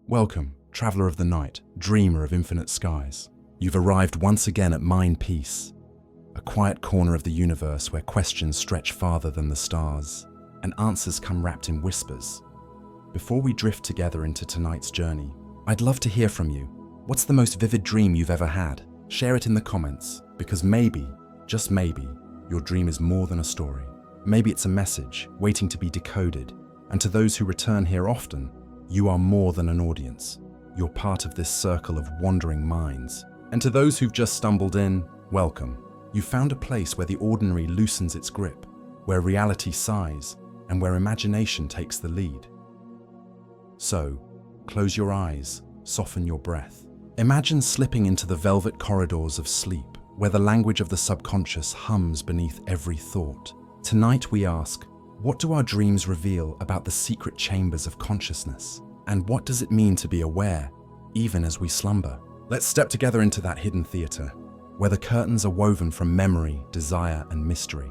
Welcome, traveler of the night, dreamer of infinite skies. You've arrived once again at Mind Peace, a quiet corner of the universe where questions stretch farther than the stars, and answers come wrapped in whispers. Before we drift together into tonight's journey, I'd love to hear from you. What's the most vivid dream you've ever had? Share it in the comments, because maybe, just maybe, your dream is more than a story. Maybe it's a message waiting to be decoded, and to those who return here often, you are more than an audience. You're part of this circle of wandering minds. And to those who've just stumbled in, welcome. You found a place where the ordinary loosens its grip, where reality sighs, and where imagination takes the lead. So, close your eyes, soften your breath. Imagine slipping into the velvet corridors of sleep, where the language of the subconscious hums beneath every thought. Tonight we ask, what do our dreams reveal about the secret chambers of consciousness? And what does it mean to be aware, even as we slumber? Let's step together into that hidden theater, where the curtains are woven from memory, desire, and mystery.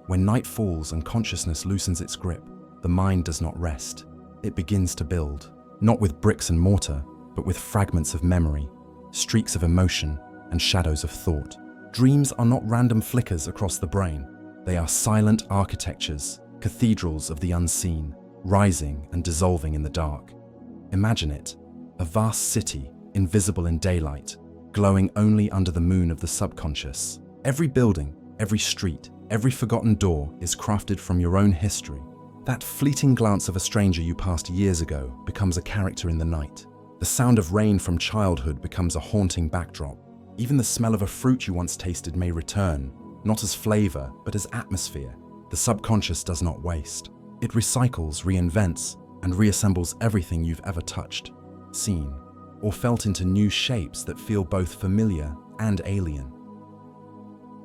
When night falls and consciousness loosens its grip, the mind does not rest. It begins to build, not with bricks and mortar, but with fragments of memory, streaks of emotion, and shadows of thought. Dreams are not random flickers across the brain. They are silent architectures, cathedrals of the unseen, rising and dissolving in the dark. Imagine it, a vast city, invisible in daylight, glowing only under the moon of the subconscious. Every building, every street, every forgotten door is crafted from your own history. That fleeting glance of a stranger you passed years ago becomes a character in the night. The sound of rain from childhood becomes a haunting backdrop. Even the smell of a fruit you once tasted may return, not as flavor, but as atmosphere. The subconscious does not waste. It recycles, reinvents, and reassembles everything you've ever touched, seen, or felt into new shapes that feel both familiar and alien.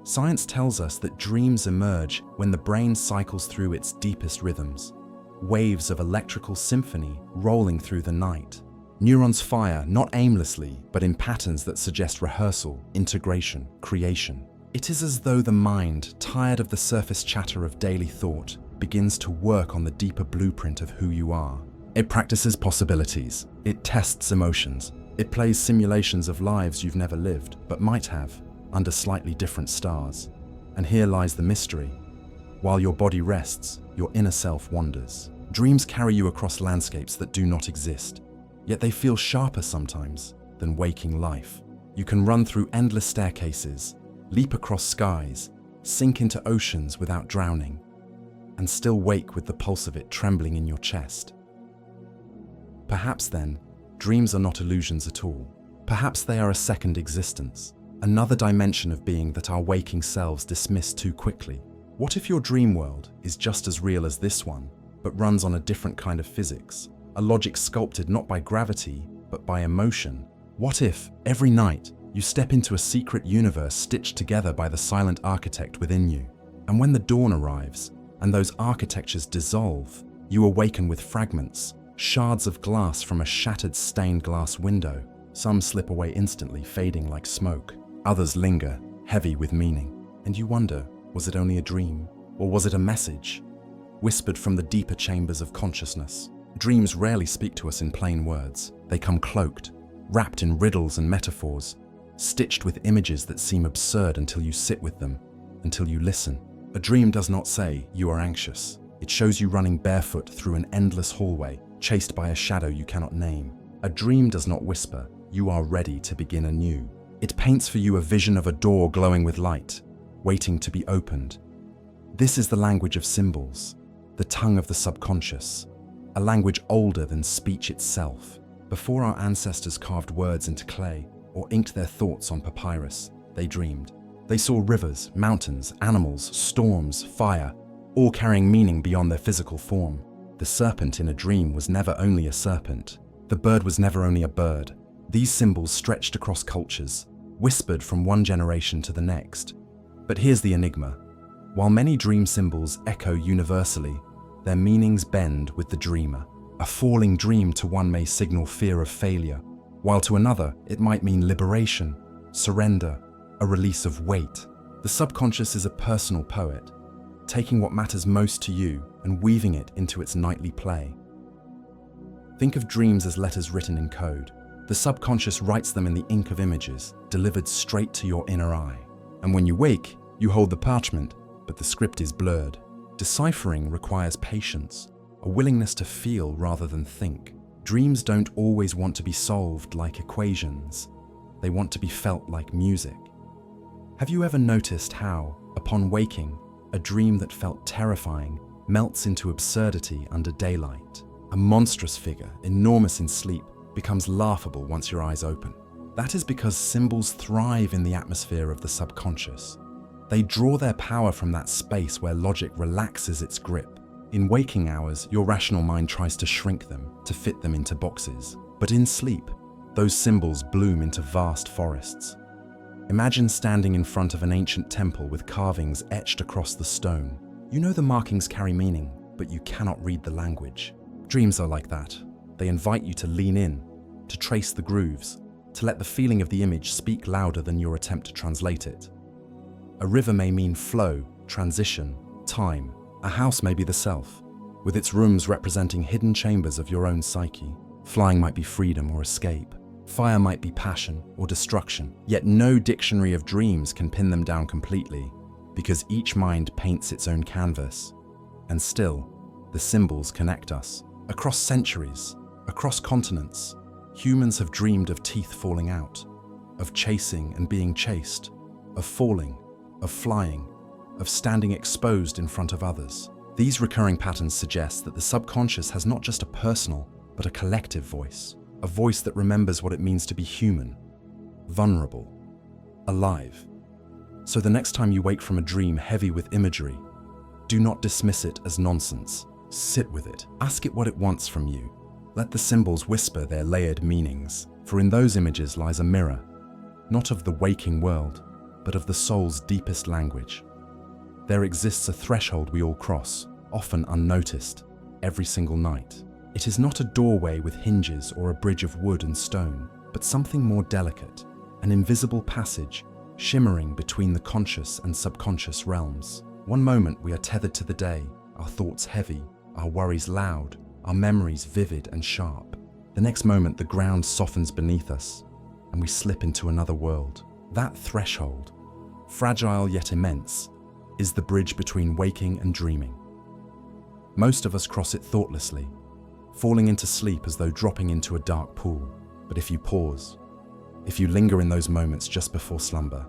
Science tells us that dreams emerge when the brain cycles through its deepest rhythms, waves of electrical symphony rolling through the night. Neurons fire not aimlessly, but in patterns that suggest rehearsal, integration, creation. It is as though the mind, tired of the surface chatter of daily thought, begins to work on the deeper blueprint of who you are. It practices possibilities. It tests emotions. It plays simulations of lives you've never lived, but might have, under slightly different stars. And here lies the mystery. While your body rests, your inner self wanders. Dreams carry you across landscapes that do not exist, yet they feel sharper sometimes than waking life. You can run through endless staircases, leap across skies, sink into oceans without drowning, and still wake with the pulse of it trembling in your chest. Perhaps then, dreams are not illusions at all. Perhaps they are a second existence, another dimension of being that our waking selves dismiss too quickly. What if your dream world is just as real as this one, but runs on a different kind of physics, a logic sculpted not by gravity, but by emotion? What if, every night, you step into a secret universe stitched together by the silent architect within you, and when the dawn arrives, and those architectures dissolve, you awaken with fragments, shards of glass from a shattered stained glass window. Some slip away instantly, fading like smoke. Others linger, heavy with meaning. And you wonder, was it only a dream? Or was it a message, whispered from the deeper chambers of consciousness? Dreams rarely speak to us in plain words. They come cloaked, wrapped in riddles and metaphors, stitched with images that seem absurd until you sit with them, until you listen. A dream does not say, you are anxious. It shows you running barefoot through an endless hallway, chased by a shadow you cannot name. A dream does not whisper, you are ready to begin anew. It paints for you a vision of a door glowing with light, waiting to be opened. This is the language of symbols, the tongue of the subconscious, a language older than speech itself. Before our ancestors carved words into clay or inked their thoughts on papyrus, they dreamed. They saw rivers, mountains, animals, storms, fire, all carrying meaning beyond their physical form. The serpent in a dream was never only a serpent. The bird was never only a bird. These symbols stretched across cultures, whispered from one generation to the next. But here's the enigma. While many dream symbols echo universally, their meanings bend with the dreamer. A falling dream to one may signal fear of failure, while to another it might mean liberation, surrender, a release of weight. The subconscious is a personal poet, taking what matters most to you and weaving it into its nightly play. Think of dreams as letters written in code. The subconscious writes them in the ink of images, delivered straight to your inner eye. And when you wake, you hold the parchment, but the script is blurred. Deciphering requires patience, a willingness to feel rather than think. Dreams don't always want to be solved like equations. They want to be felt like music. Have you ever noticed how, upon waking, a dream that felt terrifying melts into absurdity under daylight? A monstrous figure, enormous in sleep, becomes laughable once your eyes open. That is because symbols thrive in the atmosphere of the subconscious. They draw their power from that space where logic relaxes its grip. In waking hours, your rational mind tries to shrink them, to fit them into boxes. But in sleep, those symbols bloom into vast forests. Imagine standing in front of an ancient temple with carvings etched across the stone. You know the markings carry meaning, but you cannot read the language. Dreams are like that. They invite you to lean in, to trace the grooves, to let the feeling of the image speak louder than your attempt to translate it. A river may mean flow, transition, time. A house may be the self, with its rooms representing hidden chambers of your own psyche. Flying might be freedom or escape. Fire might be passion or destruction. Yet no dictionary of dreams can pin them down completely, because each mind paints its own canvas. And still, the symbols connect us. Across centuries, across continents, humans have dreamed of teeth falling out, of chasing and being chased, of falling, of flying, of standing exposed in front of others. These recurring patterns suggest that the subconscious has not just a personal, but a collective voice, a voice that remembers what it means to be human, vulnerable, alive. So the next time you wake from a dream heavy with imagery, do not dismiss it as nonsense. Sit with it. Ask it what it wants from you. Let the symbols whisper their layered meanings, for in those images lies a mirror, not of the waking world, but of the soul's deepest language. There exists a threshold we all cross, often unnoticed, every single night. It is not a doorway with hinges or a bridge of wood and stone, but something more delicate, an invisible passage shimmering between the conscious and subconscious realms. One moment we are tethered to the day, our thoughts heavy, our worries loud, our memories vivid and sharp. The next moment the ground softens beneath us, and we slip into another world. That threshold, fragile yet immense, is the bridge between waking and dreaming. Most of us cross it thoughtlessly, falling into sleep as though dropping into a dark pool. But if you pause, if you linger in those moments just before slumber,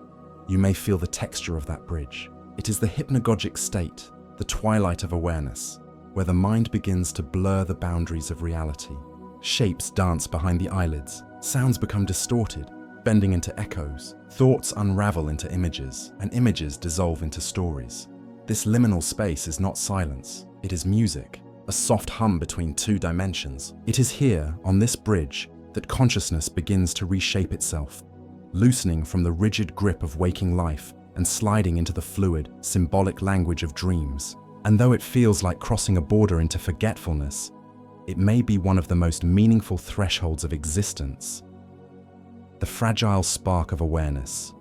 you may feel the texture of that bridge. It is the hypnagogic state, the twilight of awareness, where the mind begins to blur the boundaries of reality. Shapes dance behind the eyelids, sounds become distorted, bending into echoes, thoughts unravel into images, and images dissolve into stories. This liminal space is not silence, it is music, a soft hum between two dimensions. It is here, on this bridge, that consciousness begins to reshape itself, loosening from the rigid grip of waking life and sliding into the fluid, symbolic language of dreams. And though it feels like crossing a border into forgetfulness, it may be one of the most meaningful thresholds of existence. The fragile spark of awareness.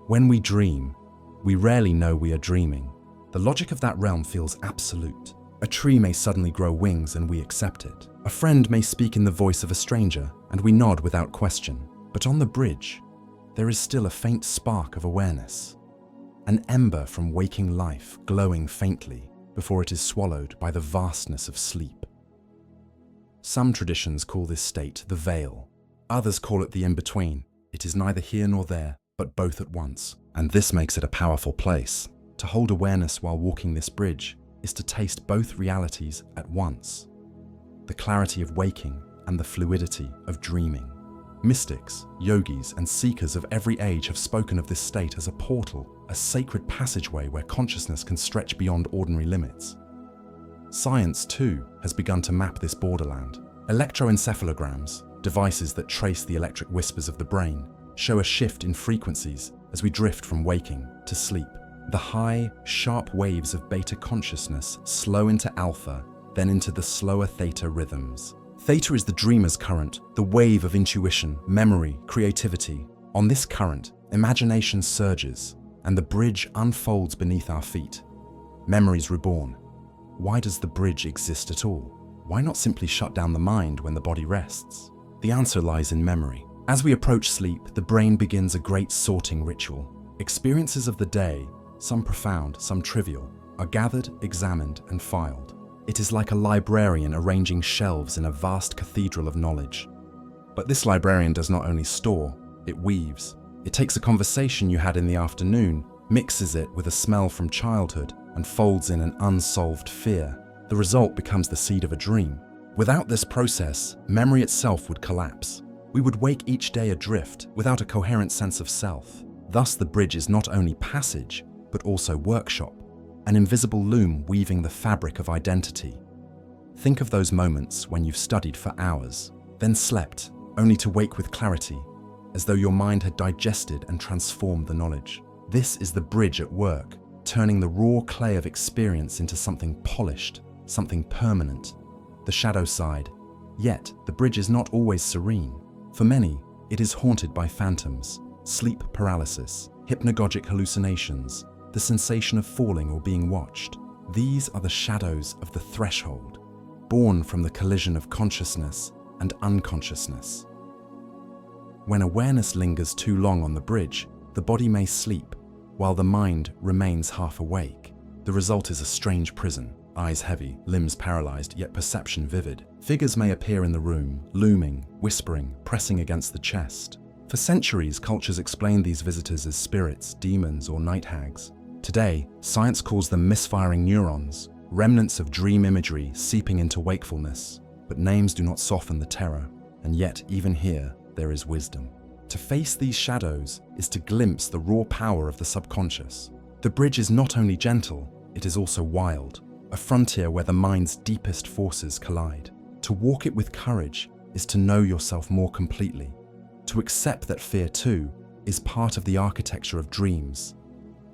When we dream, we rarely know we are dreaming. The logic of that realm feels absolute. A tree may suddenly grow wings and we accept it. A friend may speak in the voice of a stranger and we nod without question. But on the bridge, there is still a faint spark of awareness. An ember from waking life glowing faintly before it is swallowed by the vastness of sleep. Some traditions call this state the veil. Others call it the in-between. It is neither here nor there, but both at once. And this makes it a powerful place. To hold awareness while walking this bridge is to taste both realities at once. The clarity of waking and the fluidity of dreaming. Mystics, yogis, and seekers of every age have spoken of this state as a portal, a sacred passageway where consciousness can stretch beyond ordinary limits. Science, too, has begun to map this borderland. Electroencephalograms, devices that trace the electric whispers of the brain, show a shift in frequencies as we drift from waking to sleep. The high, sharp waves of beta consciousness slow into alpha, then into the slower theta rhythms. Theta is the dreamer's current, the wave of intuition, memory, creativity. On this current, imagination surges, and the bridge unfolds beneath our feet. Memories reborn. Why does the bridge exist at all? Why not simply shut down the mind when the body rests? The answer lies in memory. As we approach sleep, the brain begins a great sorting ritual. Experiences of the day, some profound, some trivial, are gathered, examined, and filed. It is like a librarian arranging shelves in a vast cathedral of knowledge. But this librarian does not only store, it weaves. It takes a conversation you had in the afternoon, mixes it with a smell from childhood, and folds in an unsolved fear. The result becomes the seed of a dream. Without this process, memory itself would collapse. We would wake each day adrift, without a coherent sense of self. Thus, the bridge is not only passage, but also workshop, an invisible loom weaving the fabric of identity. Think of those moments when you've studied for hours, then slept, only to wake with clarity, as though your mind had digested and transformed the knowledge. This is the bridge at work, turning the raw clay of experience into something polished, something permanent. The shadow side. Yet, the bridge is not always serene. For many, it is haunted by phantoms, sleep paralysis, hypnagogic hallucinations, the sensation of falling or being watched. These are the shadows of the threshold, born from the collision of consciousness and unconsciousness. When awareness lingers too long on the bridge, the body may sleep, while the mind remains half awake. The result is a strange prison, eyes heavy, limbs paralyzed, yet perception vivid. Figures may appear in the room, looming, whispering, pressing against the chest. For centuries, cultures explained these visitors as spirits, demons, or night hags. Today, science calls them misfiring neurons, remnants of dream imagery seeping into wakefulness. But names do not soften the terror, and yet, even here, there is wisdom. To face these shadows is to glimpse the raw power of the subconscious. The bridge is not only gentle, it is also wild, a frontier where the mind's deepest forces collide. To walk it with courage is to know yourself more completely. To accept that fear, too, is part of the architecture of dreams.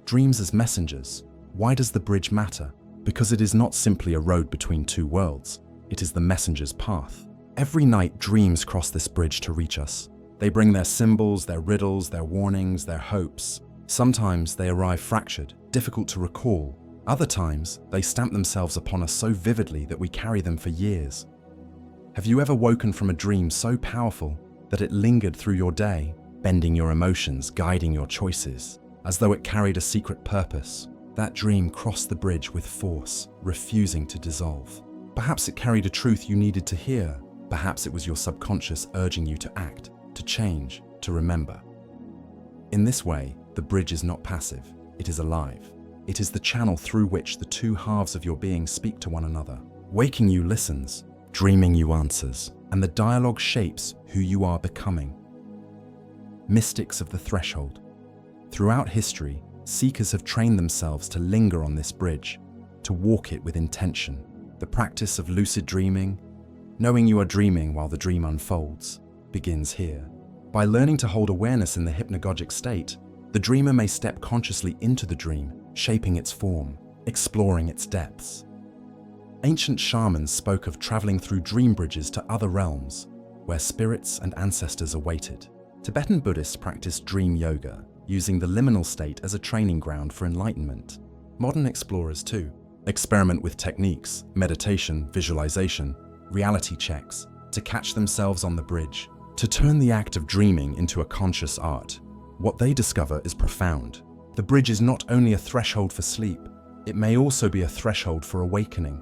Dreams as messengers. Why does the bridge matter? Because it is not simply a road between two worlds. It is the messenger's path. Every night, dreams cross this bridge to reach us. They bring their symbols, their riddles, their warnings, their hopes. Sometimes they arrive fractured, difficult to recall. Other times, they stamp themselves upon us so vividly that we carry them for years. Have you ever woken from a dream so powerful that it lingered through your day, bending your emotions, guiding your choices, as though it carried a secret purpose? That dream crossed the bridge with force, refusing to dissolve. Perhaps it carried a truth you needed to hear. Perhaps it was your subconscious urging you to act, to change, to remember. In this way, the bridge is not passive, it is alive. It is the channel through which the two halves of your being speak to one another. Waking you listens, dreaming you answers, and the dialogue shapes who you are becoming. Mystics of the threshold. Throughout history, seekers have trained themselves to linger on this bridge, to walk it with intention. The practice of lucid dreaming, knowing you are dreaming while the dream unfolds, begins here. By learning to hold awareness in the hypnagogic state, the dreamer may step consciously into the dream, shaping its form, exploring its depths. Ancient shamans spoke of traveling through dream bridges to other realms, where spirits and ancestors awaited. Tibetan Buddhists practiced dream yoga, using the liminal state as a training ground for enlightenment. Modern explorers, too, experiment with techniques, meditation, visualization, reality checks, to catch themselves on the bridge, to turn the act of dreaming into a conscious art. What they discover is profound. The bridge is not only a threshold for sleep, it may also be a threshold for awakening.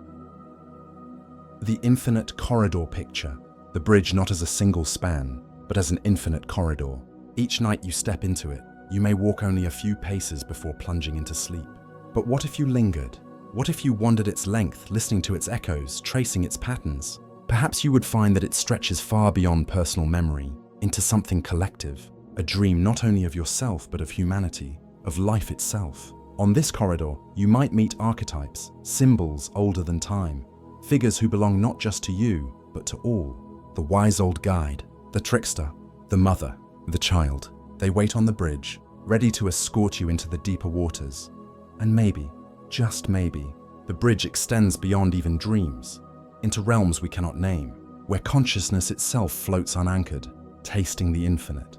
The infinite corridor picture, the bridge not as a single span, but as an infinite corridor. Each night you step into it, you may walk only a few paces before plunging into sleep. But what if you lingered? What if you wandered its length, listening to its echoes, tracing its patterns? Perhaps you would find that it stretches far beyond personal memory, into something collective, a dream not only of yourself but of humanity, of life itself. On this corridor, you might meet archetypes, symbols older than time, figures who belong not just to you, but to all. The wise old guide, the trickster, the mother, the child. They wait on the bridge, ready to escort you into the deeper waters. And maybe, just maybe, the bridge extends beyond even dreams, into realms we cannot name, where consciousness itself floats unanchored, tasting the infinite,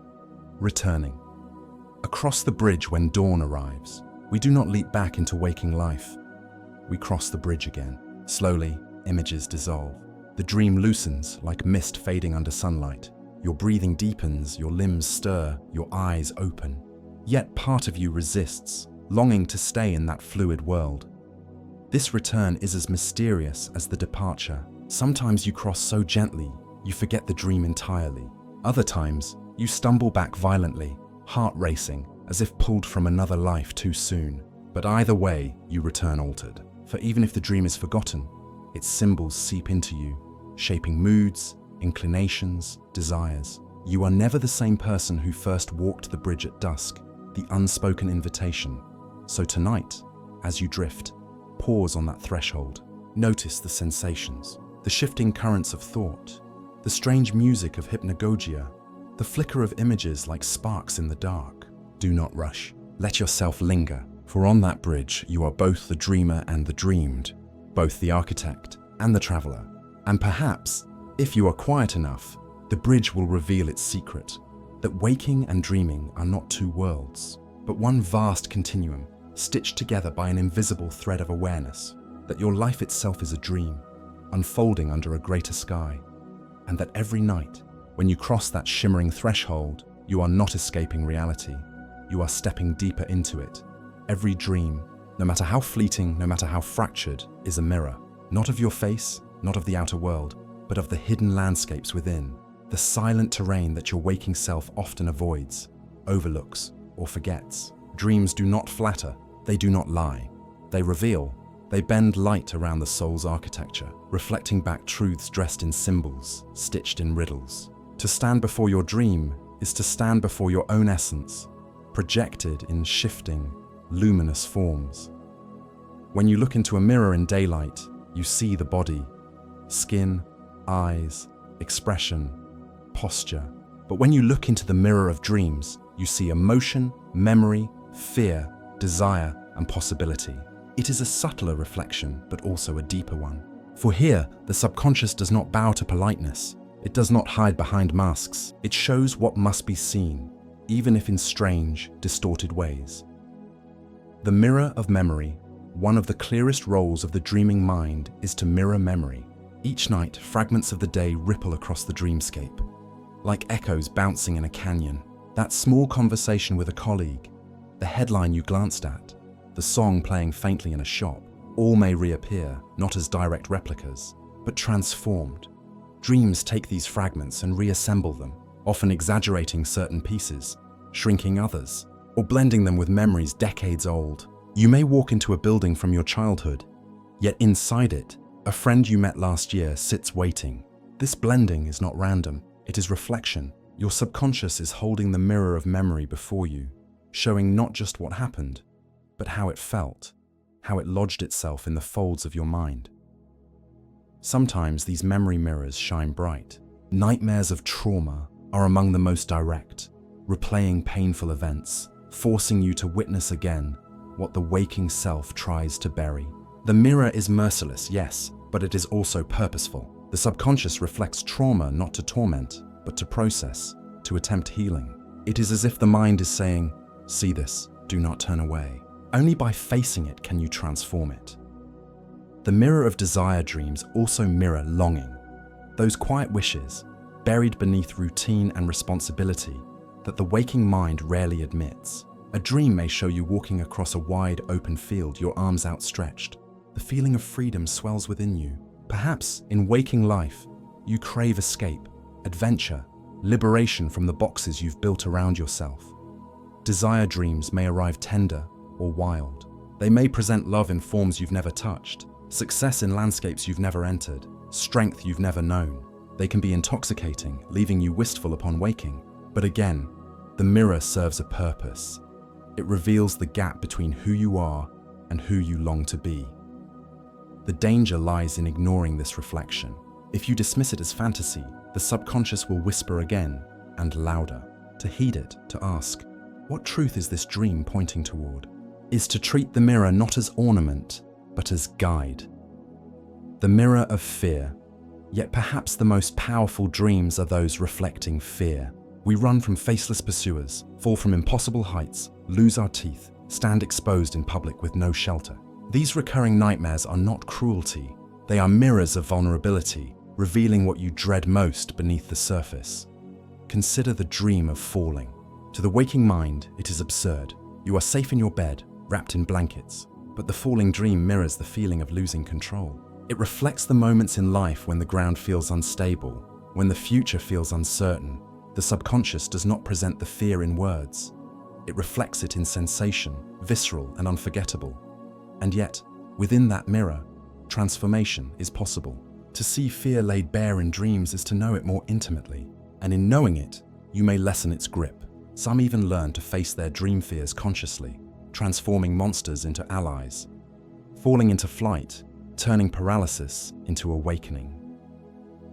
returning. Across the bridge when dawn arrives, we do not leap back into waking life. We cross the bridge again. Slowly, images dissolve. The dream loosens like mist fading under sunlight. Your breathing deepens, your limbs stir, your eyes open. Yet part of you resists, longing to stay in that fluid world. This return is as mysterious as the departure. Sometimes you cross so gently, you forget the dream entirely. Other times, you stumble back violently, heart racing, as if pulled from another life too soon. But either way, you return altered. For even if the dream is forgotten, its symbols seep into you, shaping moods, inclinations, desires. You are never the same person who first walked the bridge at dusk, the unspoken invitation. So tonight, as you drift, pause on that threshold. Notice the sensations, the shifting currents of thought, the strange music of hypnagogia, the flicker of images like sparks in the dark. Do not rush. Let yourself linger, for on that bridge you are both the dreamer and the dreamed, both the architect and the traveler. And perhaps, if you are quiet enough, the bridge will reveal its secret, that waking and dreaming are not two worlds, but one vast continuum, stitched together by an invisible thread of awareness, that your life itself is a dream, unfolding under a greater sky, and that every night, when you cross that shimmering threshold, you are not escaping reality, you are stepping deeper into it. Every dream, no matter how fleeting, no matter how fractured, is a mirror, not of your face, not of the outer world, but of the hidden landscapes within, the silent terrain that your waking self often avoids, overlooks, or forgets. Dreams do not flatter, they do not lie. They reveal, they bend light around the soul's architecture, reflecting back truths dressed in symbols, stitched in riddles. To stand before your dream is to stand before your own essence, projected in shifting, luminous forms. When you look into a mirror in daylight, you see the body, skin, eyes, expression, posture. But when you look into the mirror of dreams, you see emotion, memory, fear, desire, and possibility. It is a subtler reflection, but also a deeper one. For here, the subconscious does not bow to politeness. It does not hide behind masks. It shows what must be seen, even if in strange, distorted ways. The mirror of memory, one of the clearest roles of the dreaming mind, is to mirror memory. Each night, fragments of the day ripple across the dreamscape, like echoes bouncing in a canyon. That small conversation with a colleague, the headline you glanced at, the song playing faintly in a shop, all may reappear, not as direct replicas, but transformed. Dreams take these fragments and reassemble them, often exaggerating certain pieces, shrinking others, or blending them with memories decades old. You may walk into a building from your childhood, yet inside it, a friend you met last year sits waiting. This blending is not random, it is reflection. Your subconscious is holding the mirror of memory before you, showing not just what happened, but how it felt, how it lodged itself in the folds of your mind. Sometimes these memory mirrors shine bright. Nightmares of trauma are among the most direct, replaying painful events, forcing you to witness again what the waking self tries to bury. The mirror is merciless, yes, but it is also purposeful. The subconscious reflects trauma not to torment, but to process, to attempt healing. It is as if the mind is saying, "See this, do not turn away." Only by facing it can you transform it. The mirror of desire dreams also mirror longing, those quiet wishes, buried beneath routine and responsibility, that the waking mind rarely admits. A dream may show you walking across a wide open field, your arms outstretched. The feeling of freedom swells within you. Perhaps in waking life, you crave escape, adventure, liberation from the boxes you've built around yourself. Desire dreams may arrive tender or wild. They may present love in forms you've never touched, success in landscapes you've never entered, strength you've never known. They can be intoxicating, leaving you wistful upon waking. But again, the mirror serves a purpose. It reveals the gap between who you are and who you long to be. The danger lies in ignoring this reflection. If you dismiss it as fantasy, the subconscious will whisper again and louder. To heed it, to ask, what truth is this dream pointing toward? Is to treat the mirror not as ornament, but as guide. The mirror of fear. Yet perhaps the most powerful dreams are those reflecting fear. We run from faceless pursuers, fall from impossible heights, lose our teeth, stand exposed in public with no shelter. These recurring nightmares are not cruelty. They are mirrors of vulnerability, revealing what you dread most beneath the surface. Consider the dream of falling. To the waking mind, it is absurd. You are safe in your bed, wrapped in blankets, but the falling dream mirrors the feeling of losing control. It reflects the moments in life when the ground feels unstable, when the future feels uncertain. The subconscious does not present the fear in words. It reflects it in sensation, visceral and unforgettable. And yet, within that mirror, transformation is possible. To see fear laid bare in dreams is to know it more intimately, and in knowing it, you may lessen its grip. Some even learn to face their dream fears consciously, transforming monsters into allies, falling into flight, turning paralysis into awakening.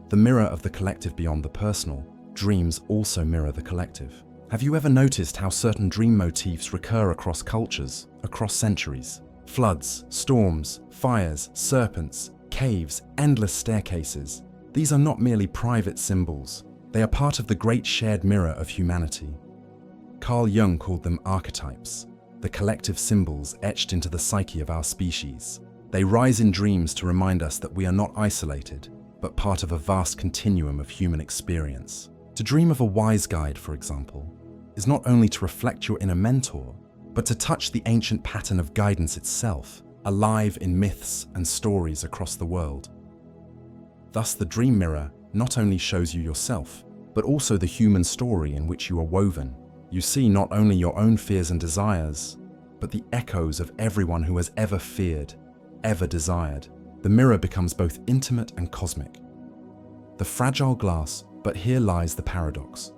The mirror of the collective beyond the personal, dreams also mirror the collective. Have you ever noticed how certain dream motifs recur across cultures, across centuries? Floods, storms, fires, serpents, caves, endless staircases. These are not merely private symbols. They are part of the great shared mirror of humanity. Carl Jung called them archetypes, the collective symbols etched into the psyche of our species. They rise in dreams to remind us that we are not isolated, but part of a vast continuum of human experience. To dream of a wise guide, for example, is not only to reflect your inner mentor, but to touch the ancient pattern of guidance itself, alive in myths and stories across the world. Thus, the dream mirror not only shows you yourself, but also the human story in which you are woven. You see not only your own fears and desires, but the echoes of everyone who has ever feared, ever desired. The mirror becomes both intimate and cosmic. The fragile glass, but here lies the paradox.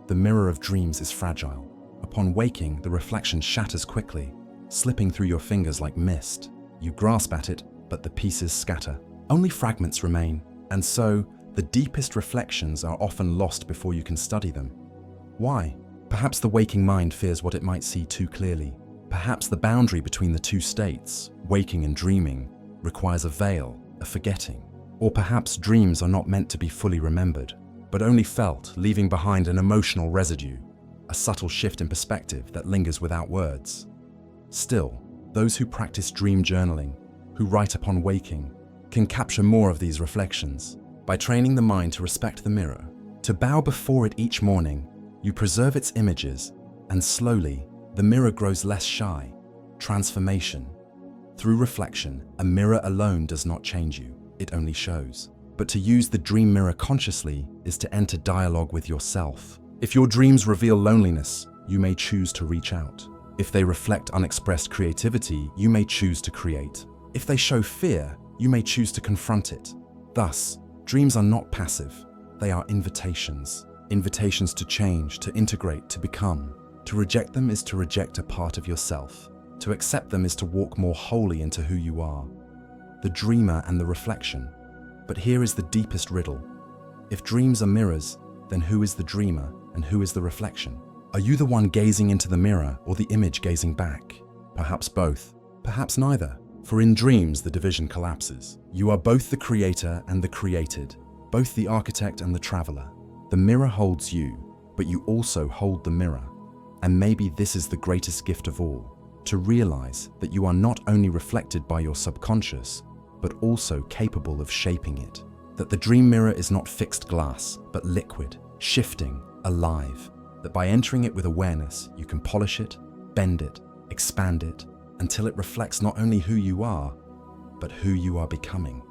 The mirror of dreams is fragile. Upon waking, the reflection shatters quickly, slipping through your fingers like mist. You grasp at it, but the pieces scatter. Only fragments remain, and so the deepest reflections are often lost before you can study them. Why? Perhaps the waking mind fears what it might see too clearly. Perhaps the boundary between the two states, waking and dreaming, requires a veil, a forgetting. Or perhaps dreams are not meant to be fully remembered, but only felt, leaving behind an emotional residue, a subtle shift in perspective that lingers without words. Still, those who practice dream journaling, who write upon waking, can capture more of these reflections. By training the mind to respect the mirror, to bow before it each morning, you preserve its images, and slowly, the mirror grows less shy. Transformation. Through reflection, a mirror alone does not change you, it only shows. But to use the dream mirror consciously is to enter dialogue with yourself. If your dreams reveal loneliness, you may choose to reach out. If they reflect unexpressed creativity, you may choose to create. If they show fear, you may choose to confront it. Thus, dreams are not passive, they are invitations. Invitations to change, to integrate, to become. To reject them is to reject a part of yourself. To accept them is to walk more wholly into who you are. The dreamer and the reflection. But here is the deepest riddle. If dreams are mirrors, then who is the dreamer and who is the reflection? Are you the one gazing into the mirror or the image gazing back? Perhaps both, perhaps neither. For in dreams, the division collapses. You are both the creator and the created, both the architect and the traveler. The mirror holds you, but you also hold the mirror. And maybe this is the greatest gift of all, to realize that you are not only reflected by your subconscious, but also capable of shaping it. That the dream mirror is not fixed glass, but liquid, shifting, alive. That by entering it with awareness, you can polish it, bend it, expand it, until it reflects not only who you are, but who you are becoming.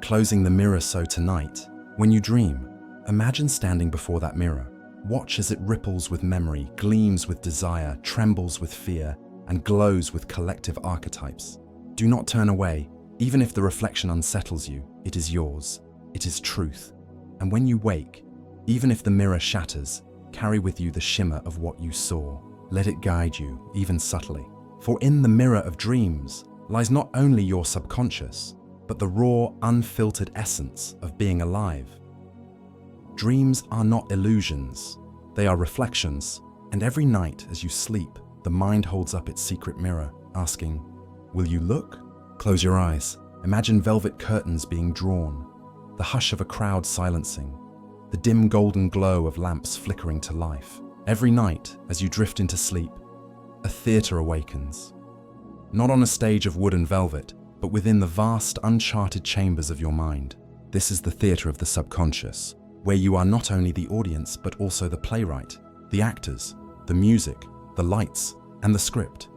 Closing the mirror so tonight, when you dream, imagine standing before that mirror. Watch as it ripples with memory, gleams with desire, trembles with fear, and glows with collective archetypes. Do not turn away. Even if the reflection unsettles you, it is yours. It is truth. And when you wake, even if the mirror shatters, carry with you the shimmer of what you saw. Let it guide you, even subtly. For in the mirror of dreams lies not only your subconscious, but the raw, unfiltered essence of being alive. Dreams are not illusions, they are reflections, and every night as you sleep, the mind holds up its secret mirror, asking, will you look? Close your eyes. Imagine velvet curtains being drawn, the hush of a crowd silencing, the dim golden glow of lamps flickering to life. Every night, as you drift into sleep, a theater awakens. Not on a stage of wood and velvet, but within the vast, uncharted chambers of your mind. This is the theatre of the subconscious, where you are not only the audience but also the playwright, the actors, the music, the lights, and the script.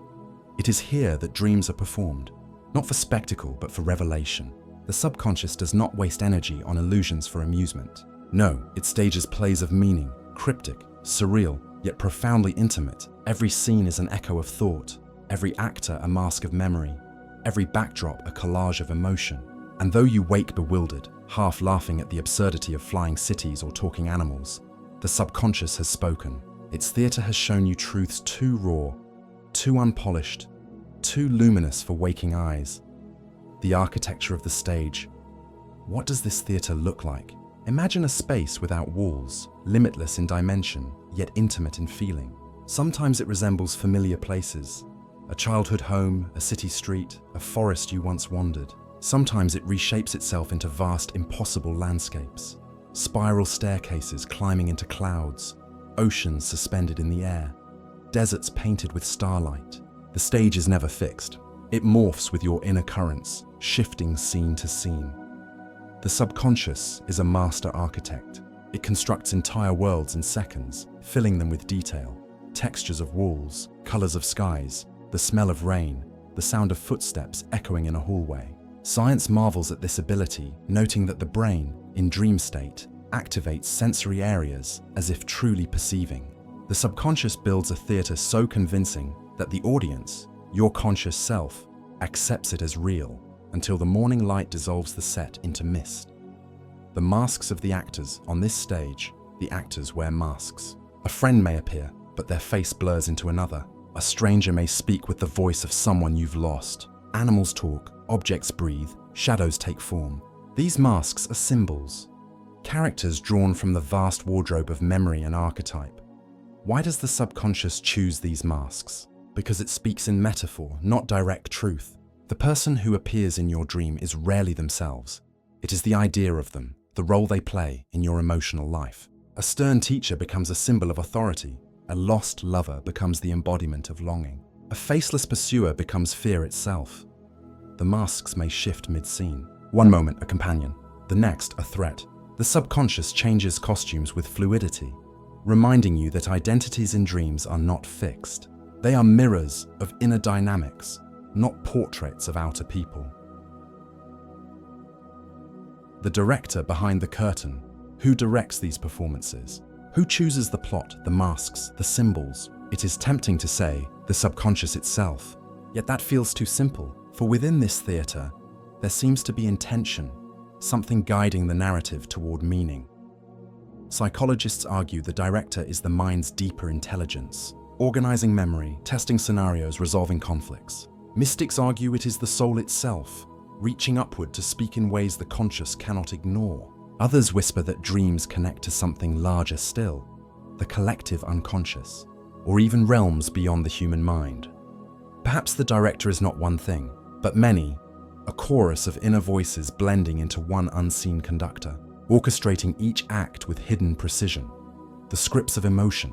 It is here that dreams are performed, not for spectacle but for revelation. The subconscious does not waste energy on illusions for amusement. No, it stages plays of meaning, cryptic, surreal, yet profoundly intimate. Every scene is an echo of thought, every actor a mask of memory, every backdrop a collage of emotion. And though you wake bewildered, half laughing at the absurdity of flying cities or talking animals, the subconscious has spoken. Its theatre has shown you truths too raw, too unpolished, too luminous for waking eyes. The architecture of the stage. What does this theatre look like? Imagine a space without walls, limitless in dimension, yet intimate in feeling. Sometimes it resembles familiar places, a childhood home, a city street, a forest you once wandered. Sometimes it reshapes itself into vast, impossible landscapes, spiral staircases climbing into clouds, oceans suspended in the air, deserts painted with starlight. The stage is never fixed. It morphs with your inner currents, shifting scene to scene. The subconscious is a master architect. It constructs entire worlds in seconds, filling them with detail, textures of walls, colors of skies, the smell of rain, the sound of footsteps echoing in a hallway. Science marvels at this ability, noting that the brain, in dream state, activates sensory areas as if truly perceiving. The subconscious builds a theatre so convincing that the audience, your conscious self, accepts it as real until the morning light dissolves the set into mist. The masks of the actors on this stage, the actors wear masks. A friend may appear, but their face blurs into another. A stranger may speak with the voice of someone you've lost. Animals talk, objects breathe, shadows take form. These masks are symbols, characters drawn from the vast wardrobe of memory and archetype. Why does the subconscious choose these masks? Because it speaks in metaphor, not direct truth. The person who appears in your dream is rarely themselves. It is the idea of them, the role they play in your emotional life. A stern teacher becomes a symbol of authority. A lost lover becomes the embodiment of longing. A faceless pursuer becomes fear itself. The masks may shift mid-scene. One moment a companion, the next a threat. The subconscious changes costumes with fluidity, reminding you that identities in dreams are not fixed. They are mirrors of inner dynamics, not portraits of outer people. The director behind the curtain, who directs these performances? Who chooses the plot, the masks, the symbols? It is tempting to say the subconscious itself, yet that feels too simple, for within this theatre, there seems to be intention, something guiding the narrative toward meaning. Psychologists argue the director is the mind's deeper intelligence, organizing memory, testing scenarios, resolving conflicts. Mystics argue it is the soul itself, reaching upward to speak in ways the conscious cannot ignore. Others whisper that dreams connect to something larger still, the collective unconscious, or even realms beyond the human mind. Perhaps the director is not one thing, but many, a chorus of inner voices blending into one unseen conductor, orchestrating each act with hidden precision. The scripts of emotion.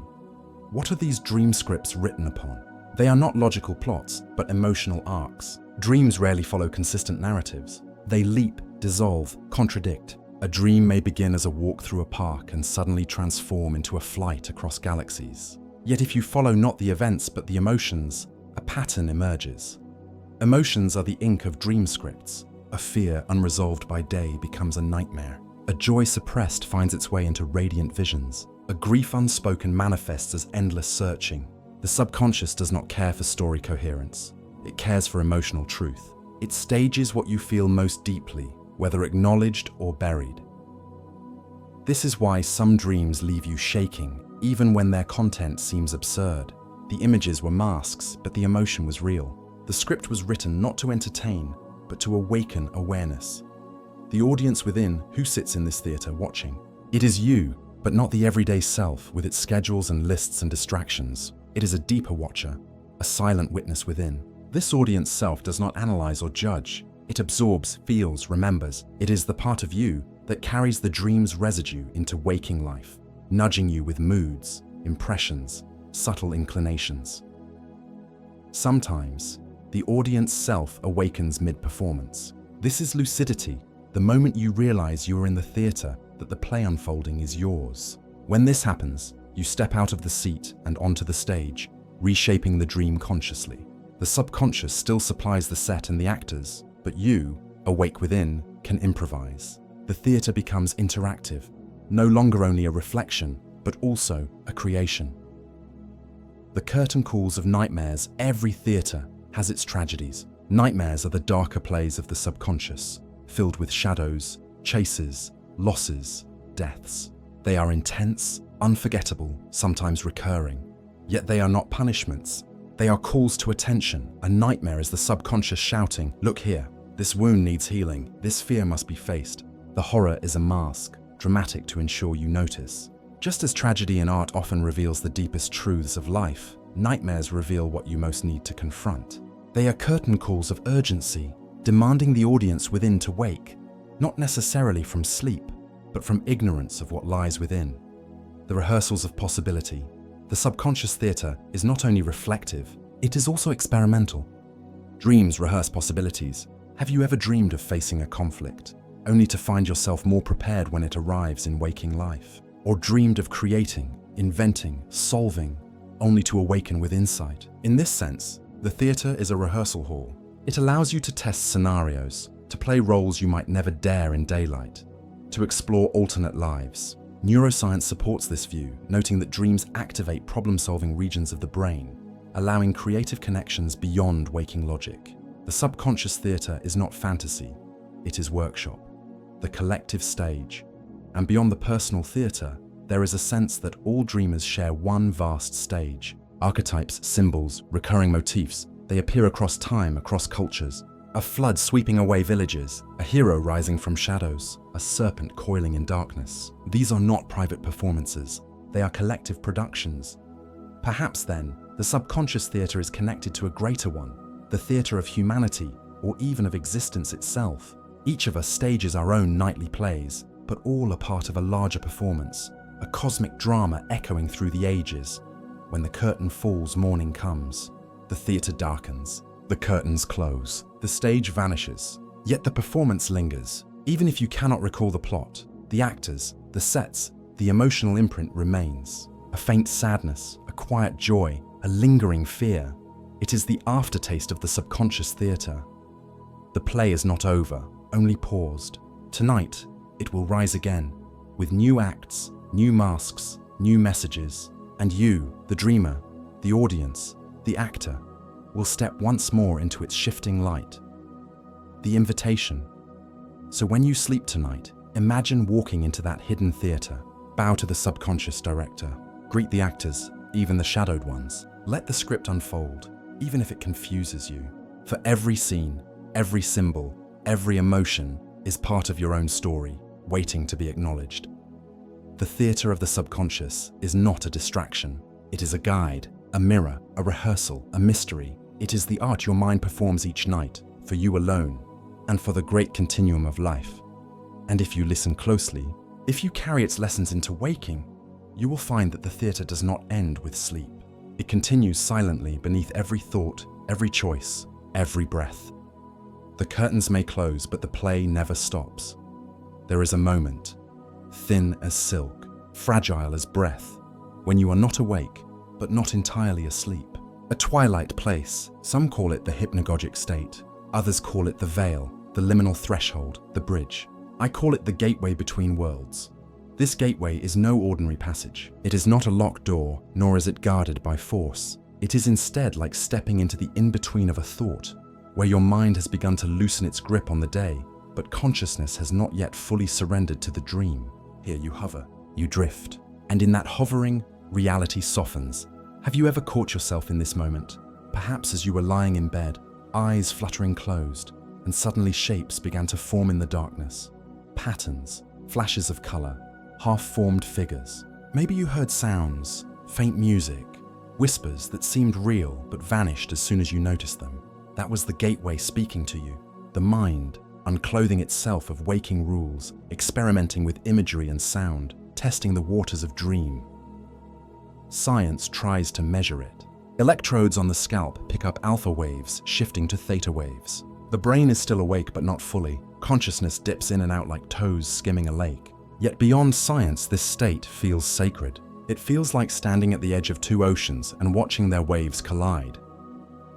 What are these dream scripts written upon? They are not logical plots, but emotional arcs. Dreams rarely follow consistent narratives. They leap, dissolve, contradict. A dream may begin as a walk through a park and suddenly transform into a flight across galaxies. Yet if you follow not the events but the emotions, a pattern emerges. Emotions are the ink of dream scripts. A fear unresolved by day becomes a nightmare. A joy suppressed finds its way into radiant visions. A grief unspoken manifests as endless searching. The subconscious does not care for story coherence. It cares for emotional truth. It stages what you feel most deeply, whether acknowledged or buried. This is why some dreams leave you shaking, even when their content seems absurd. The images were masks, but the emotion was real. The script was written not to entertain, but to awaken awareness. The audience within, who sits in this theatre watching? It is you, but not the everyday self with its schedules and lists and distractions. It is a deeper watcher, a silent witness within. This audience self does not analyze or judge. It absorbs, feels, remembers. It is the part of you that carries the dream's residue into waking life, nudging you with moods, impressions, subtle inclinations. Sometimes, the audience self awakens mid-performance. This is lucidity, the moment you realize you are in the theater, that the play unfolding is yours. When this happens, you step out of the seat and onto the stage, reshaping the dream consciously. The subconscious still supplies the set and the actors, but you, awake within, can improvise. The theater becomes interactive, no longer only a reflection, but also a creation. The curtain calls of nightmares. Every theater has its tragedies. Nightmares are the darker plays of the subconscious, filled with shadows, chases, losses, deaths. They are intense, unforgettable, sometimes recurring. Yet they are not punishments. They are calls to attention. A nightmare is the subconscious shouting, "Look here, this wound needs healing, this fear must be faced." The horror is a mask, dramatic to ensure you notice. Just as tragedy in art often reveals the deepest truths of life, nightmares reveal what you most need to confront. They are curtain calls of urgency, demanding the audience within to wake, not necessarily from sleep, but from ignorance of what lies within. The rehearsals of possibility. The subconscious theater is not only reflective, it is also experimental. Dreams rehearse possibilities. Have you ever dreamed of facing a conflict, only to find yourself more prepared when it arrives in waking life? Or dreamed of creating, inventing, solving, only to awaken with insight? In this sense, the theater is a rehearsal hall. It allows you to test scenarios, to play roles you might never dare in daylight, to explore alternate lives. Neuroscience supports this view, noting that dreams activate problem-solving regions of the brain, allowing creative connections beyond waking logic. The subconscious theater is not fantasy, it is workshop, the collective stage. And beyond the personal theater, there is a sense that all dreamers share one vast stage. Archetypes, symbols, recurring motifs, they appear across time, across cultures. A flood sweeping away villages, a hero rising from shadows, a serpent coiling in darkness. These are not private performances, they are collective productions. Perhaps then, the subconscious theater is connected to a greater one, the theater of humanity, or even of existence itself. Each of us stages our own nightly plays, but all are part of a larger performance, a cosmic drama echoing through the ages. When the curtain falls, morning comes. The theater darkens. The curtains close. The stage vanishes. Yet the performance lingers. Even if you cannot recall the plot, the actors, the sets, the emotional imprint remains. A faint sadness, a quiet joy, a lingering fear. It is the aftertaste of the subconscious theater. The play is not over, only paused. Tonight, it will rise again, with new acts, new masks, new messages, and you, the dreamer, the audience, the actor, will step once more into its shifting light. The invitation. So when you sleep tonight, imagine walking into that hidden theater. Bow to the subconscious director. Greet the actors, even the shadowed ones. Let the script unfold, even if it confuses you. For every scene, every symbol, every emotion is part of your own story, waiting to be acknowledged. The theater of the subconscious is not a distraction. It is a guide, a mirror, a rehearsal, a mystery. It is the art your mind performs each night, for you alone, and for the great continuum of life. And if you listen closely, if you carry its lessons into waking, you will find that the theater does not end with sleep. It continues silently beneath every thought, every choice, every breath. The curtains may close, but the play never stops. There is a moment, thin as silk, fragile as breath, when you are not awake, but not entirely asleep. A twilight place. Some call it the hypnagogic state. Others call it the veil, the liminal threshold, the bridge. I call it the gateway between worlds. This gateway is no ordinary passage. It is not a locked door, nor is it guarded by force. It is instead like stepping into the in-between of a thought, where your mind has begun to loosen its grip on the day, but consciousness has not yet fully surrendered to the dream. Here you hover, you drift, and in that hovering, reality softens. Have you ever caught yourself in this moment? Perhaps as you were lying in bed, eyes fluttering closed, and suddenly shapes began to form in the darkness. Patterns, flashes of color, half-formed figures. Maybe you heard sounds, faint music, whispers that seemed real but vanished as soon as you noticed them. That was the gateway speaking to you, the mind, unclothing itself of waking rules, experimenting with imagery and sound, testing the waters of dream. Science tries to measure it. Electrodes on the scalp pick up alpha waves shifting to theta waves. The brain is still awake but not fully. Consciousness dips in and out like toes skimming a lake. Yet beyond science, this state feels sacred. It feels like standing at the edge of two oceans and watching their waves collide.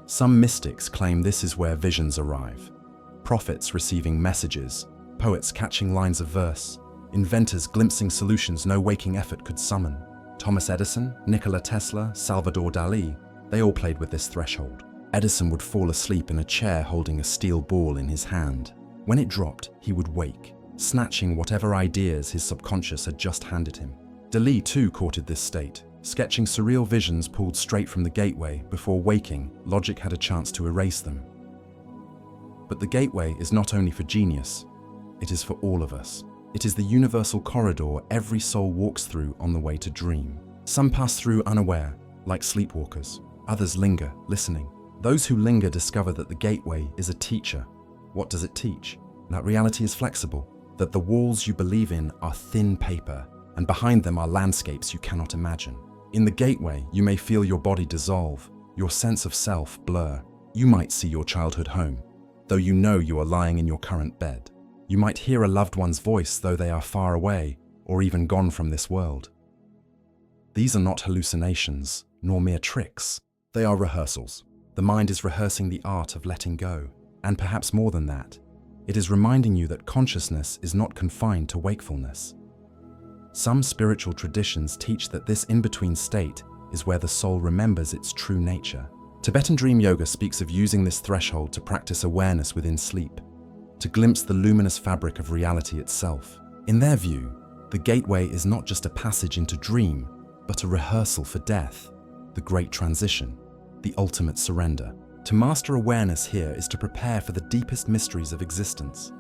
Some mystics claim this is where visions arrive. Prophets receiving messages, poets catching lines of verse, inventors glimpsing solutions no waking effort could summon. Thomas Edison, Nikola Tesla, Salvador Dali, they all played with this threshold. Edison would fall asleep in a chair holding a steel ball in his hand. When it dropped, he would wake, snatching whatever ideas his subconscious had just handed him. Dali too courted this state, sketching surreal visions pulled straight from the gateway. Before waking, logic had a chance to erase them. But the gateway is not only for genius, it is for all of us. It is the universal corridor every soul walks through on the way to dream. Some pass through unaware, like sleepwalkers. Others linger, listening. Those who linger discover that the gateway is a teacher. What does it teach? That reality is flexible, that the walls you believe in are thin paper, and behind them are landscapes you cannot imagine. In the gateway, you may feel your body dissolve, your sense of self blur. You might see your childhood home, though you know you are lying in your current bed. You might hear a loved one's voice, though they are far away or even gone from this world. These are not hallucinations, nor mere tricks. They are rehearsals. The mind is rehearsing the art of letting go, and perhaps more than that, it is reminding you that consciousness is not confined to wakefulness. Some spiritual traditions teach that this in-between state is where the soul remembers its true nature. Tibetan dream yoga speaks of using this threshold to practice awareness within sleep, to glimpse the luminous fabric of reality itself. In their view, the gateway is not just a passage into dream, but a rehearsal for death, the great transition, the ultimate surrender. To master awareness here is to prepare for the deepest mysteries of existence.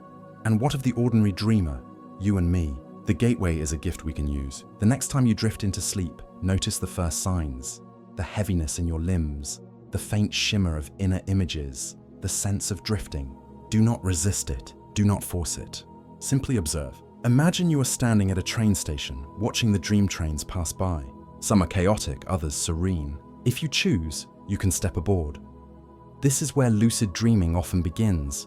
And what of the ordinary dreamer, you and me? The gateway is a gift we can use. The next time you drift into sleep, notice the first signs, the heaviness in your limbs, the faint shimmer of inner images, the sense of drifting. Do not resist it. Do not force it. Simply observe. Imagine you are standing at a train station, watching the dream trains pass by. Some are chaotic, others serene. If you choose, you can step aboard. This is where lucid dreaming often begins,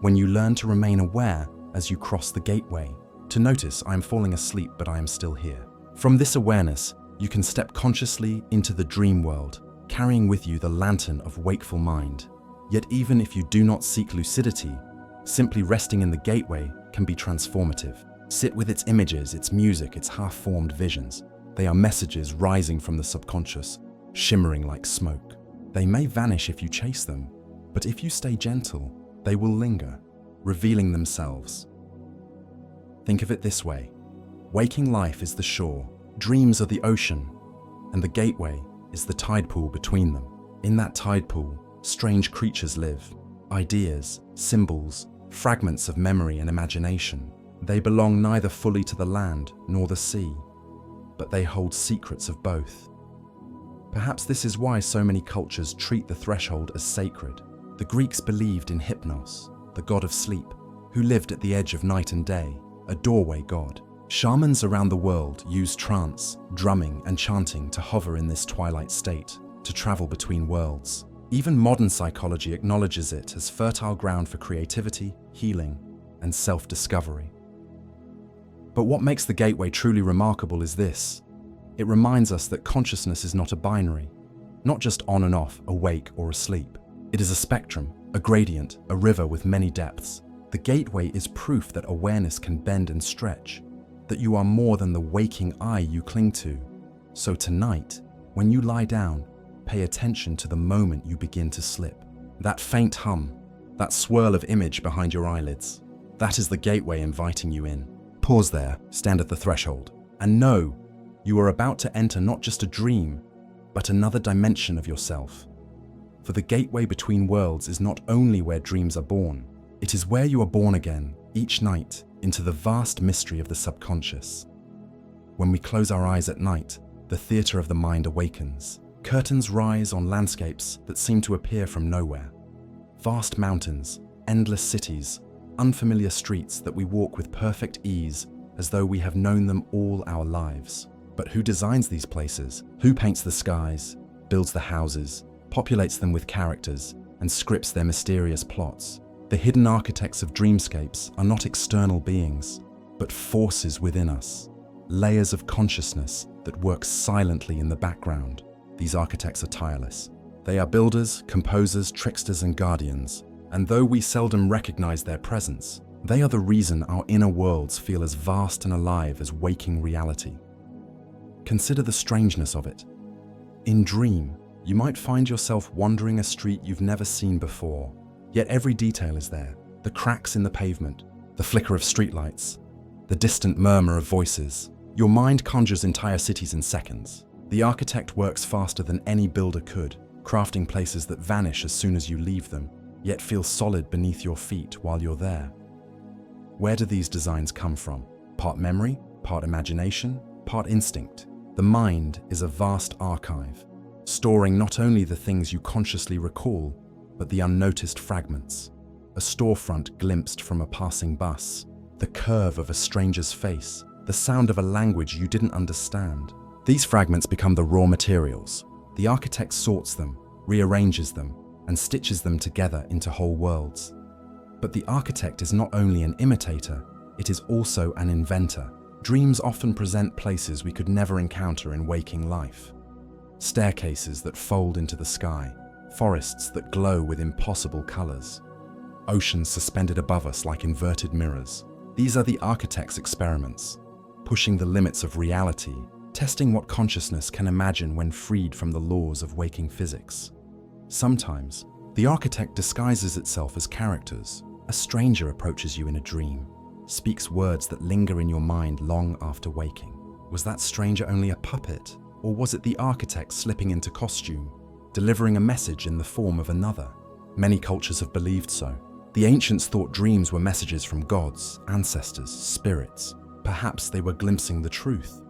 when you learn to remain aware as you cross the gateway, to notice I am falling asleep but I am still here. From this awareness, you can step consciously into the dream world, carrying with you the lantern of wakeful mind. Yet even if you do not seek lucidity, simply resting in the gateway can be transformative. Sit with its images, its music, its half-formed visions. They are messages rising from the subconscious, shimmering like smoke. They may vanish if you chase them, but if you stay gentle, they will linger, revealing themselves. Think of it this way. Waking life is the shore, dreams are the ocean, and the gateway is the tide pool between them. In that tide pool, strange creatures live, ideas, symbols, fragments of memory and imagination. They belong neither fully to the land nor the sea, but they hold secrets of both. Perhaps this is why so many cultures treat the threshold as sacred. The Greeks believed in Hypnos, the god of sleep, who lived at the edge of night and day, a doorway god. Shamans around the world use trance, drumming, and chanting to hover in this twilight state, to travel between worlds. Even modern psychology acknowledges it as fertile ground for creativity, healing, and self-discovery. But what makes the gateway truly remarkable is this. It reminds us that consciousness is not a binary, not just on and off, awake or asleep. It is a spectrum, a gradient, a river with many depths. The gateway is proof that awareness can bend and stretch, that you are more than the waking eye you cling to. So tonight, when you lie down, pay attention to the moment you begin to slip. That faint hum, that swirl of image behind your eyelids, that is the gateway inviting you in. Pause there, stand at the threshold, and know you are about to enter not just a dream, but another dimension of yourself. For the gateway between worlds is not only where dreams are born, it is where you are born again, each night, into the vast mystery of the subconscious. When we close our eyes at night, the theatre of the mind awakens. Curtains rise on landscapes that seem to appear from nowhere. Vast mountains, endless cities, unfamiliar streets that we walk with perfect ease as though we have known them all our lives. But who designs these places? Who paints the skies, builds the houses, populates them with characters, and scripts their mysterious plots? The hidden architects of dreamscapes are not external beings, but forces within us, layers of consciousness that work silently in the background. These architects are tireless. They are builders, composers, tricksters, and guardians, and though we seldom recognize their presence, they are the reason our inner worlds feel as vast and alive as waking reality. Consider the strangeness of it. In Dream, you might find yourself wandering a street you've never seen before, yet every detail is there. The cracks in the pavement, the flicker of streetlights, the distant murmur of voices. Your mind conjures entire cities in seconds. The architect works faster than any builder could, crafting places that vanish as soon as you leave them, yet feel solid beneath your feet while you're there. Where do these designs come from? Part memory, part imagination, part instinct. The mind is a vast archive, storing not only the things you consciously recall, but the unnoticed fragments. A storefront glimpsed from a passing bus, the curve of a stranger's face, the sound of a language you didn't understand. These fragments become the raw materials. The architect sorts them, rearranges them, and stitches them together into whole worlds. But the architect is not only an imitator, it is also an inventor. Dreams often present places we could never encounter in waking life. Staircases that fold into the sky, forests that glow with impossible colors, oceans suspended above us like inverted mirrors. These are the architect's experiments, pushing the limits of reality, testing what consciousness can imagine when freed from the laws of waking physics. Sometimes, the architect disguises itself as characters. A stranger approaches you in a dream, speaks words that linger in your mind long after waking. Was that stranger only a puppet, or was it the architect slipping into costume, delivering a message in the form of another? Many cultures have believed so. The ancients thought dreams were messages from gods, ancestors, spirits. Perhaps they were glimpsing the truth.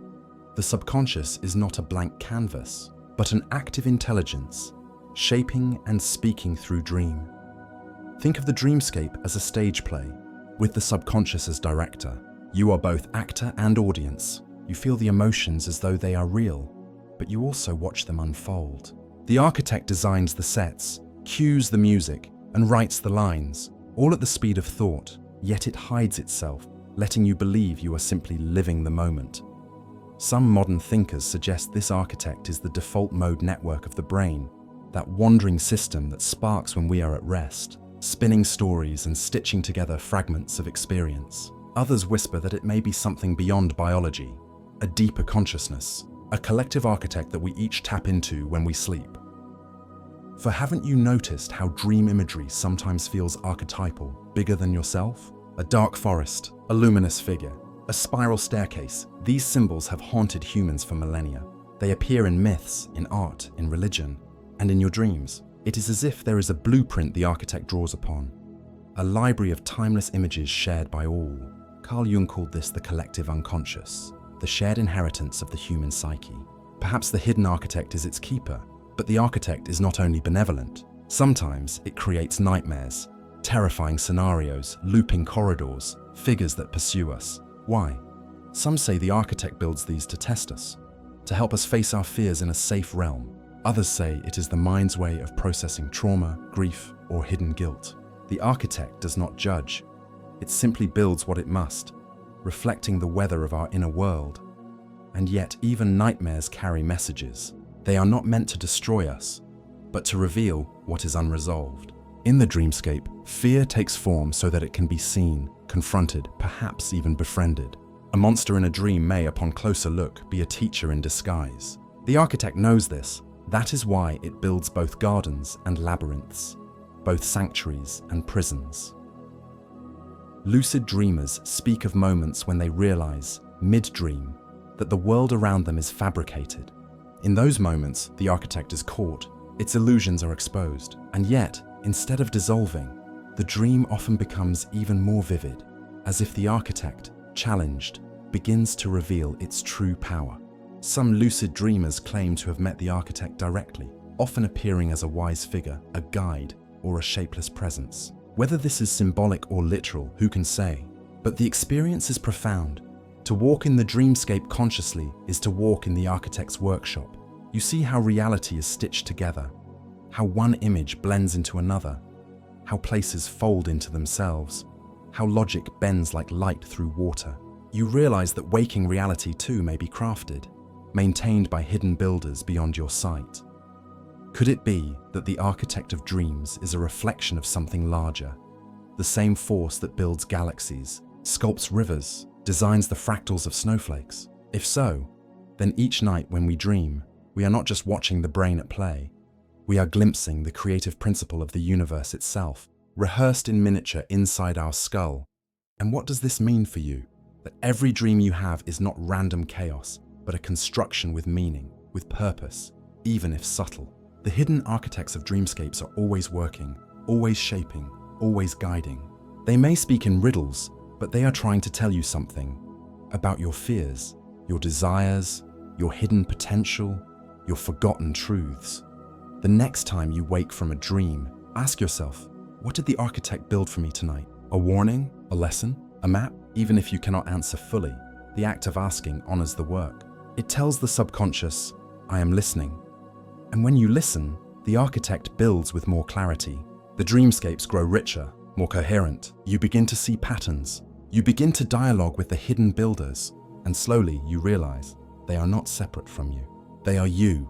The subconscious is not a blank canvas, but an active intelligence, shaping and speaking through dream. Think of the dreamscape as a stage play, with the subconscious as director. You are both actor and audience. You feel the emotions as though they are real, but you also watch them unfold. The architect designs the sets, cues the music, and writes the lines, all at the speed of thought, yet it hides itself, letting you believe you are simply living the moment. Some modern thinkers suggest this architect is the default mode network of the brain, that wandering system that sparks when we are at rest, spinning stories and stitching together fragments of experience. Others whisper that it may be something beyond biology, a deeper consciousness, a collective architect that we each tap into when we sleep. For haven't you noticed how dream imagery sometimes feels archetypal, bigger than yourself? A dark forest, a luminous figure, a spiral staircase. These symbols have haunted humans for millennia. They appear in myths, in art, in religion, and in your dreams. It is as if there is a blueprint the architect draws upon, a library of timeless images shared by all. Carl Jung called this the collective unconscious, the shared inheritance of the human psyche. Perhaps the hidden architect is its keeper, but the architect is not only benevolent. Sometimes it creates nightmares, terrifying scenarios, looping corridors, figures that pursue us. Why? Some say the architect builds these to test us, to help us face our fears in a safe realm. Others say it is the mind's way of processing trauma, grief, or hidden guilt. The architect does not judge. It simply builds what it must, reflecting the weather of our inner world. And yet, even nightmares carry messages. They are not meant to destroy us, but to reveal what is unresolved. In the dreamscape, fear takes form so that it can be seen, confronted, perhaps even befriended. A monster in a dream may, upon closer look, be a teacher in disguise. The architect knows this. That is why it builds both gardens and labyrinths, both sanctuaries and prisons. Lucid dreamers speak of moments when they realize, mid-dream, that the world around them is fabricated. In those moments, the architect is caught, its illusions are exposed, and yet, instead of dissolving, the dream often becomes even more vivid, as if the architect, challenged, begins to reveal its true power. Some lucid dreamers claim to have met the architect directly, often appearing as a wise figure, a guide, or a shapeless presence. Whether this is symbolic or literal, who can say? But the experience is profound. To walk in the dreamscape consciously is to walk in the architect's workshop. You see how reality is stitched together, how one image blends into another, how places fold into themselves, how logic bends like light through water. You realize that waking reality too may be crafted, maintained by hidden builders beyond your sight. Could it be that the architect of dreams is a reflection of something larger, the same force that builds galaxies, sculpts rivers, designs the fractals of snowflakes? If so, then each night when we dream, we are not just watching the brain at play, we are glimpsing the creative principle of the universe itself, rehearsed in miniature inside our skull. And what does this mean for you? That every dream you have is not random chaos, but a construction with meaning, with purpose, even if subtle. The hidden architects of dreamscapes are always working, always shaping, always guiding. They may speak in riddles, but they are trying to tell you something about your fears, your desires, your hidden potential, your forgotten truths. The next time you wake from a dream, ask yourself, what did the architect build for me tonight? A warning? A lesson? A map? Even if you cannot answer fully, the act of asking honors the work. It tells the subconscious, I am listening. And when you listen, the architect builds with more clarity. The dreamscapes grow richer, more coherent. You begin to see patterns. You begin to dialogue with the hidden builders, and slowly you realize they are not separate from you. They are you.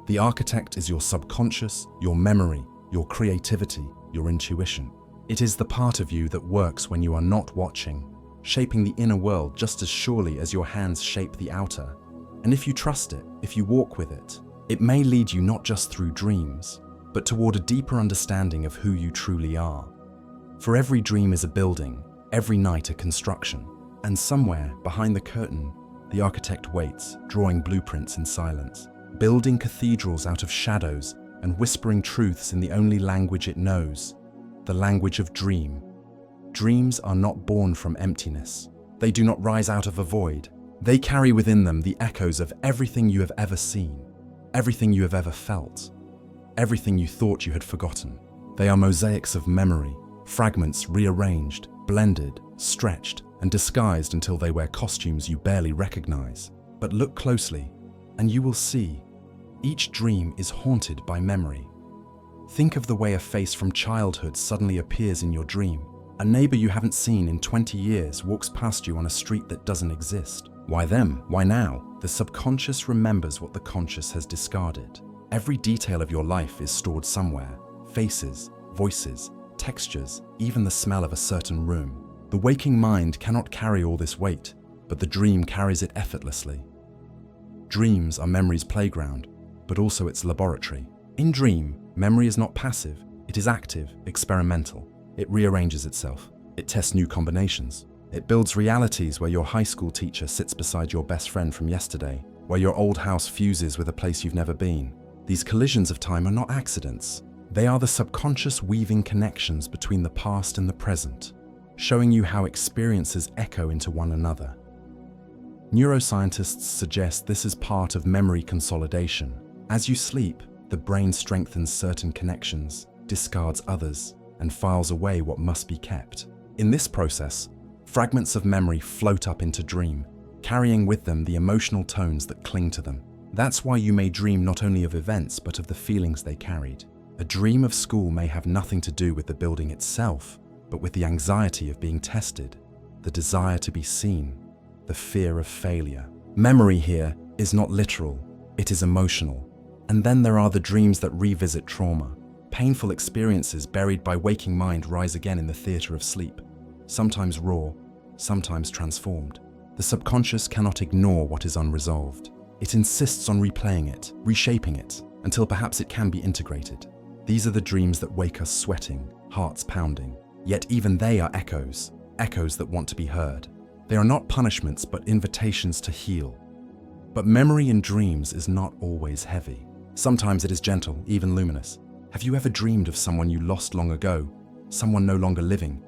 The architect is your subconscious, your memory, your creativity, your intuition. It is the part of you that works when you are not watching, shaping the inner world just as surely as your hands shape the outer. And if you trust it, if you walk with it, it may lead you not just through dreams, but toward a deeper understanding of who you truly are. For every dream is a building, every night a construction, and somewhere behind the curtain, the architect waits, drawing blueprints in silence, building cathedrals out of shadows and whispering truths in the only language it knows, the language of dream. Dreams are not born from emptiness. They do not rise out of a void. They carry within them the echoes of everything you have ever seen, everything you have ever felt, everything you thought you had forgotten. They are mosaics of memory, fragments rearranged, blended, stretched, and disguised until they wear costumes you barely recognize. But look closely, and you will see, each dream is haunted by memory. Think of the way a face from childhood suddenly appears in your dream. A neighbor you haven't seen in 20 years walks past you on a street that doesn't exist. Why them? Why now? The subconscious remembers what the conscious has discarded. Every detail of your life is stored somewhere. Faces, voices, textures, even the smell of a certain room. The waking mind cannot carry all this weight, but the dream carries it effortlessly. Dreams are memory's playground, but also its laboratory. In dream, memory is not passive, it is active, experimental. It rearranges itself. It tests new combinations. It builds realities where your high school teacher sits beside your best friend from yesterday, where your old house fuses with a place you've never been. These collisions of time are not accidents. They are the subconscious weaving connections between the past and the present, showing you how experiences echo into one another. Neuroscientists suggest this is part of memory consolidation. As you sleep, the brain strengthens certain connections, discards others, and files away what must be kept. In this process, fragments of memory float up into dream, carrying with them the emotional tones that cling to them. That's why you may dream not only of events, but of the feelings they carried. A dream of school may have nothing to do with the building itself, but with the anxiety of being tested, the desire to be seen, the fear of failure. Memory here is not literal, it is emotional. And then there are the dreams that revisit trauma. Painful experiences buried by waking mind rise again in the theater of sleep, sometimes raw, sometimes transformed. The subconscious cannot ignore what is unresolved. It insists on replaying it, reshaping it, until perhaps it can be integrated. These are the dreams that wake us sweating, hearts pounding. Yet even they are echoes, echoes that want to be heard. They are not punishments, but invitations to heal. But memory in dreams is not always heavy. Sometimes it is gentle, even luminous. Have you ever dreamed of someone you lost long ago, someone no longer living?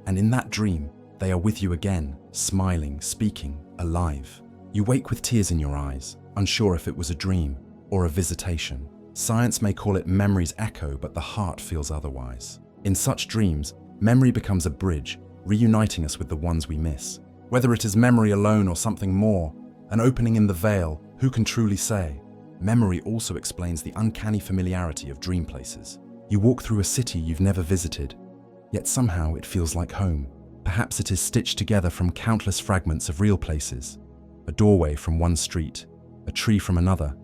And in that dream, they are with you again, smiling, speaking, alive. You wake with tears in your eyes, unsure if it was a dream or a visitation. Science may call it memory's echo, but the heart feels otherwise. In such dreams, memory becomes a bridge, reuniting us with the ones we miss. Whether it is memory alone or something more, an opening in the veil, who can truly say? Memory also explains the uncanny familiarity of dream places. You walk through a city you've never visited, yet somehow it feels like home. Perhaps it is stitched together from countless fragments of real places. A doorway from one street, a tree from another,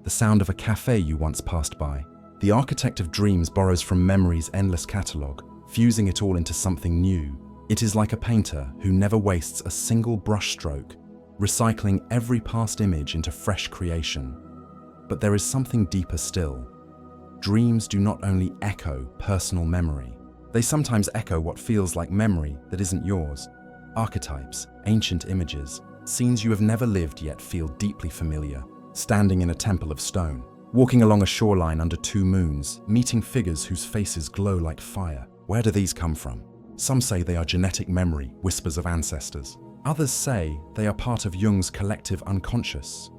the sound of a cafe you once passed by. The architect of dreams borrows from memory's endless catalogue, fusing it all into something new. It is like a painter who never wastes a single brushstroke, recycling every past image into fresh creation. But there is something deeper still. Dreams do not only echo personal memory, they sometimes echo what feels like memory that isn't yours. Archetypes, ancient images, scenes you have never lived yet feel deeply familiar. Standing in a temple of stone, walking along a shoreline under two moons, meeting figures whose faces glow like fire. Where do these come from? Some say they are genetic memory, whispers of ancestors. Others say they are part of Jung's collective unconscious,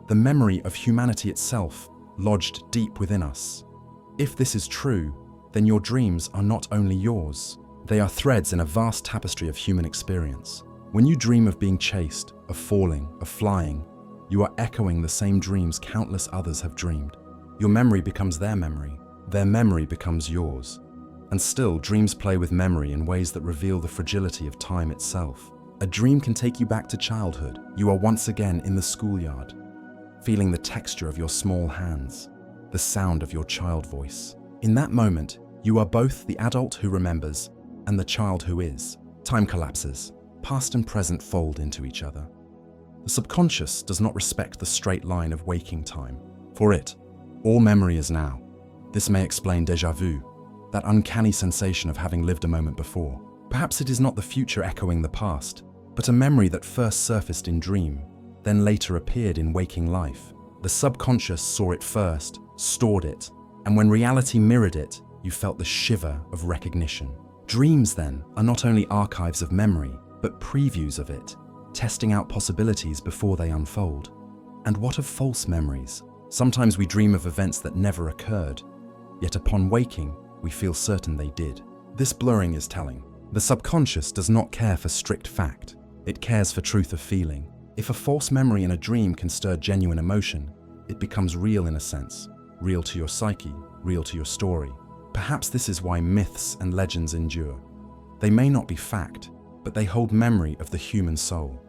the memory of humanity itself, lodged deep within us. If this is true, then your dreams are not only yours, they are threads in a vast tapestry of human experience. When you dream of being chased, of falling, of flying, you are echoing the same dreams countless others have dreamed. Your memory becomes their memory becomes yours. And still, dreams play with memory in ways that reveal the fragility of time itself. A dream can take you back to childhood. You are once again in the schoolyard, feeling the texture of your small hands, the sound of your child voice. In that moment, you are both the adult who remembers and the child who is. Time collapses. Past and present fold into each other. The subconscious does not respect the straight line of waking time. For it, all memory is now. This may explain déjà vu, that uncanny sensation of having lived a moment before. Perhaps it is not the future echoing the past, but a memory that first surfaced in dream, then later appeared in waking life. The subconscious saw it first, stored it, and when reality mirrored it, you felt the shiver of recognition. Dreams, then, are not only archives of memory, but previews of it, testing out possibilities before they unfold. And what of false memories? Sometimes we dream of events that never occurred, yet upon waking, we feel certain they did. This blurring is telling. The subconscious does not care for strict fact. It cares for truth of feeling. If a false memory in a dream can stir genuine emotion, it becomes real in a sense, real to your psyche, real to your story. Perhaps this is why myths and legends endure. They may not be fact, but they hold memory of the human soul.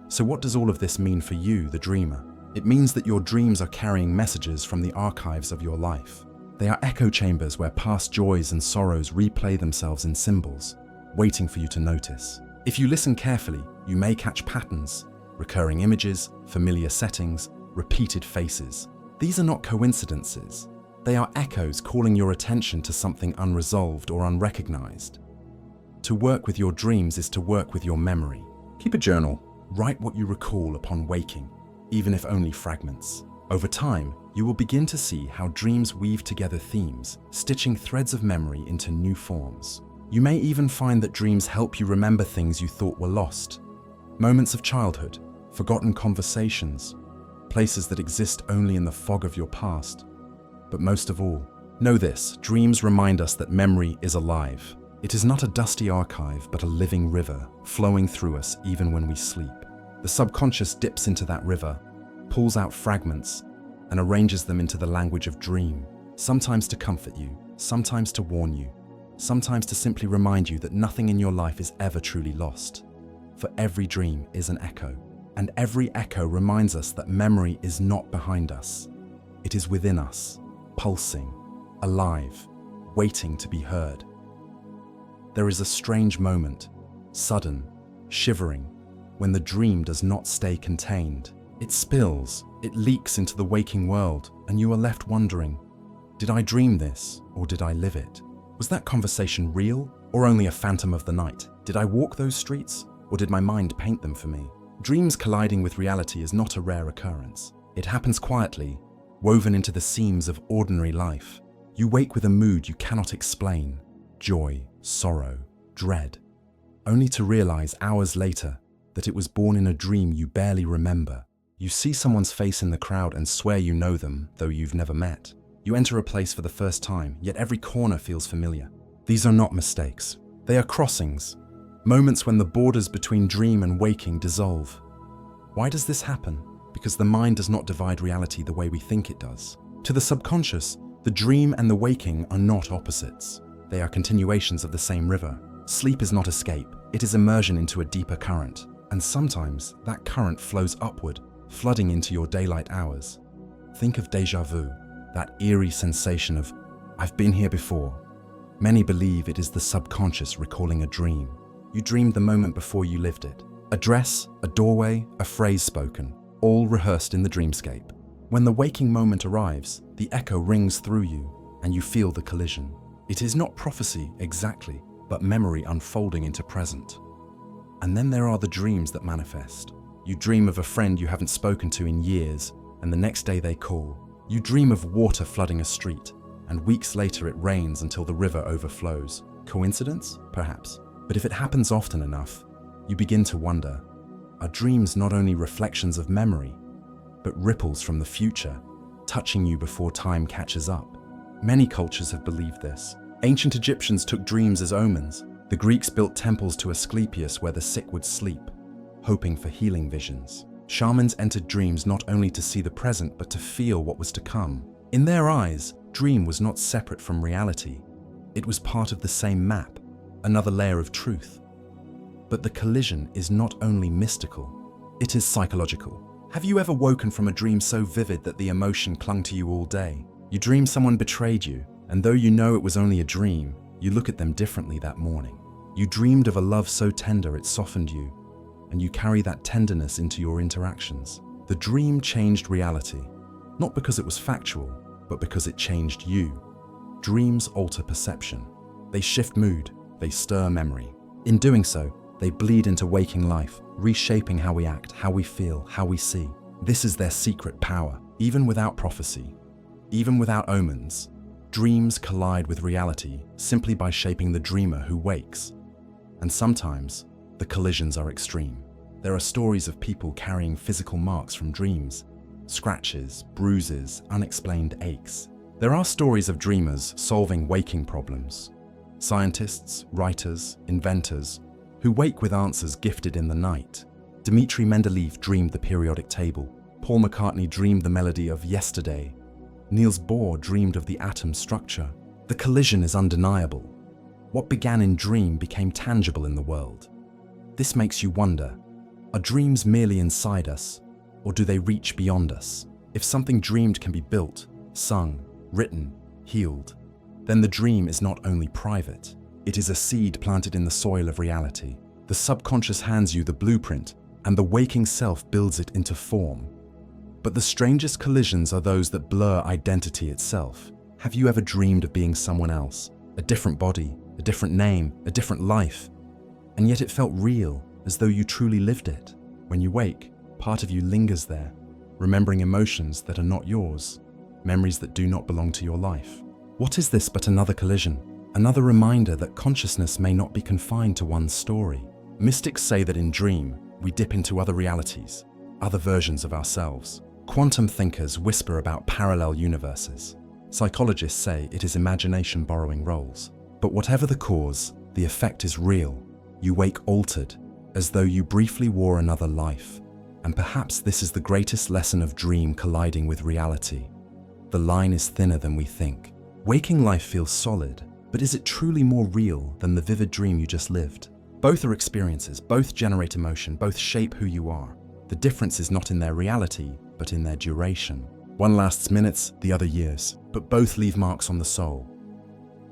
So what does all of this mean for you, the dreamer? It means that your dreams are carrying messages from the archives of your life. They are echo chambers where past joys and sorrows replay themselves in symbols, waiting for you to notice. If you listen carefully, you may catch patterns, recurring images, familiar settings, repeated faces. These are not coincidences. They are echoes calling your attention to something unresolved or unrecognized. To work with your dreams is to work with your memory. Keep a journal. Write what you recall upon waking, even if only fragments. Over time, you will begin to see how dreams weave together themes, stitching threads of memory into new forms. You may even find that dreams help you remember things you thought were lost. Moments of childhood, forgotten conversations, places that exist only in the fog of your past. But most of all, know this: dreams remind us that memory is alive. It is not a dusty archive, but a living river, flowing through us even when we sleep. The subconscious dips into that river, pulls out fragments, and arranges them into the language of dream, sometimes to comfort you, sometimes to warn you, sometimes to simply remind you that nothing in your life is ever truly lost. For every dream is an echo, and every echo reminds us that memory is not behind us. It is within us, pulsing, alive, waiting to be heard. There is a strange moment, sudden, shivering, when the dream does not stay contained. It spills, it leaks into the waking world, and you are left wondering, did I dream this, or did I live it? Was that conversation real, or only a phantom of the night? Did I walk those streets, or did my mind paint them for me? Dreams colliding with reality is not a rare occurrence. It happens quietly, woven into the seams of ordinary life. You wake with a mood you cannot explain, joy, sorrow, dread, only to realize hours later that it was born in a dream you barely remember. You see someone's face in the crowd and swear you know them, though you've never met. You enter a place for the first time, yet every corner feels familiar. These are not mistakes. They are crossings, moments when the borders between dream and waking dissolve. Why does this happen? Because the mind does not divide reality the way we think it does. To the subconscious, the dream and the waking are not opposites. They are continuations of the same river. Sleep is not escape, it is immersion into a deeper current. And sometimes that current flows upward, flooding into your daylight hours. Think of déjà vu, that eerie sensation of, I've been here before. Many believe it is the subconscious recalling a dream. You dreamed the moment before you lived it. A dress, a doorway, a phrase spoken, all rehearsed in the dreamscape. When the waking moment arrives, the echo rings through you, and you feel the collision. It is not prophecy exactly, but memory unfolding into present. And then there are the dreams that manifest. You dream of a friend you haven't spoken to in years, and the next day they call. You dream of water flooding a street, and weeks later it rains until the river overflows. Coincidence? Perhaps. But if it happens often enough, you begin to wonder, are dreams not only reflections of memory, but ripples from the future, touching you before time catches up? Many cultures have believed this. Ancient Egyptians took dreams as omens. The Greeks built temples to Asclepius where the sick would sleep, hoping for healing visions. Shamans entered dreams not only to see the present, but to feel what was to come. In their eyes, dream was not separate from reality. It was part of the same map, another layer of truth. But the collision is not only mystical, it is psychological. Have you ever woken from a dream so vivid that the emotion clung to you all day? You dream someone betrayed you, and though you know it was only a dream, you look at them differently that morning. You dreamed of a love so tender it softened you, and you carry that tenderness into your interactions. The dream changed reality, not because it was factual, but because it changed you. Dreams alter perception. They shift mood, they stir memory. In doing so, they bleed into waking life, reshaping how we act, how we feel, how we see. This is their secret power. Even without prophecy, even without omens, dreams collide with reality simply by shaping the dreamer who wakes. And sometimes, the collisions are extreme. There are stories of people carrying physical marks from dreams, scratches, bruises, unexplained aches. There are stories of dreamers solving waking problems. Scientists, writers, inventors, who wake with answers gifted in the night. Dmitri Mendeleev dreamed the periodic table. Paul McCartney dreamed the melody of Yesterday. Niels Bohr dreamed of the atom structure. The collision is undeniable. What began in dream became tangible in the world. This makes you wonder, are dreams merely inside us, or do they reach beyond us? If something dreamed can be built, sung, written, healed, then the dream is not only private, it is a seed planted in the soil of reality. The subconscious hands you the blueprint, and the waking self builds it into form. But the strangest collisions are those that blur identity itself. Have you ever dreamed of being someone else? A different body, a different name, a different life? And yet it felt real, as though you truly lived it. When you wake, part of you lingers there, remembering emotions that are not yours, memories that do not belong to your life. What is this but another collision? Another reminder that consciousness may not be confined to one story. Mystics say that in dream, we dip into other realities, other versions of ourselves. Quantum thinkers whisper about parallel universes. Psychologists say it is imagination borrowing roles. But whatever the cause, the effect is real. You wake altered, as though you briefly wore another life. And perhaps this is the greatest lesson of dream colliding with reality. The line is thinner than we think. Waking life feels solid, but is it truly more real than the vivid dream you just lived? Both are experiences, both generate emotion, both shape who you are. The difference is not in their reality, but in their duration. One lasts minutes, the other years, but both leave marks on the soul.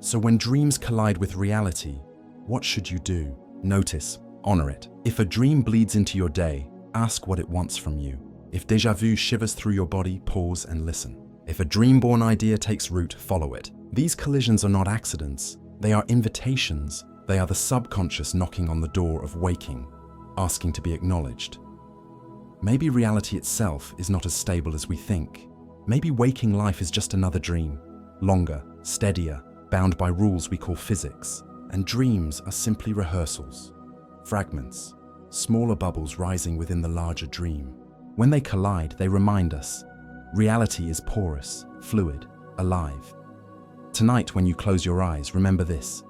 So when dreams collide with reality, what should you do? Notice, honor it. If a dream bleeds into your day, ask what it wants from you. If déjà vu shivers through your body, pause and listen. If a dream-born idea takes root, follow it. These collisions are not accidents. They are invitations. They are the subconscious knocking on the door of waking, asking to be acknowledged. Maybe reality itself is not as stable as we think. Maybe waking life is just another dream, longer, steadier, bound by rules we call physics. And dreams are simply rehearsals, fragments, smaller bubbles rising within the larger dream. When they collide, they remind us, reality is porous, fluid, alive. Tonight, when you close your eyes, remember this.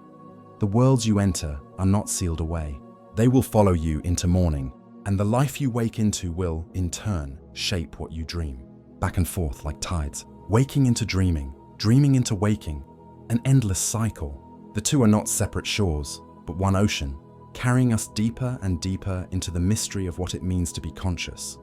The worlds you enter are not sealed away. They will follow you into morning, and the life you wake into will, in turn, shape what you dream. Back and forth like tides, waking into dreaming, dreaming into waking, an endless cycle. The two are not separate shores, but one ocean, carrying us deeper and deeper into the mystery of what it means to be conscious.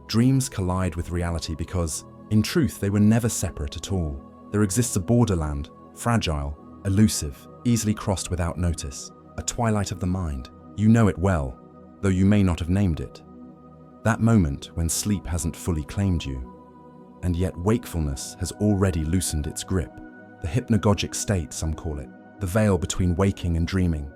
Dreams collide with reality because, in truth, they were never separate at all. There exists a borderland, fragile, elusive, easily crossed without notice, a twilight of the mind. You know it well, though you may not have named it. That moment when sleep hasn't fully claimed you, and yet wakefulness has already loosened its grip. The hypnagogic state, some call it, the veil between waking and dreaming.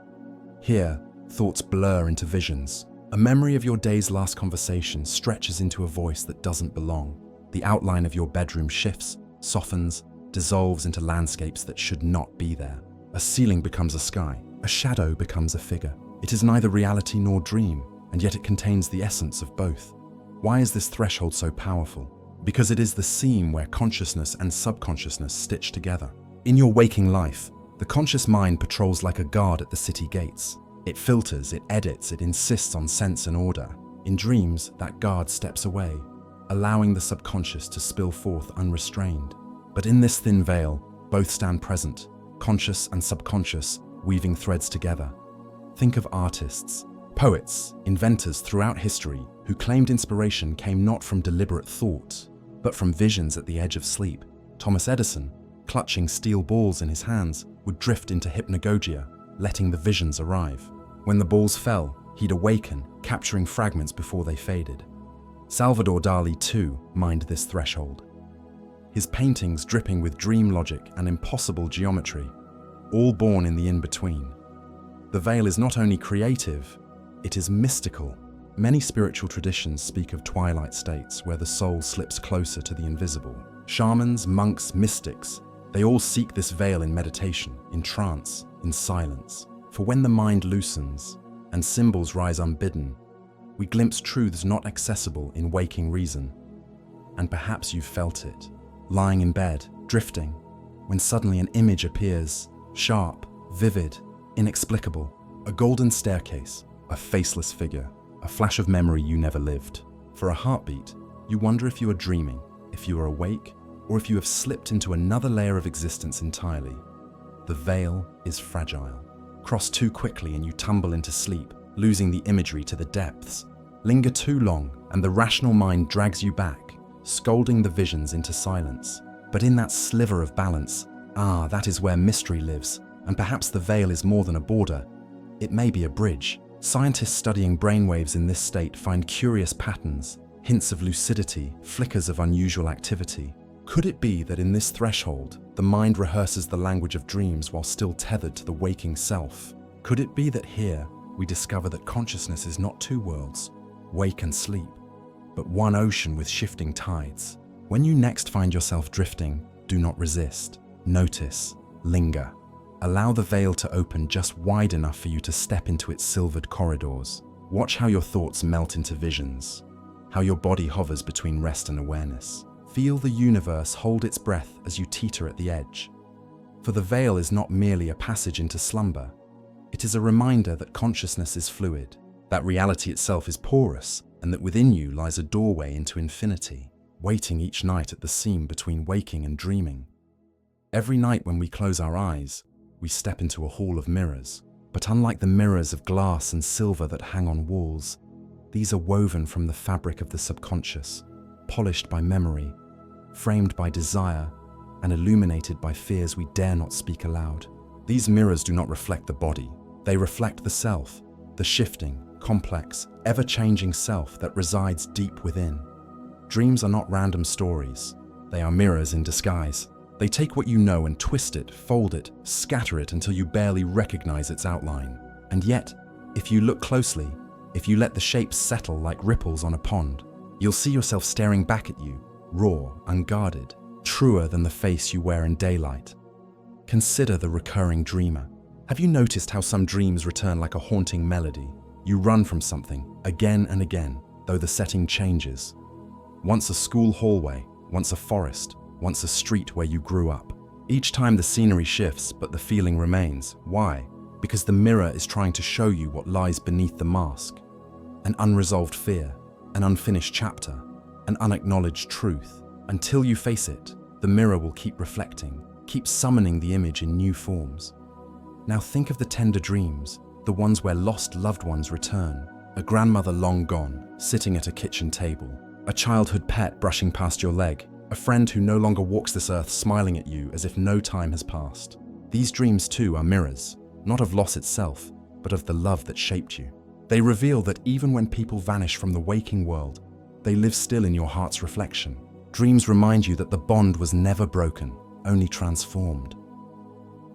Here, thoughts blur into visions. A memory of your day's last conversation stretches into a voice that doesn't belong. The outline of your bedroom shifts, softens, dissolves into landscapes that should not be there. A ceiling becomes a sky, a shadow becomes a figure. It is neither reality nor dream, and yet it contains the essence of both. Why is this threshold so powerful? Because it is the seam where consciousness and subconsciousness stitch together. In your waking life, the conscious mind patrols like a guard at the city gates. It filters, it edits, it insists on sense and order. In dreams, that guard steps away, allowing the subconscious to spill forth unrestrained. But in this thin veil, both stand present, conscious and subconscious, weaving threads together. Think of artists, poets, inventors throughout history who claimed inspiration came not from deliberate thought, but from visions at the edge of sleep. Thomas Edison, clutching steel balls in his hands, would drift into hypnagogia, letting the visions arrive. When the balls fell, he'd awaken, capturing fragments before they faded. Salvador Dali too mined this threshold. His paintings dripping with dream logic and impossible geometry, all born in the in-between. The veil is not only creative, it is mystical. Many spiritual traditions speak of twilight states where the soul slips closer to the invisible. Shamans, monks, mystics, they all seek this veil in meditation, in trance, in silence. For when the mind loosens and symbols rise unbidden, we glimpse truths not accessible in waking reason. And perhaps you've felt it, lying in bed, drifting, when suddenly an image appears, sharp, vivid, inexplicable. A golden staircase, a faceless figure, a flash of memory you never lived. For a heartbeat, you wonder if you are dreaming, if you are awake, or if you have slipped into another layer of existence entirely. The veil is fragile. Cross too quickly and you tumble into sleep, losing the imagery to the depths. Linger too long and the rational mind drags you back, scolding the visions into silence. But in that sliver of balance, that is where mystery lives, and perhaps the veil is more than a border. It may be a bridge. Scientists studying brainwaves in this state find curious patterns, hints of lucidity, flickers of unusual activity. Could it be that in this threshold, the mind rehearses the language of dreams while still tethered to the waking self? Could it be that here, we discover that consciousness is not two worlds, wake and sleep, but one ocean with shifting tides? When you next find yourself drifting, do not resist. Notice, linger. Allow the veil to open just wide enough for you to step into its silvered corridors. Watch how your thoughts melt into visions, how your body hovers between rest and awareness. Feel the universe hold its breath as you teeter at the edge. For the veil is not merely a passage into slumber. It is a reminder that consciousness is fluid, that reality itself is porous, and that within you lies a doorway into infinity, waiting each night at the seam between waking and dreaming. Every night when we close our eyes, we step into a hall of mirrors. But unlike the mirrors of glass and silver that hang on walls, these are woven from the fabric of the subconscious, polished by memory, framed by desire, and illuminated by fears we dare not speak aloud. These mirrors do not reflect the body. They reflect the self, the shifting, complex, ever-changing self that resides deep within. Dreams are not random stories. They are mirrors in disguise. They take what you know and twist it, fold it, scatter it until you barely recognize its outline. And yet, if you look closely, if you let the shapes settle like ripples on a pond, you'll see yourself staring back at you, raw, unguarded, truer than the face you wear in daylight. Consider the recurring dreamer. Have you noticed how some dreams return like a haunting melody? You run from something, again and again, though the setting changes. Once a school hallway, once a forest, once a street where you grew up. Each time the scenery shifts, but the feeling remains. Why? Because the mirror is trying to show you what lies beneath the mask. An unresolved fear, an unfinished chapter, an unacknowledged truth. Until you face it, the mirror will keep reflecting, keep summoning the image in new forms. Now think of the tender dreams, the ones where lost loved ones return. A grandmother long gone, sitting at a kitchen table. A childhood pet brushing past your leg. A friend who no longer walks this earth smiling at you as if no time has passed. These dreams too are mirrors, not of loss itself, but of the love that shaped you. They reveal that even when people vanish from the waking world, they live still in your heart's reflection. Dreams remind you that the bond was never broken, only transformed.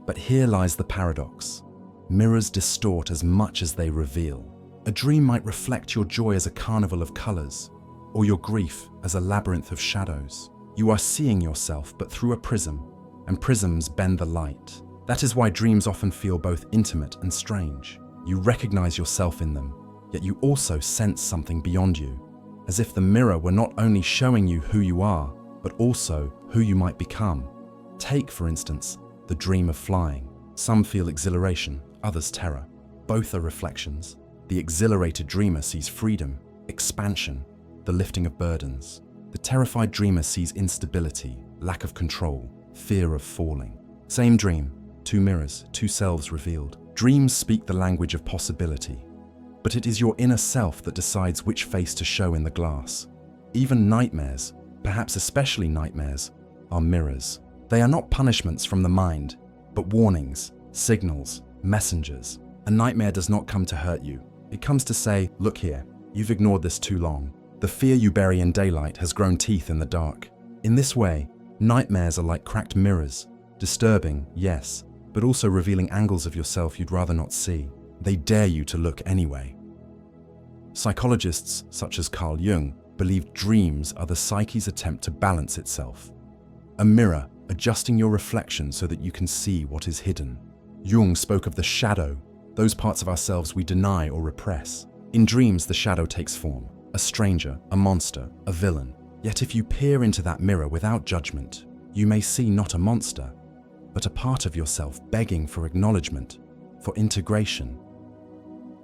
But here lies the paradox. Mirrors distort as much as they reveal. A dream might reflect your joy as a carnival of colors, or your grief as a labyrinth of shadows. You are seeing yourself, but through a prism, and prisms bend the light. That is why dreams often feel both intimate and strange. You recognize yourself in them, yet you also sense something beyond you, as if the mirror were not only showing you who you are, but also who you might become. Take, for instance, the dream of flying. Some feel exhilaration, others terror. Both are reflections. The exhilarated dreamer sees freedom, expansion, the lifting of burdens. The terrified dreamer sees instability, lack of control, fear of falling. Same dream, two mirrors, two selves revealed. Dreams speak the language of possibility, but it is your inner self that decides which face to show in the glass. Even nightmares, perhaps especially nightmares, are mirrors. They are not punishments from the mind, but warnings, signals, messengers. A nightmare does not come to hurt you. It comes to say, look here, you've ignored this too long. The fear you bury in daylight has grown teeth in the dark. In this way, nightmares are like cracked mirrors, disturbing, yes, but also revealing angles of yourself you'd rather not see. They dare you to look anyway. Psychologists such as Carl Jung believe dreams are the psyche's attempt to balance itself. A mirror adjusting your reflection so that you can see what is hidden. Jung spoke of the shadow, those parts of ourselves we deny or repress. In dreams, the shadow takes form. A stranger, a monster, a villain. Yet if you peer into that mirror without judgment, you may see not a monster, but a part of yourself begging for acknowledgement, for integration.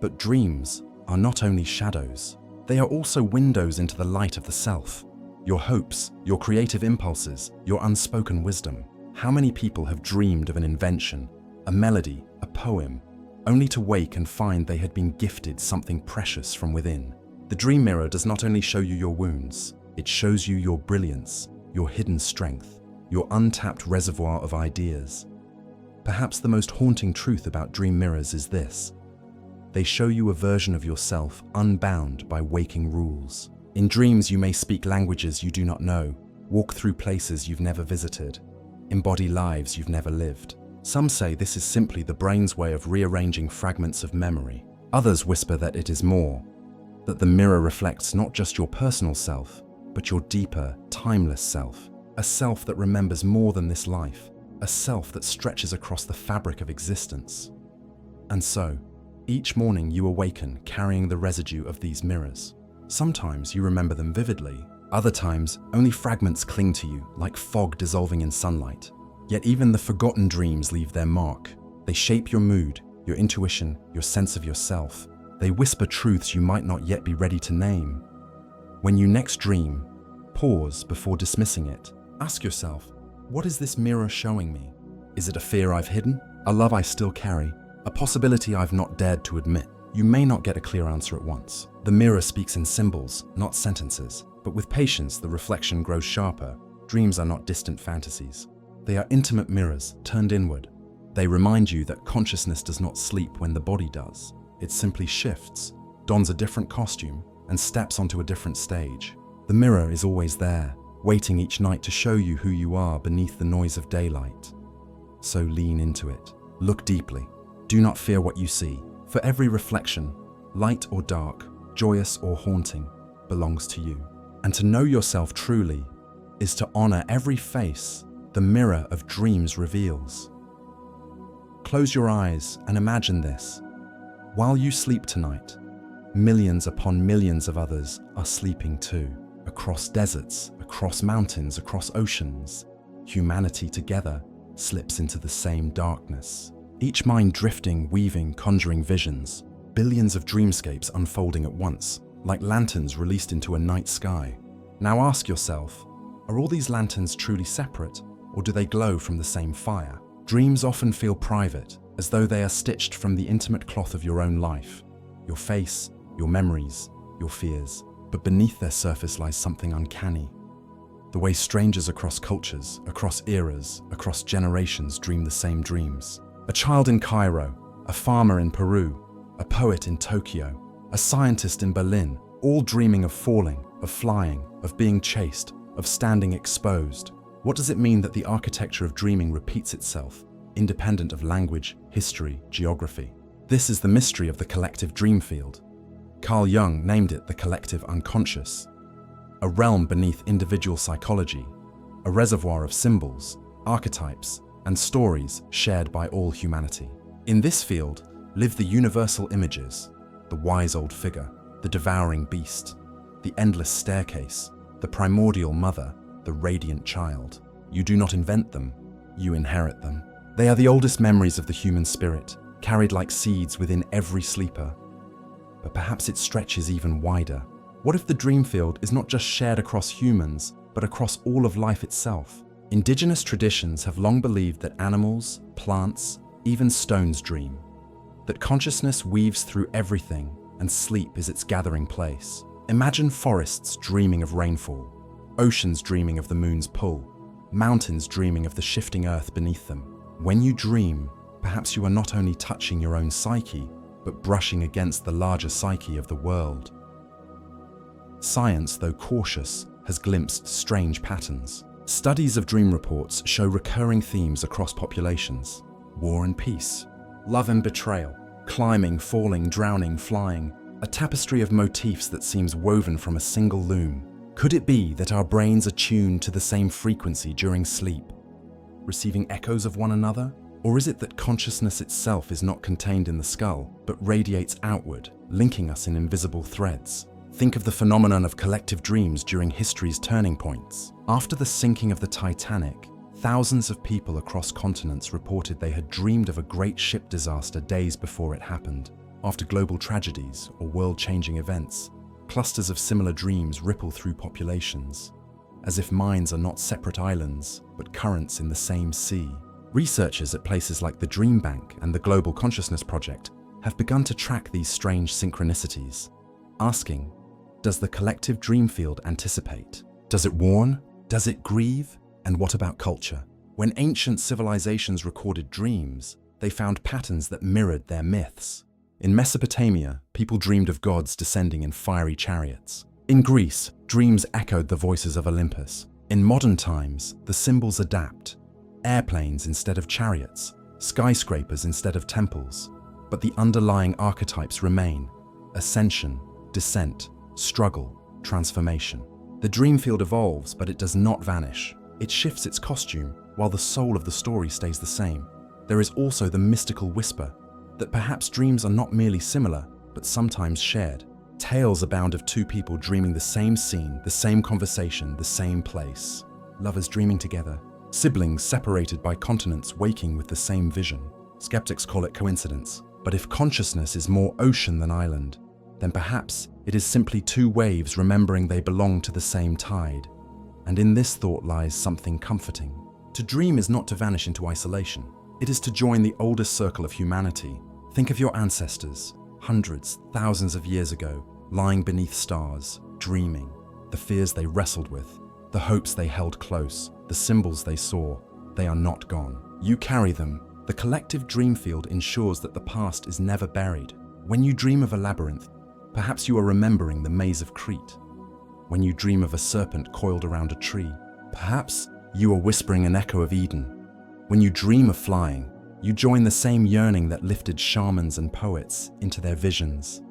But dreams are not only shadows, they are also windows into the light of the self. Your hopes, your creative impulses, your unspoken wisdom. How many people have dreamed of an invention, a melody, a poem, only to wake and find they had been gifted something precious from within? The dream mirror does not only show you your wounds, it shows you your brilliance, your hidden strength, your untapped reservoir of ideas. Perhaps the most haunting truth about dream mirrors is this: they show you a version of yourself unbound by waking rules. In dreams, you may speak languages you do not know, walk through places you've never visited, embody lives you've never lived. Some say this is simply the brain's way of rearranging fragments of memory. Others whisper that it is more, that the mirror reflects not just your personal self, but your deeper, timeless self. A self that remembers more than this life, a self that stretches across the fabric of existence. And so, each morning you awaken carrying the residue of these mirrors. Sometimes you remember them vividly, other times only fragments cling to you like fog dissolving in sunlight. Yet even the forgotten dreams leave their mark. They shape your mood, your intuition, your sense of yourself. They whisper truths you might not yet be ready to name. When you next dream, pause before dismissing it. Ask yourself, what is this mirror showing me? Is it a fear I've hidden? A love I still carry? A possibility I've not dared to admit? You may not get a clear answer at once. The mirror speaks in symbols, not sentences. But with patience, the reflection grows sharper. Dreams are not distant fantasies. They are intimate mirrors turned inward. They remind you that consciousness does not sleep when the body does. It simply shifts, dons a different costume, and steps onto a different stage. The mirror is always there, waiting each night to show you who you are beneath the noise of daylight. So lean into it. Look deeply. Do not fear what you see. For every reflection, light or dark, joyous or haunting, belongs to you. And to know yourself truly is to honor every face the mirror of dreams reveals. Close your eyes and imagine this. While you sleep tonight, millions upon millions of others are sleeping too. Across deserts, across mountains, across oceans, humanity together slips into the same darkness. Each mind drifting, weaving, conjuring visions. Billions of dreamscapes unfolding at once, like lanterns released into a night sky. Now ask yourself, are all these lanterns truly separate, or do they glow from the same fire? Dreams often feel private, as though they are stitched from the intimate cloth of your own life, your face, your memories, your fears. But beneath their surface lies something uncanny. The way strangers across cultures, across eras, across generations dream the same dreams. A child in Cairo, a farmer in Peru, a poet in Tokyo, a scientist in Berlin, all dreaming of falling, of flying, of being chased, of standing exposed. What does it mean that the architecture of dreaming repeats itself, independent of language, history, geography? This is the mystery of the collective dream field. Carl Jung named it the collective unconscious, a realm beneath individual psychology, a reservoir of symbols, archetypes, and stories shared by all humanity. In this field live the universal images, the wise old figure, the devouring beast, the endless staircase, the primordial mother, the radiant child. You do not invent them, you inherit them. They are the oldest memories of the human spirit, carried like seeds within every sleeper. But perhaps it stretches even wider. What if the dream field is not just shared across humans, but across all of life itself? Indigenous traditions have long believed that animals, plants, even stones dream, that consciousness weaves through everything and sleep is its gathering place. Imagine forests dreaming of rainfall, oceans dreaming of the moon's pull, mountains dreaming of the shifting earth beneath them. When you dream, perhaps you are not only touching your own psyche, but brushing against the larger psyche of the world. Science, though cautious, has glimpsed strange patterns. Studies of dream reports show recurring themes across populations: war and peace, love and betrayal, climbing, falling, drowning, flying, a tapestry of motifs that seems woven from a single loom. Could it be that our brains are tuned to the same frequency during sleep, receiving echoes of one another? Or is it that consciousness itself is not contained in the skull, but radiates outward, linking us in invisible threads? Think of the phenomenon of collective dreams during history's turning points. After the sinking of the Titanic, thousands of people across continents reported they had dreamed of a great ship disaster days before it happened. After global tragedies or world-changing events, clusters of similar dreams ripple through populations, as if minds are not separate islands, but currents in the same sea. Researchers at places like the Dream Bank and the Global Consciousness Project have begun to track these strange synchronicities, asking, does the collective dream field anticipate? Does it warn? Does it grieve? And what about culture? When ancient civilizations recorded dreams, they found patterns that mirrored their myths. In Mesopotamia, people dreamed of gods descending in fiery chariots. In Greece, dreams echoed the voices of Olympus. In modern times, the symbols adapt. Airplanes instead of chariots, skyscrapers instead of temples. But the underlying archetypes remain: ascension, descent, struggle, transformation. The dream field evolves, but it does not vanish. It shifts its costume, while the soul of the story stays the same. There is also the mystical whisper that perhaps dreams are not merely similar, but sometimes shared. Tales abound of two people dreaming the same scene, the same conversation, the same place. Lovers dreaming together. Siblings separated by continents waking with the same vision. Skeptics call it coincidence. But if consciousness is more ocean than island, then perhaps it is simply two waves remembering they belong to the same tide. And in this thought lies something comforting. To dream is not to vanish into isolation. It is to join the oldest circle of humanity. Think of your ancestors, hundreds, thousands of years ago, lying beneath stars, dreaming. The fears they wrestled with, the hopes they held close, the symbols they saw, they are not gone. You carry them. The collective dream field ensures that the past is never buried. When you dream of a labyrinth, perhaps you are remembering the maze of Crete. When you dream of a serpent coiled around a tree, perhaps you are whispering an echo of Eden. When you dream of flying, you join the same yearning that lifted shamans and poets into their visions.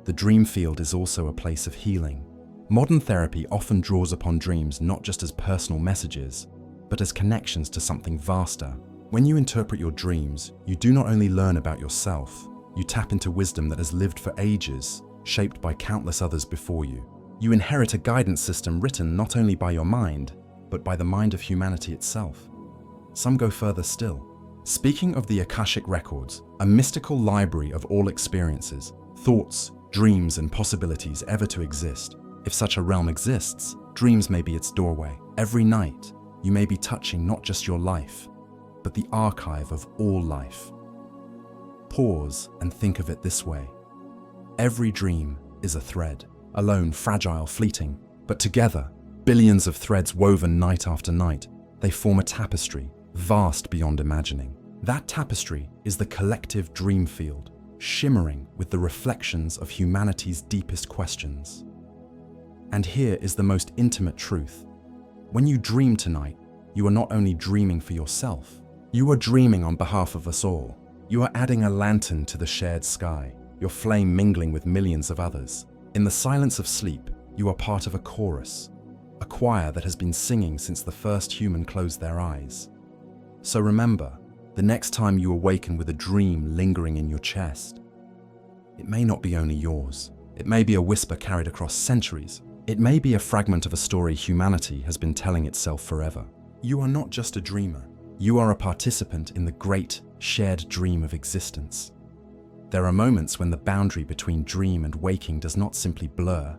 The dream field is also a place of healing. Modern therapy often draws upon dreams not just as personal messages, but as connections to something vaster. When you interpret your dreams, you do not only learn about yourself, you tap into wisdom that has lived for ages, shaped by countless others before you. You inherit a guidance system written not only by your mind, but by the mind of humanity itself. Some go further still. Speaking of the Akashic Records, a mystical library of all experiences, thoughts, dreams, and possibilities ever to exist. If such a realm exists, dreams may be its doorway. Every night, you may be touching not just your life, but the archive of all life. Pause and think of it this way. Every dream is a thread, alone, fragile, fleeting, but together, billions of threads woven night after night, they form a tapestry, vast beyond imagining. That tapestry is the collective dream field, shimmering with the reflections of humanity's deepest questions. And here is the most intimate truth. When you dream tonight, you are not only dreaming for yourself, you are dreaming on behalf of us all. You are adding a lantern to the shared sky, your flame mingling with millions of others. In the silence of sleep, you are part of a chorus, a choir that has been singing since the first human closed their eyes. So remember, the next time you awaken with a dream lingering in your chest, it may not be only yours. It may be a whisper carried across centuries. It may be a fragment of a story humanity has been telling itself forever. You are not just a dreamer. You are a participant in the great, shared dream of existence. There are moments when the boundary between dream and waking does not simply blur,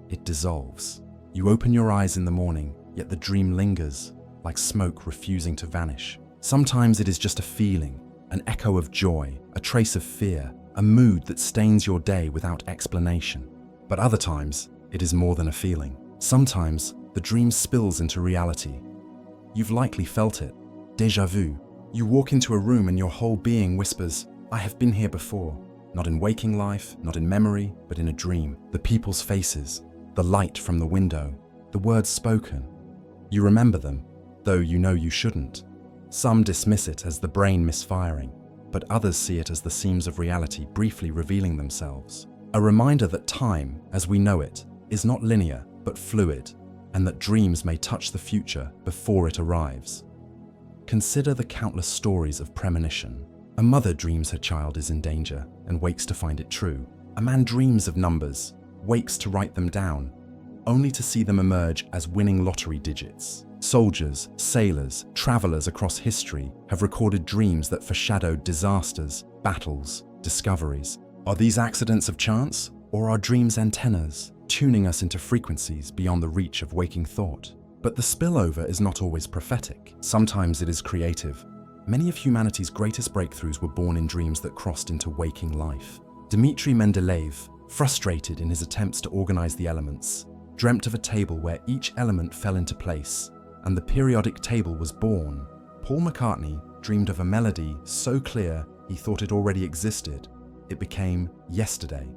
it dissolves. You open your eyes in the morning, yet the dream lingers, like smoke refusing to vanish. Sometimes it is just a feeling, an echo of joy, a trace of fear, a mood that stains your day without explanation. But other times, it is more than a feeling. Sometimes, the dream spills into reality. You've likely felt it. Déjà vu. You walk into a room and your whole being whispers, "I have been here before." Not in waking life, not in memory, but in a dream. The people's faces, the light from the window, the words spoken. You remember them, though you know you shouldn't. Some dismiss it as the brain misfiring, but others see it as the seams of reality briefly revealing themselves. A reminder that time, as we know it, is not linear, but fluid, and that dreams may touch the future before it arrives. Consider the countless stories of premonition. A mother dreams her child is in danger and wakes to find it true. A man dreams of numbers, wakes to write them down, only to see them emerge as winning lottery digits. Soldiers, sailors, travelers across history have recorded dreams that foreshadowed disasters, battles, discoveries. Are these accidents of chance, or are dreams antennas, tuning us into frequencies beyond the reach of waking thought? But the spillover is not always prophetic. Sometimes it is creative. Many of humanity's greatest breakthroughs were born in dreams that crossed into waking life. Dmitri Mendeleev, frustrated in his attempts to organize the elements, dreamt of a table where each element fell into place, and the periodic table was born. Paul McCartney dreamed of a melody so clear he thought it already existed. It became Yesterday,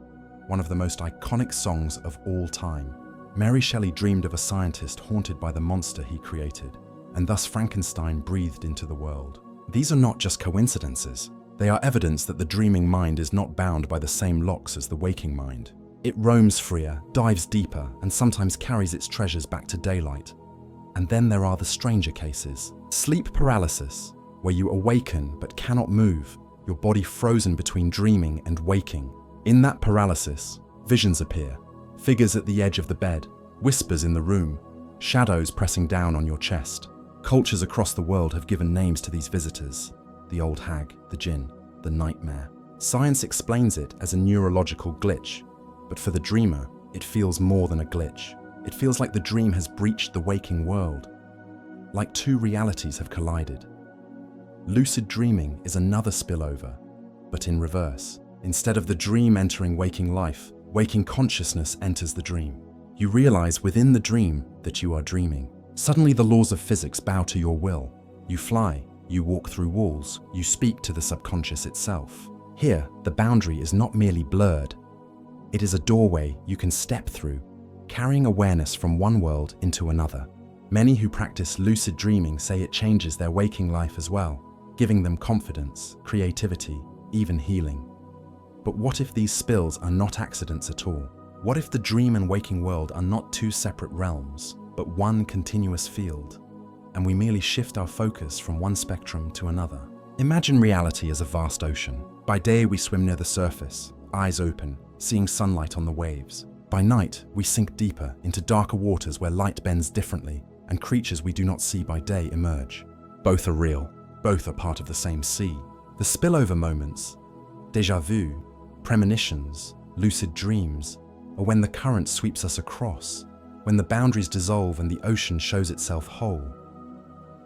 one of the most iconic songs of all time. Mary Shelley dreamed of a scientist haunted by the monster he created, and thus Frankenstein breathed into the world. These are not just coincidences. They are evidence that the dreaming mind is not bound by the same locks as the waking mind. It roams freer, dives deeper, and sometimes carries its treasures back to daylight. And then there are the stranger cases. Sleep paralysis, where you awaken but cannot move, your body frozen between dreaming and waking. In that paralysis, visions appear. Figures at the edge of the bed, whispers in the room, shadows pressing down on your chest. Cultures across the world have given names to these visitors: the old hag, the jinn, the nightmare. Science explains it as a neurological glitch, but for the dreamer, it feels more than a glitch. It feels like the dream has breached the waking world, like two realities have collided. Lucid dreaming is another spillover, but in reverse. Instead of the dream entering waking life, waking consciousness enters the dream. You realize within the dream that you are dreaming. Suddenly the laws of physics bow to your will. You fly, you walk through walls, you speak to the subconscious itself. Here, the boundary is not merely blurred. It is a doorway you can step through, carrying awareness from one world into another. Many who practice lucid dreaming say it changes their waking life as well, giving them confidence, creativity, even healing. But what if these spills are not accidents at all? What if the dream and waking world are not two separate realms, but one continuous field, and we merely shift our focus from one spectrum to another? Imagine reality as a vast ocean. By day we swim near the surface, eyes open, seeing sunlight on the waves. By night we sink deeper into darker waters where light bends differently, and creatures we do not see by day emerge. Both are real, both are part of the same sea. The spillover moments, déjà vu, premonitions, lucid dreams, are when the current sweeps us across, when the boundaries dissolve and the ocean shows itself whole.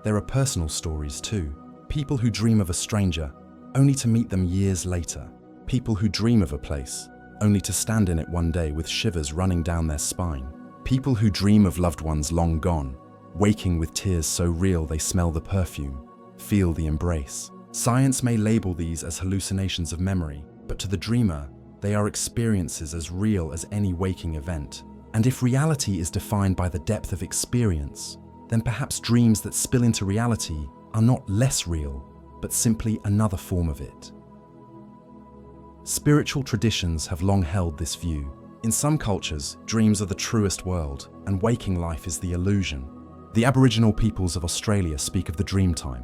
There are personal stories too. People who dream of a stranger, only to meet them years later. People who dream of a place, only to stand in it one day with shivers running down their spine. People who dream of loved ones long gone, waking with tears so real they smell the perfume, feel the embrace. Science may label these as hallucinations of memory, but to the dreamer, they are experiences as real as any waking event. And if reality is defined by the depth of experience, then perhaps dreams that spill into reality are not less real, but simply another form of it. Spiritual traditions have long held this view. In some cultures, dreams are the truest world, and waking life is the illusion. The Aboriginal peoples of Australia speak of the dream time,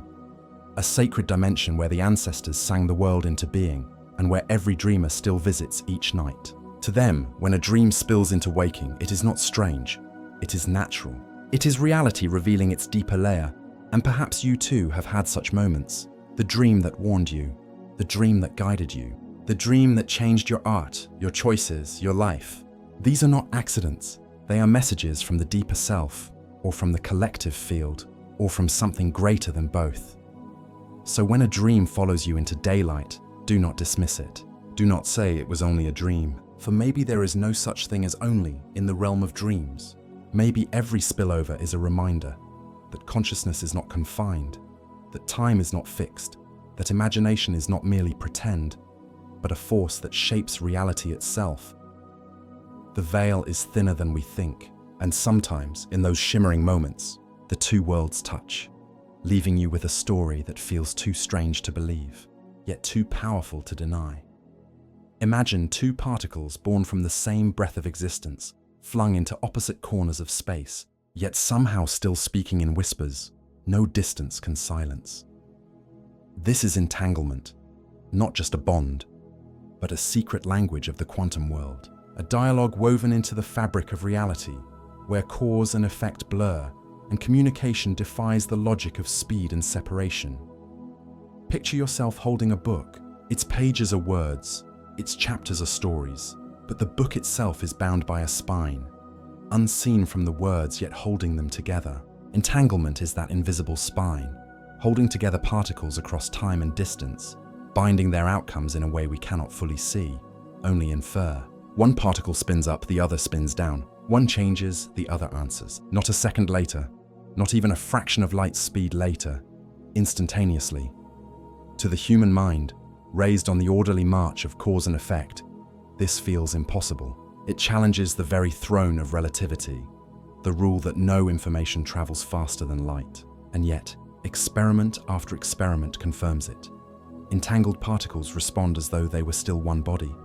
a sacred dimension where the ancestors sang the world into being, and where every dreamer still visits each night. To them, when a dream spills into waking, it is not strange, it is natural. It is reality revealing its deeper layer, and perhaps you too have had such moments. The dream that warned you, the dream that guided you, the dream that changed your art, your choices, your life. These are not accidents, they are messages from the deeper self, or from the collective field, or from something greater than both. So when a dream follows you into daylight, do not dismiss it. Do not say it was only a dream, for maybe there is no such thing as only in the realm of dreams. Maybe every spillover is a reminder that consciousness is not confined, that time is not fixed, that imagination is not merely pretend, but a force that shapes reality itself. The veil is thinner than we think, and sometimes, in those shimmering moments, the two worlds touch, leaving you with a story that feels too strange to believe, yet too powerful to deny. Imagine two particles born from the same breath of existence, flung into opposite corners of space, yet somehow still speaking in whispers no distance can silence. This is entanglement, not just a bond, but a secret language of the quantum world, a dialogue woven into the fabric of reality, where cause and effect blur, and communication defies the logic of speed and separation. Picture yourself holding a book. Its pages are words, its chapters are stories, but the book itself is bound by a spine, unseen from the words yet holding them together. Entanglement is that invisible spine, holding together particles across time and distance, binding their outcomes in a way we cannot fully see, only infer. One particle spins up, the other spins down. One changes, the other answers. Not a second later, not even a fraction of light speed later, instantaneously. To the human mind, raised on the orderly march of cause and effect, this feels impossible. It challenges the very throne of relativity, the rule that no information travels faster than light. And yet, experiment after experiment confirms it. Entangled particles respond as though they were still one body,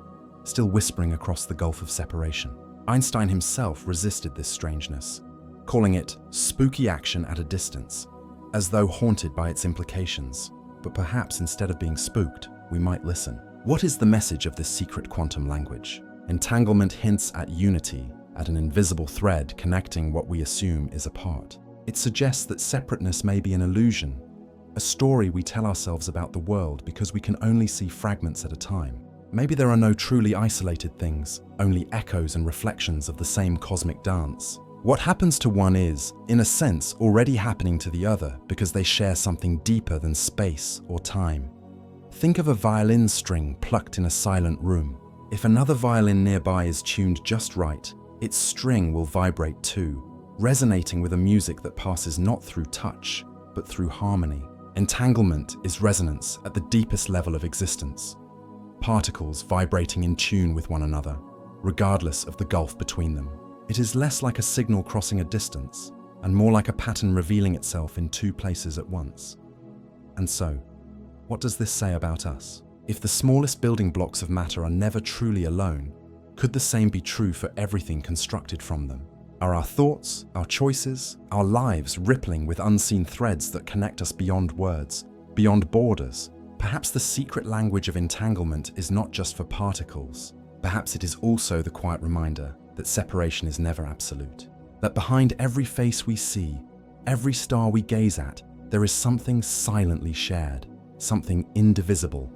still whispering across the gulf of separation. Einstein himself resisted this strangeness, calling it spooky action at a distance, as though haunted by its implications. But perhaps instead of being spooked, we might listen. What is the message of this secret quantum language? Entanglement hints at unity, at an invisible thread connecting what we assume is apart. It suggests that separateness may be an illusion, a story we tell ourselves about the world because we can only see fragments at a time. Maybe there are no truly isolated things, only echoes and reflections of the same cosmic dance. What happens to one is, in a sense, already happening to the other because they share something deeper than space or time. Think of a violin string plucked in a silent room. If another violin nearby is tuned just right, its string will vibrate too, resonating with a music that passes not through touch, but through harmony. Entanglement is resonance at the deepest level of existence. Particles vibrating in tune with one another, regardless of the gulf between them. It is less like a signal crossing a distance, and more like a pattern revealing itself in two places at once. And so, what does this say about us? If the smallest building blocks of matter are never truly alone, could the same be true for everything constructed from them? Are our thoughts, our choices, our lives rippling with unseen threads that connect us beyond words, beyond borders? Perhaps the secret language of entanglement is not just for particles. Perhaps it is also the quiet reminder that separation is never absolute. That behind every face we see, every star we gaze at, there is something silently shared, something indivisible.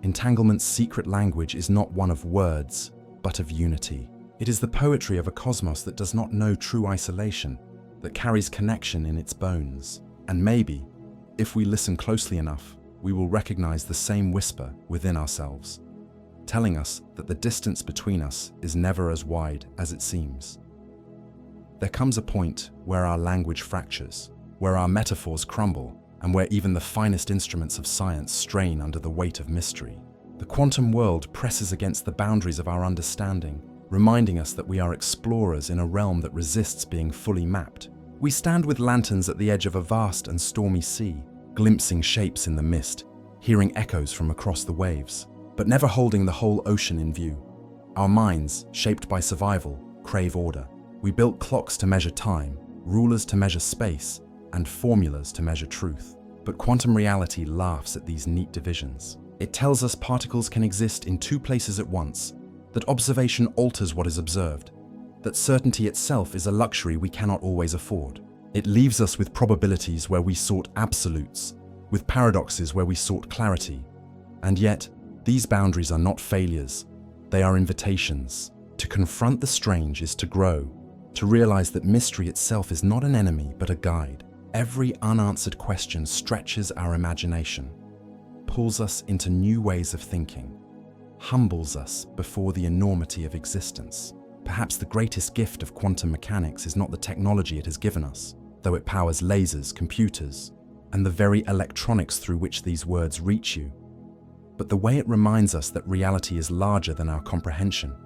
Entanglement's secret language is not one of words, but of unity. It is the poetry of a cosmos that does not know true isolation, that carries connection in its bones. And maybe, if we listen closely enough, we will recognize the same whisper within ourselves, telling us that the distance between us is never as wide as it seems. There comes a point where our language fractures, where our metaphors crumble, and where even the finest instruments of science strain under the weight of mystery. The quantum world presses against the boundaries of our understanding, reminding us that we are explorers in a realm that resists being fully mapped. We stand with lanterns at the edge of a vast and stormy sea, glimpsing shapes in the mist, hearing echoes from across the waves, but never holding the whole ocean in view. Our minds, shaped by survival, crave order. We built clocks to measure time, rulers to measure space, and formulas to measure truth. But quantum reality laughs at these neat divisions. It tells us particles can exist in two places at once, that observation alters what is observed, that certainty itself is a luxury we cannot always afford. It leaves us with probabilities where we sought absolutes, with paradoxes where we sought clarity. And yet, these boundaries are not failures, they are invitations. To confront the strange is to grow, to realize that mystery itself is not an enemy but a guide. Every unanswered question stretches our imagination, pulls us into new ways of thinking, humbles us before the enormity of existence. Perhaps the greatest gift of quantum mechanics is not the technology it has given us, though it powers lasers, computers, and the very electronics through which these words reach you, but the way it reminds us that reality is larger than our comprehension.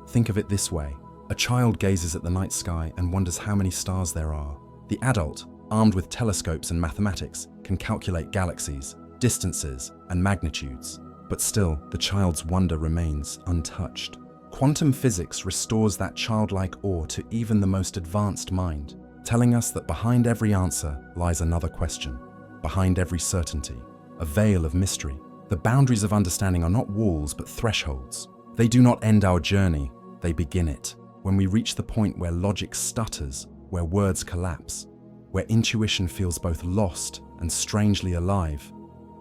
Think of it this way. A child gazes at the night sky and wonders how many stars there are. The adult, armed with telescopes and mathematics, can calculate galaxies, distances, and magnitudes. But still, the child's wonder remains untouched. Quantum physics restores that childlike awe to even the most advanced mind, telling us that behind every answer lies another question, behind every certainty, a veil of mystery. The boundaries of understanding are not walls but thresholds. They do not end our journey, they begin it. When we reach the point where logic stutters, where words collapse, where intuition feels both lost and strangely alive,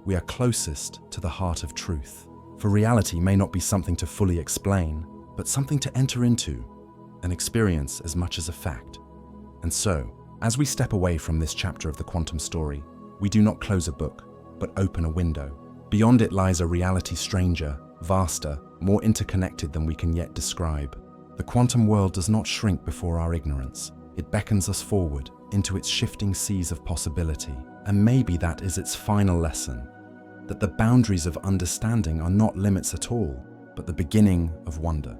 we are closest to the heart of truth. For reality may not be something to fully explain, but something to enter into, an experience as much as a fact. And so, as we step away from this chapter of the quantum story, we do not close a book, but open a window. Beyond it lies a reality stranger, vaster, more interconnected than we can yet describe. The quantum world does not shrink before our ignorance. It beckons us forward into its shifting seas of possibility. And maybe that is its final lesson, that the boundaries of understanding are not limits at all, but the beginning of wonder.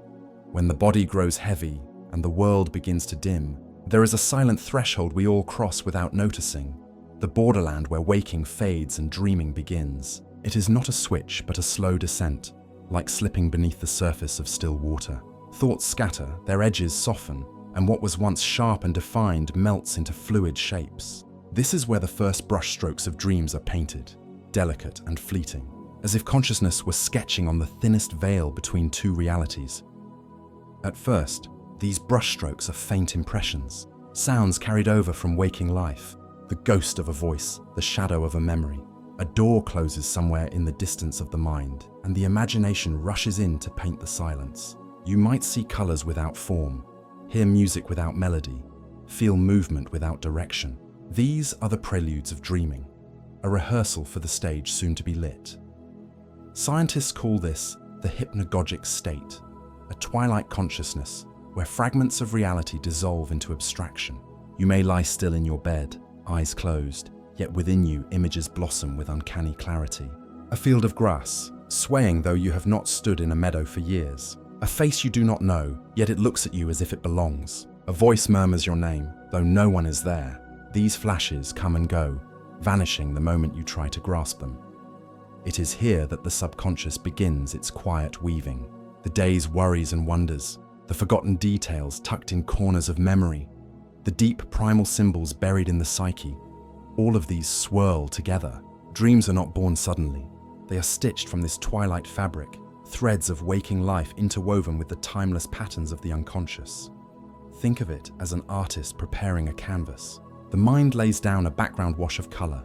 When the body grows heavy and the world begins to dim, there is a silent threshold we all cross without noticing, the borderland where waking fades and dreaming begins. It is not a switch, but a slow descent, like slipping beneath the surface of still water. Thoughts scatter, their edges soften, and what was once sharp and defined melts into fluid shapes. This is where the first brushstrokes of dreams are painted, delicate and fleeting, as if consciousness were sketching on the thinnest veil between two realities. At first, these brushstrokes are faint impressions, sounds carried over from waking life, the ghost of a voice, the shadow of a memory. A door closes somewhere in the distance of the mind, and the imagination rushes in to paint the silence. You might see colors without form, hear music without melody, feel movement without direction. These are the preludes of dreaming, a rehearsal for the stage soon to be lit. Scientists call this the hypnagogic state, a twilight consciousness where fragments of reality dissolve into abstraction. You may lie still in your bed, eyes closed, yet within you images blossom with uncanny clarity. A field of grass, swaying though you have not stood in a meadow for years. A face you do not know, yet it looks at you as if it belongs. A voice murmurs your name, though no one is there. These flashes come and go, vanishing the moment you try to grasp them. It is here that the subconscious begins its quiet weaving. The day's worries and wonders, the forgotten details tucked in corners of memory, the deep primal symbols buried in the psyche, all of these swirl together. Dreams are not born suddenly. They are stitched from this twilight fabric, threads of waking life interwoven with the timeless patterns of the unconscious. Think of it as an artist preparing a canvas. The mind lays down a background wash of color,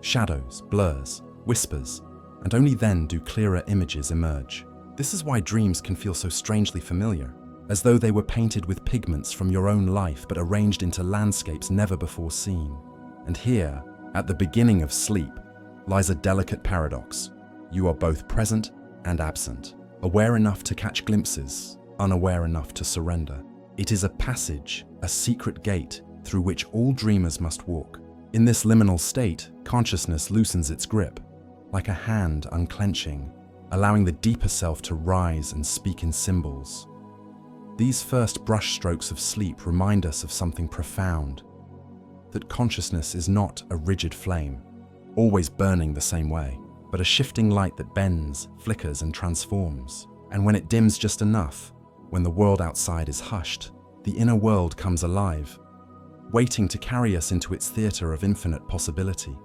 shadows, blurs, whispers, and only then do clearer images emerge. This is why dreams can feel so strangely familiar, as though they were painted with pigments from your own life but arranged into landscapes never before seen. And here, at the beginning of sleep, lies a delicate paradox. You are both present and absent, aware enough to catch glimpses, unaware enough to surrender. It is a passage, a secret gate through which all dreamers must walk. In this liminal state, consciousness loosens its grip, like a hand unclenching, allowing the deeper self to rise and speak in symbols. These first brushstrokes of sleep remind us of something profound, that consciousness is not a rigid flame, always burning the same way, but a shifting light that bends, flickers, and transforms. And when it dims just enough, when the world outside is hushed, the inner world comes alive, waiting to carry us into its theater of infinite possibility.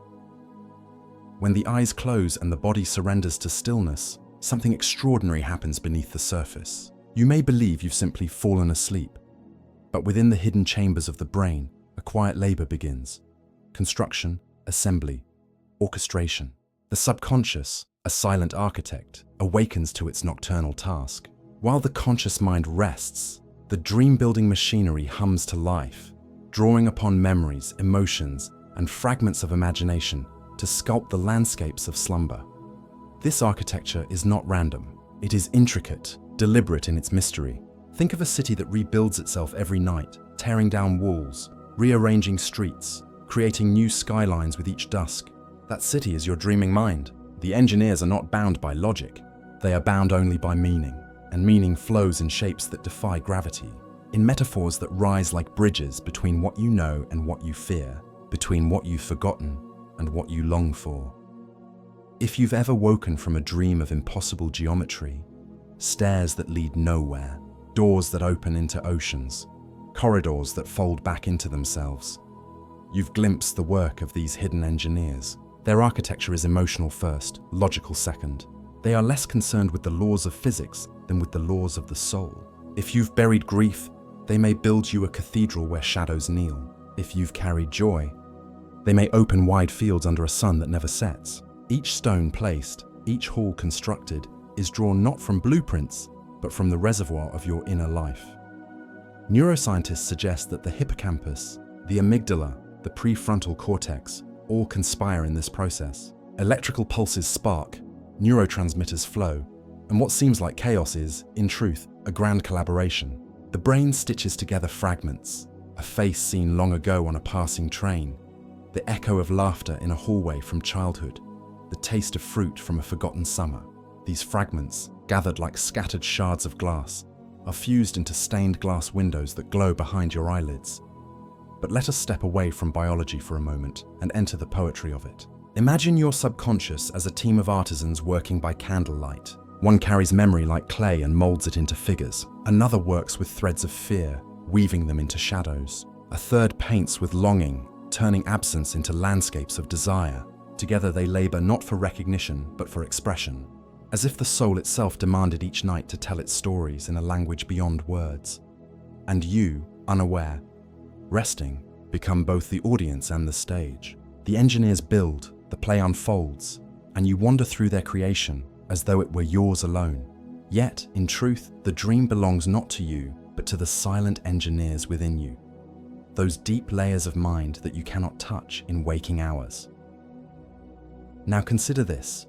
When the eyes close and the body surrenders to stillness, something extraordinary happens beneath the surface. You may believe you've simply fallen asleep, but within the hidden chambers of the brain, a quiet labor begins. Construction, assembly, orchestration. The subconscious, a silent architect, awakens to its nocturnal task. While the conscious mind rests, the dream-building machinery hums to life, drawing upon memories, emotions, and fragments of imagination to sculpt the landscapes of slumber. This architecture is not random. It is intricate, deliberate in its mystery. Think of a city that rebuilds itself every night, tearing down walls, rearranging streets, creating new skylines with each dusk. That city is your dreaming mind. The engineers are not bound by logic. They are bound only by meaning, and meaning flows in shapes that defy gravity, in metaphors that rise like bridges between what you know and what you fear, between what you've forgotten and what you long for. If you've ever woken from a dream of impossible geometry, stairs that lead nowhere, doors that open into oceans, corridors that fold back into themselves, you've glimpsed the work of these hidden engineers. Their architecture is emotional first, logical second. They are less concerned with the laws of physics than with the laws of the soul. If you've buried grief, they may build you a cathedral where shadows kneel. If you've carried joy, they may open wide fields under a sun that never sets. Each stone placed, each hall constructed, is drawn not from blueprints, but from the reservoir of your inner life. Neuroscientists suggest that the hippocampus, the amygdala, the prefrontal cortex, all conspire in this process. Electrical pulses spark, neurotransmitters flow, and what seems like chaos is, in truth, a grand collaboration. The brain stitches together fragments, a face seen long ago on a passing train, the echo of laughter in a hallway from childhood, the taste of fruit from a forgotten summer. These fragments, gathered like scattered shards of glass, are fused into stained glass windows that glow behind your eyelids. But let us step away from biology for a moment and enter the poetry of it. Imagine your subconscious as a team of artisans working by candlelight. One carries memory like clay and molds it into figures. Another works with threads of fear, weaving them into shadows. A third paints with longing, turning absence into landscapes of desire. Together they labor not for recognition, but for expression, as if the soul itself demanded each night to tell its stories in a language beyond words. And you, unaware, resting, become both the audience and the stage. The engineers build, the play unfolds, and you wander through their creation as though it were yours alone. Yet, in truth, the dream belongs not to you, but to the silent engineers within you. Those deep layers of mind that you cannot touch in waking hours. Now consider this.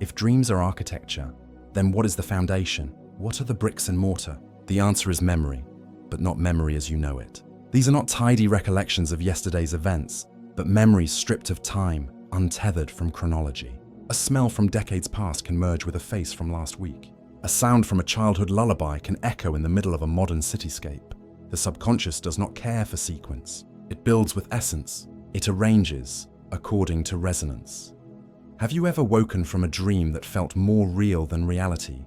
If dreams are architecture, then what is the foundation? What are the bricks and mortar? The answer is memory, but not memory as you know it. These are not tidy recollections of yesterday's events, but memories stripped of time, untethered from chronology. A smell from decades past can merge with a face from last week. A sound from a childhood lullaby can echo in the middle of a modern cityscape. The subconscious does not care for sequence. It builds with essence. It arranges according to resonance. Have you ever woken from a dream that felt more real than reality,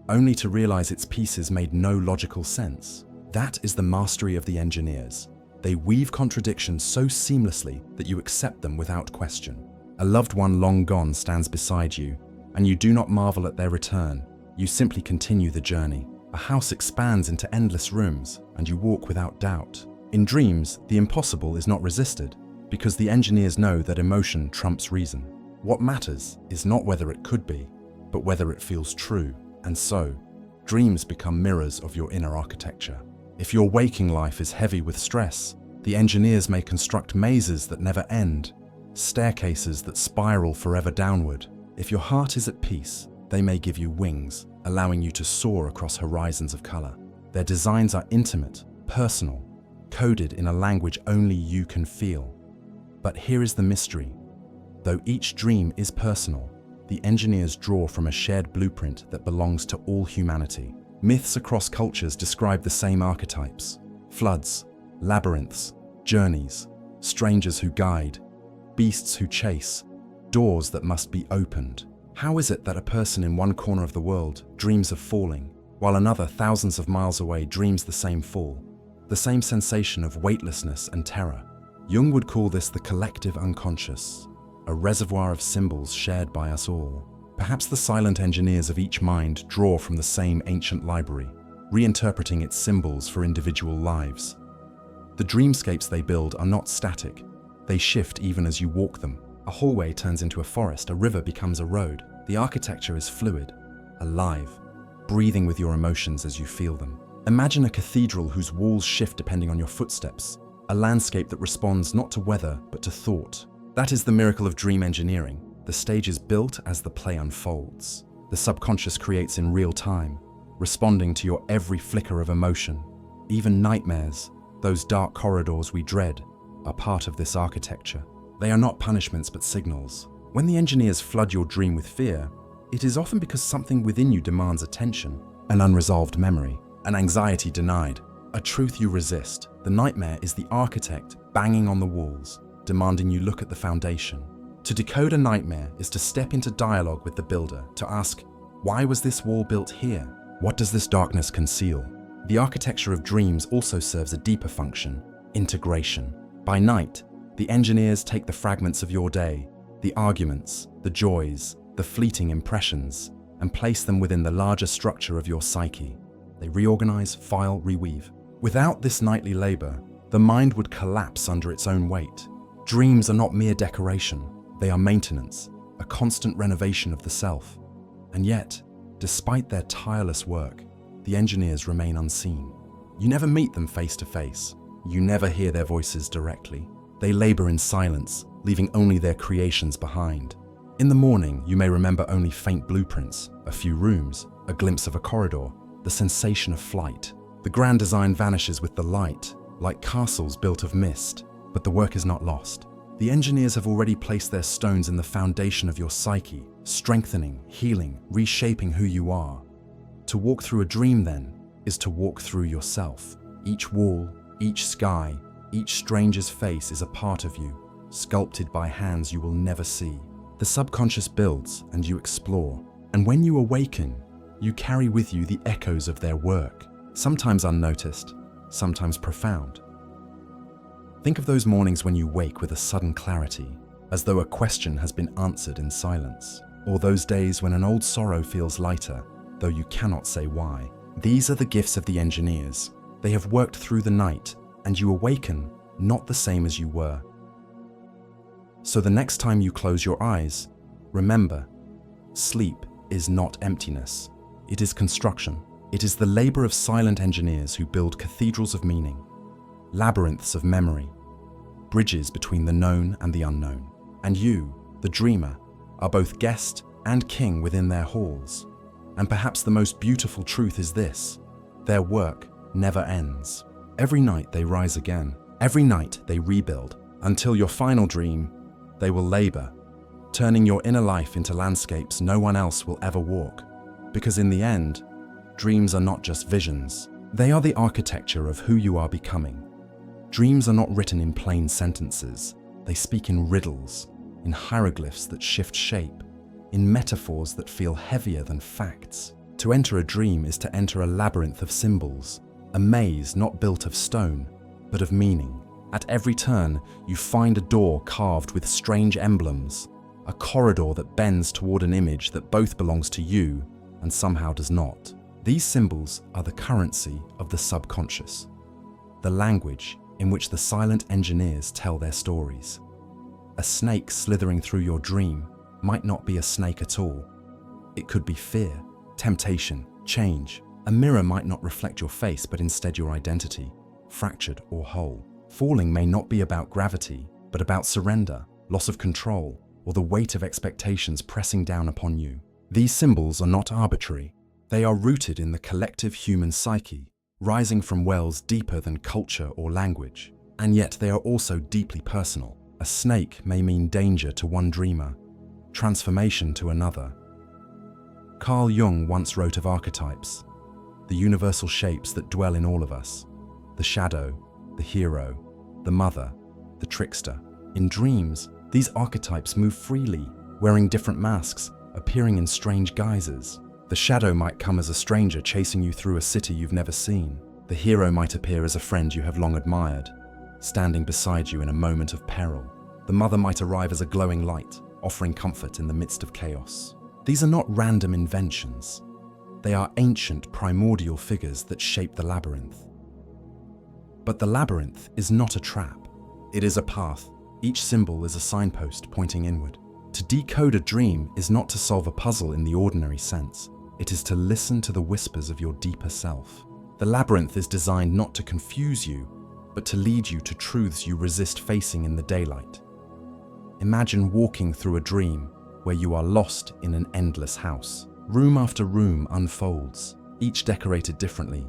only to realize its pieces made no logical sense? That is the mastery of the engineers. They weave contradictions so seamlessly that you accept them without question. A loved one long gone stands beside you, and you do not marvel at their return. You simply continue the journey. A house expands into endless rooms, and you walk without doubt. In dreams, the impossible is not resisted, because the engineers know that emotion trumps reason. What matters is not whether it could be, but whether it feels true. And so, dreams become mirrors of your inner architecture. If your waking life is heavy with stress, the engineers may construct mazes that never end, staircases that spiral forever downward. If your heart is at peace, they may give you wings, allowing you to soar across horizons of color. Their designs are intimate, personal, coded in a language only you can feel. But here is the mystery. Though each dream is personal, the engineers draw from a shared blueprint that belongs to all humanity. Myths across cultures describe the same archetypes: floods, labyrinths, journeys, strangers who guide, beasts who chase, doors that must be opened. How is it that a person in one corner of the world dreams of falling, while another thousands of miles away dreams the same fall, the same sensation of weightlessness and terror? Jung would call this the collective unconscious, a reservoir of symbols shared by us all. Perhaps the silent engineers of each mind draw from the same ancient library, reinterpreting its symbols for individual lives. The dreamscapes they build are not static. They shift even as you walk them. A hallway turns into a forest, a river becomes a road. The architecture is fluid, alive, breathing with your emotions as you feel them. Imagine a cathedral whose walls shift depending on your footsteps, a landscape that responds not to weather but to thought. That is the miracle of dream engineering. The stage is built as the play unfolds. The subconscious creates in real time, responding to your every flicker of emotion. Even nightmares, those dark corridors we dread, are part of this architecture. They are not punishments but signals. When the engineers flood your dream with fear, it is often because something within you demands attention, an unresolved memory, an anxiety denied, a truth you resist. The nightmare is the architect banging on the walls, demanding you look at the foundation. To decode a nightmare is to step into dialogue with the builder, to ask, why was this wall built here? What does this darkness conceal? The architecture of dreams also serves a deeper function: integration. By night, the engineers take the fragments of your day, the arguments, the joys, the fleeting impressions, and place them within the larger structure of your psyche. They reorganize, file, reweave. Without this nightly labor, the mind would collapse under its own weight. Dreams are not mere decoration. They are maintenance, a constant renovation of the self. And yet, despite their tireless work, the engineers remain unseen. You never meet them face to face. You never hear their voices directly. They labor in silence, leaving only their creations behind. In the morning, you may remember only faint blueprints, a few rooms, a glimpse of a corridor, the sensation of flight. The grand design vanishes with the light, like castles built of mist, but the work is not lost. The engineers have already placed their stones in the foundation of your psyche, strengthening, healing, reshaping who you are. To walk through a dream, then, is to walk through yourself. Each wall, each sky, each stranger's face is a part of you, sculpted by hands you will never see. The subconscious builds and you explore, and when you awaken, you carry with you the echoes of their work, sometimes unnoticed, sometimes profound. Think of those mornings when you wake with a sudden clarity, as though a question has been answered in silence, or those days when an old sorrow feels lighter, though you cannot say why. These are the gifts of the engineers. They have worked through the night, and you awaken not the same as you were. So the next time you close your eyes, remember, sleep is not emptiness. It is construction. It is the labor of silent engineers who build cathedrals of meaning, labyrinths of memory, bridges between the known and the unknown. And you, the dreamer, are both guest and king within their halls. And perhaps the most beautiful truth is this: their work never ends. Every night they rise again. Every night they rebuild. Until your final dream, they will labor, turning your inner life into landscapes no one else will ever walk. Because in the end, dreams are not just visions. They are the architecture of who you are becoming. Dreams are not written in plain sentences. They speak in riddles, in hieroglyphs that shift shape, in metaphors that feel heavier than facts. To enter a dream is to enter a labyrinth of symbols, a maze not built of stone, but of meaning. At every turn, you find a door carved with strange emblems, a corridor that bends toward an image that both belongs to you and somehow does not. These symbols are the currency of the subconscious, the language in which the silent engineers tell their stories. A snake slithering through your dream might not be a snake at all. It could be fear, temptation, change. A mirror might not reflect your face, but instead your identity, fractured or whole. Falling may not be about gravity, but about surrender, loss of control, or the weight of expectations pressing down upon you. These symbols are not arbitrary. They are rooted in the collective human psyche, rising from wells deeper than culture or language. And yet they are also deeply personal. A snake may mean danger to one dreamer, transformation to another. Carl Jung once wrote of archetypes, the universal shapes that dwell in all of us: the shadow, the hero, the mother, the trickster. In dreams, these archetypes move freely, wearing different masks, appearing in strange guises. The shadow might come as a stranger chasing you through a city you've never seen. The hero might appear as a friend you have long admired, standing beside you in a moment of peril. The mother might arrive as a glowing light, offering comfort in the midst of chaos. These are not random inventions. They are ancient, primordial figures that shape the labyrinth. But the labyrinth is not a trap. It is a path. Each symbol is a signpost pointing inward. To decode a dream is not to solve a puzzle in the ordinary sense. It is to listen to the whispers of your deeper self. The labyrinth is designed not to confuse you, but to lead you to truths you resist facing in the daylight. Imagine walking through a dream where you are lost in an endless house. Room after room unfolds, each decorated differently,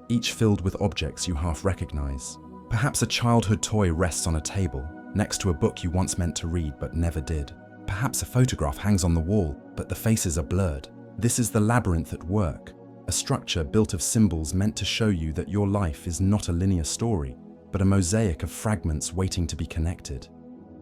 each filled with objects you half recognize. Perhaps a childhood toy rests on a table, next to a book you once meant to read but never did. Perhaps a photograph hangs on the wall, but the faces are blurred. This is the labyrinth at work, a structure built of symbols meant to show you that your life is not a linear story, but a mosaic of fragments waiting to be connected.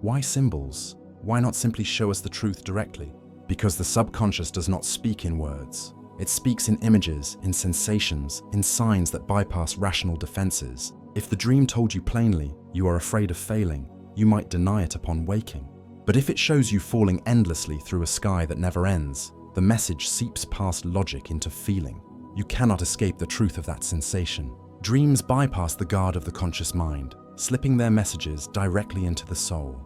Why symbols? Why not simply show us the truth directly? Because the subconscious does not speak in words. It speaks in images, in sensations, in signs that bypass rational defenses. If the dream told you plainly, you are afraid of failing, you might deny it upon waking. But if it shows you falling endlessly through a sky that never ends, the message seeps past logic into feeling. You cannot escape the truth of that sensation. Dreams bypass the guard of the conscious mind, slipping their messages directly into the soul.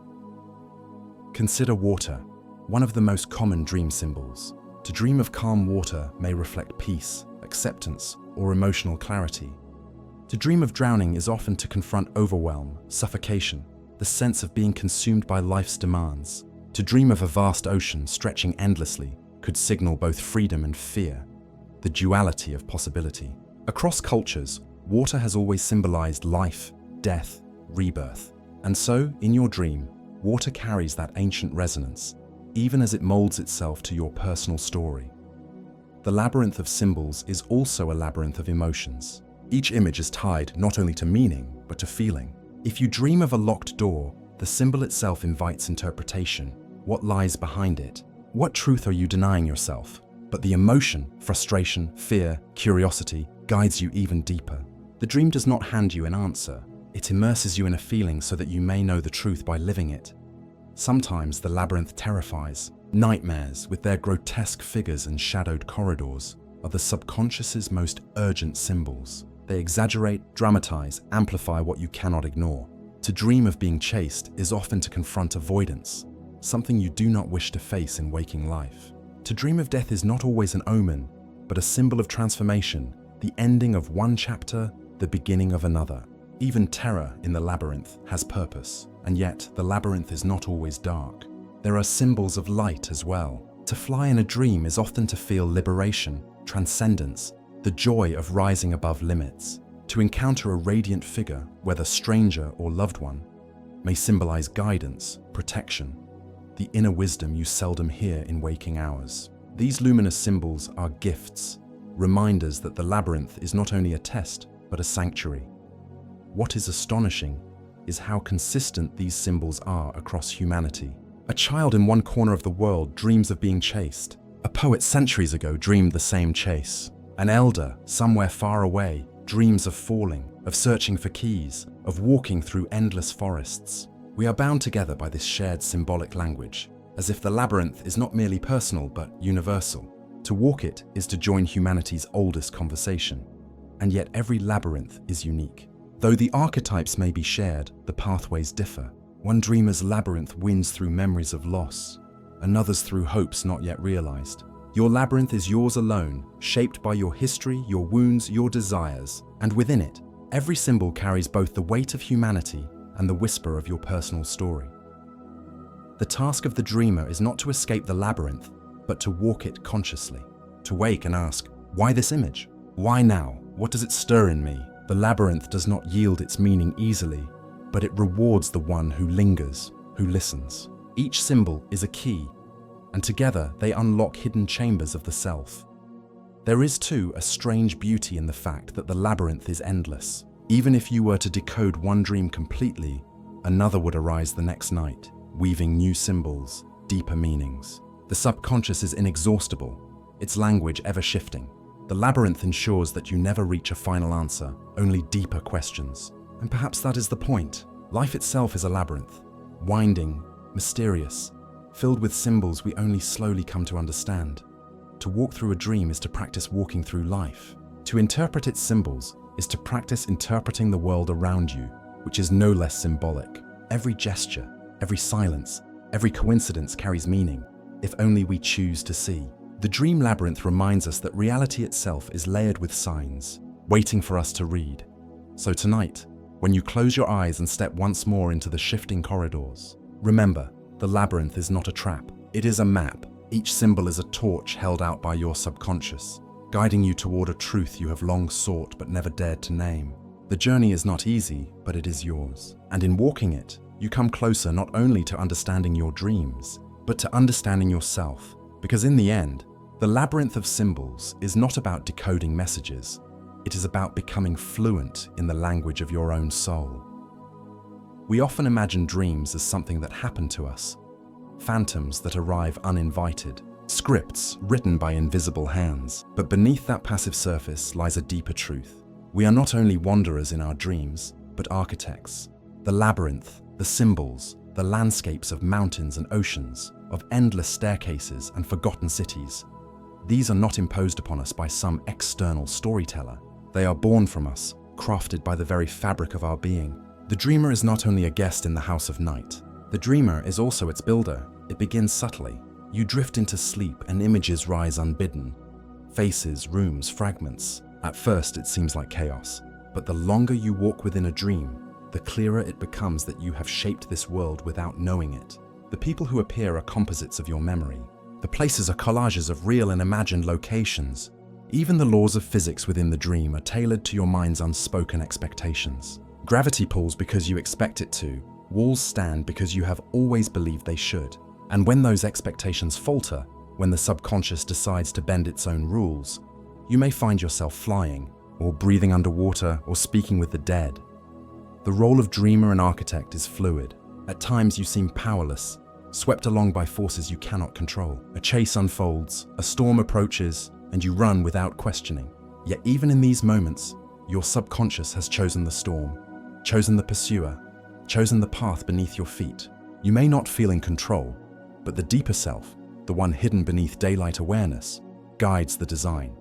Consider water, one of the most common dream symbols. To dream of calm water may reflect peace, acceptance, or emotional clarity. To dream of drowning is often to confront overwhelm, suffocation, the sense of being consumed by life's demands. To dream of a vast ocean stretching endlessly could signal both freedom and fear, the duality of possibility. Across cultures, water has always symbolized life, death, rebirth. And so, in your dream, water carries that ancient resonance, even as it molds itself to your personal story. The labyrinth of symbols is also a labyrinth of emotions. Each image is tied not only to meaning, but to feeling. If you dream of a locked door, the symbol itself invites interpretation. What lies behind it? What truth are you denying yourself? But the emotion, frustration, fear, curiosity guides you even deeper. The dream does not hand you an answer. It immerses you in a feeling so that you may know the truth by living it. Sometimes the labyrinth terrifies. Nightmares, with their grotesque figures and shadowed corridors, are the subconscious's most urgent symbols. They exaggerate, dramatize, amplify what you cannot ignore. To dream of being chased is often to confront avoidance, something you do not wish to face in waking life. To dream of death is not always an omen, but a symbol of transformation, the ending of one chapter, the beginning of another. Even terror in the labyrinth has purpose, and yet the labyrinth is not always dark. There are symbols of light as well. To fly in a dream is often to feel liberation, transcendence, the joy of rising above limits. To encounter a radiant figure, whether stranger or loved one, may symbolize guidance, protection, the inner wisdom you seldom hear in waking hours. These luminous symbols are gifts, reminders that the labyrinth is not only a test, but a sanctuary. What is astonishing is how consistent these symbols are across humanity. A child in one corner of the world dreams of being chased. A poet centuries ago dreamed the same chase. An elder, somewhere far away, dreams of falling, of searching for keys, of walking through endless forests. We are bound together by this shared symbolic language, as if the labyrinth is not merely personal but universal. To walk it is to join humanity's oldest conversation. And yet every labyrinth is unique. Though the archetypes may be shared, the pathways differ. One dreamer's labyrinth wins through memories of loss, another's through hopes not yet realized. Your labyrinth is yours alone, shaped by your history, your wounds, your desires, and within it, every symbol carries both the weight of humanity and the whisper of your personal story. The task of the dreamer is not to escape the labyrinth, but to walk it consciously, to wake and ask, why this image? Why now? What does it stir in me? The labyrinth does not yield its meaning easily, but it rewards the one who lingers, who listens. Each symbol is a key, and together they unlock hidden chambers of the self. There is too a strange beauty in the fact that the labyrinth is endless. Even if you were to decode one dream completely, another would arise the next night, weaving new symbols, deeper meanings. The subconscious is inexhaustible, its language ever-shifting. The labyrinth ensures that you never reach a final answer, only deeper questions. And perhaps that is the point. Life itself is a labyrinth, winding, mysterious, filled with symbols we only slowly come to understand. To walk through a dream is to practice walking through life. To interpret its symbols is to practice interpreting the world around you, which is no less symbolic. Every gesture, every silence, every coincidence carries meaning, if only we choose to see. The dream labyrinth reminds us that reality itself is layered with signs, waiting for us to read. So tonight, when you close your eyes and step once more into the shifting corridors, remember, the labyrinth is not a trap, it is a map. Each symbol is a torch held out by your subconscious, guiding you toward a truth you have long sought but never dared to name. The journey is not easy, but it is yours. And in walking it, you come closer not only to understanding your dreams, but to understanding yourself. Because in the end, the labyrinth of symbols is not about decoding messages. It is about becoming fluent in the language of your own soul. We often imagine dreams as something that happened to us, phantoms that arrive uninvited, scripts written by invisible hands. But beneath that passive surface lies a deeper truth. We are not only wanderers in our dreams, but architects. The labyrinth, the symbols, the landscapes of mountains and oceans, of endless staircases and forgotten cities. These are not imposed upon us by some external storyteller. They are born from us, crafted by the very fabric of our being. The dreamer is not only a guest in the house of night. The dreamer is also its builder. It begins subtly. You drift into sleep and images rise unbidden. Faces, rooms, fragments. At first it seems like chaos, but the longer you walk within a dream, the clearer it becomes that you have shaped this world without knowing it. The people who appear are composites of your memory. The places are collages of real and imagined locations. Even the laws of physics within the dream are tailored to your mind's unspoken expectations. Gravity pulls because you expect it to. Walls stand because you have always believed they should. And when those expectations falter, when the subconscious decides to bend its own rules, you may find yourself flying, or breathing underwater, or speaking with the dead. The role of dreamer and architect is fluid. At times you seem powerless, swept along by forces you cannot control. A chase unfolds, a storm approaches, and you run without questioning. Yet even in these moments, your subconscious has chosen the storm, chosen the pursuer, chosen the path beneath your feet. You may not feel in control, but the deeper self, the one hidden beneath daylight awareness, guides the design.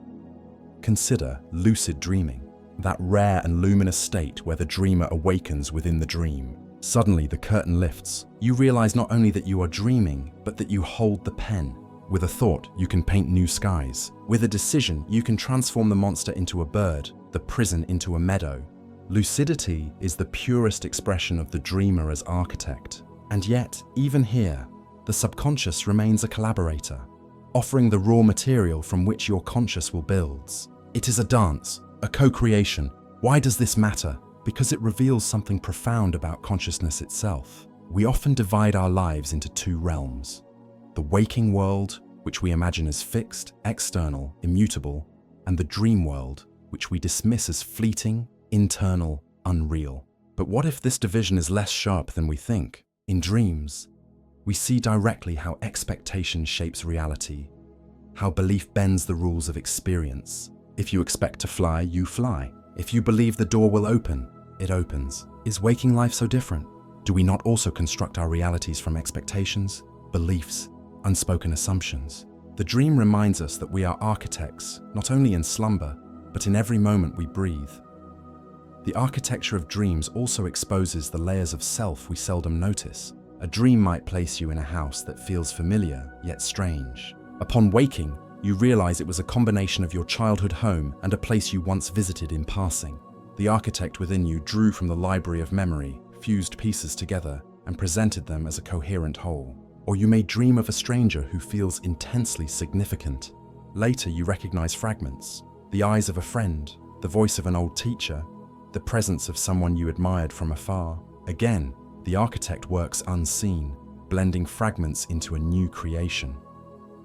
Consider lucid dreaming, that rare and luminous state where the dreamer awakens within the dream. Suddenly the curtain lifts. You realize not only that you are dreaming, but that you hold the pen. With a thought, you can paint new skies. With a decision, you can transform the monster into a bird, the prison into a meadow. Lucidity is the purest expression of the dreamer as architect. And yet, even here, the subconscious remains a collaborator, offering the raw material from which your conscious will build. It is a dance, a co-creation. Why does this matter? Because it reveals something profound about consciousness itself. We often divide our lives into two realms: the waking world, which we imagine as fixed, external, immutable, and the dream world, which we dismiss as fleeting, internal, unreal. But what if this division is less sharp than we think? In dreams, we see directly how expectation shapes reality, how belief bends the rules of experience. If you expect to fly, you fly. If you believe the door will open, it opens. Is waking life so different? Do we not also construct our realities from expectations, beliefs, unspoken assumptions? The dream reminds us that we are architects, not only in slumber, but in every moment we breathe. The architecture of dreams also exposes the layers of self we seldom notice. A dream might place you in a house that feels familiar, yet strange. Upon waking, you realize it was a combination of your childhood home and a place you once visited in passing. The architect within you drew from the library of memory, fused pieces together, and presented them as a coherent whole. Or you may dream of a stranger who feels intensely significant. Later, you recognize fragments: the eyes of a friend, the voice of an old teacher, the presence of someone you admired from afar. Again, the architect works unseen, blending fragments into a new creation.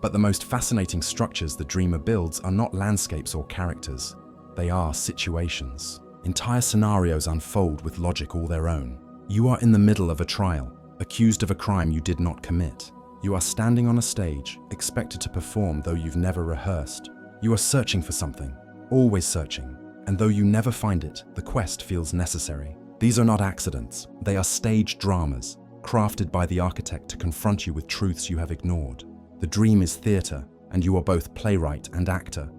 But the most fascinating structures the dreamer builds are not landscapes or characters. They are situations. Entire scenarios unfold with logic all their own. You are in the middle of a trial, accused of a crime you did not commit. You are standing on a stage, expected to perform though you've never rehearsed. You are searching for something, always searching, and though you never find it, the quest feels necessary. These are not accidents. They are staged dramas, crafted by the architect to confront you with truths you have ignored. The dream is theatre, and you are both playwright and actor.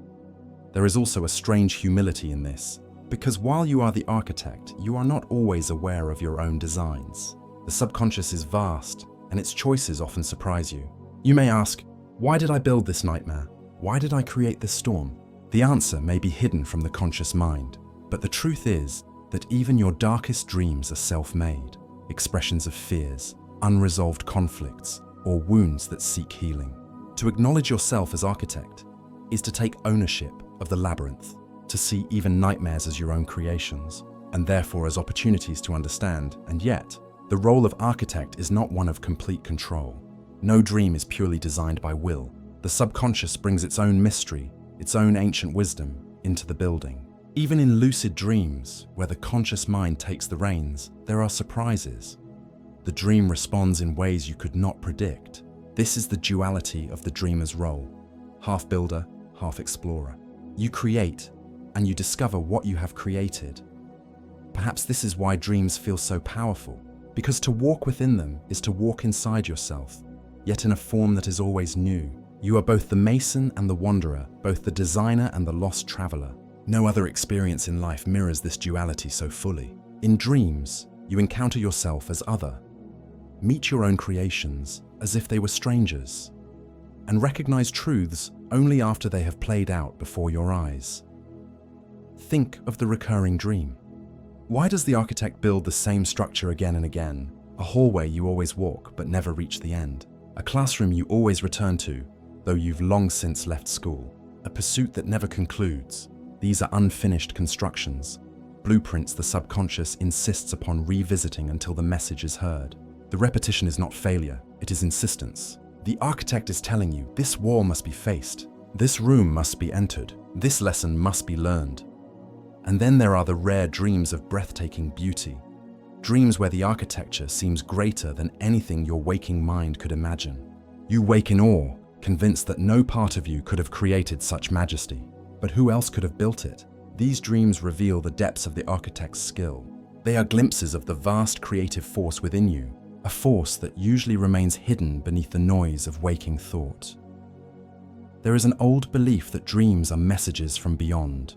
There is also a strange humility in this, because while you are the architect, you are not always aware of your own designs. The subconscious is vast, and its choices often surprise you. You may ask, why did I build this nightmare? Why did I create this storm? The answer may be hidden from the conscious mind, but the truth is that even your darkest dreams are self-made, expressions of fears, unresolved conflicts, or wounds that seek healing. To acknowledge yourself as architect is to take ownership of the labyrinth, to see even nightmares as your own creations, and therefore as opportunities to understand. And yet, the role of architect is not one of complete control. No dream is purely designed by will. The subconscious brings its own mystery, its own ancient wisdom, into the building. Even in lucid dreams, where the conscious mind takes the reins, there are surprises. The dream responds in ways you could not predict. This is the duality of the dreamer's role: half builder, half explorer. You create, and you discover what you have created. Perhaps this is why dreams feel so powerful, because to walk within them is to walk inside yourself, yet in a form that is always new. You are both the mason and the wanderer, both the designer and the lost traveler. No other experience in life mirrors this duality so fully. In dreams, you encounter yourself as other, meet your own creations as if they were strangers, and recognize truths only after they have played out before your eyes. Think of the recurring dream. Why does the architect build the same structure again and again? A hallway you always walk but never reach the end. A classroom you always return to, though you've long since left school. A pursuit that never concludes. These are unfinished constructions, blueprints the subconscious insists upon revisiting until the message is heard. The repetition is not failure, it is insistence. The architect is telling you, this wall must be faced, this room must be entered, this lesson must be learned. And then there are the rare dreams of breathtaking beauty. Dreams where the architecture seems greater than anything your waking mind could imagine. You wake in awe, convinced that no part of you could have created such majesty. But who else could have built it? These dreams reveal the depths of the architect's skill. They are glimpses of the vast creative force within you, a force that usually remains hidden beneath the noise of waking thought. There is an old belief that dreams are messages from beyond,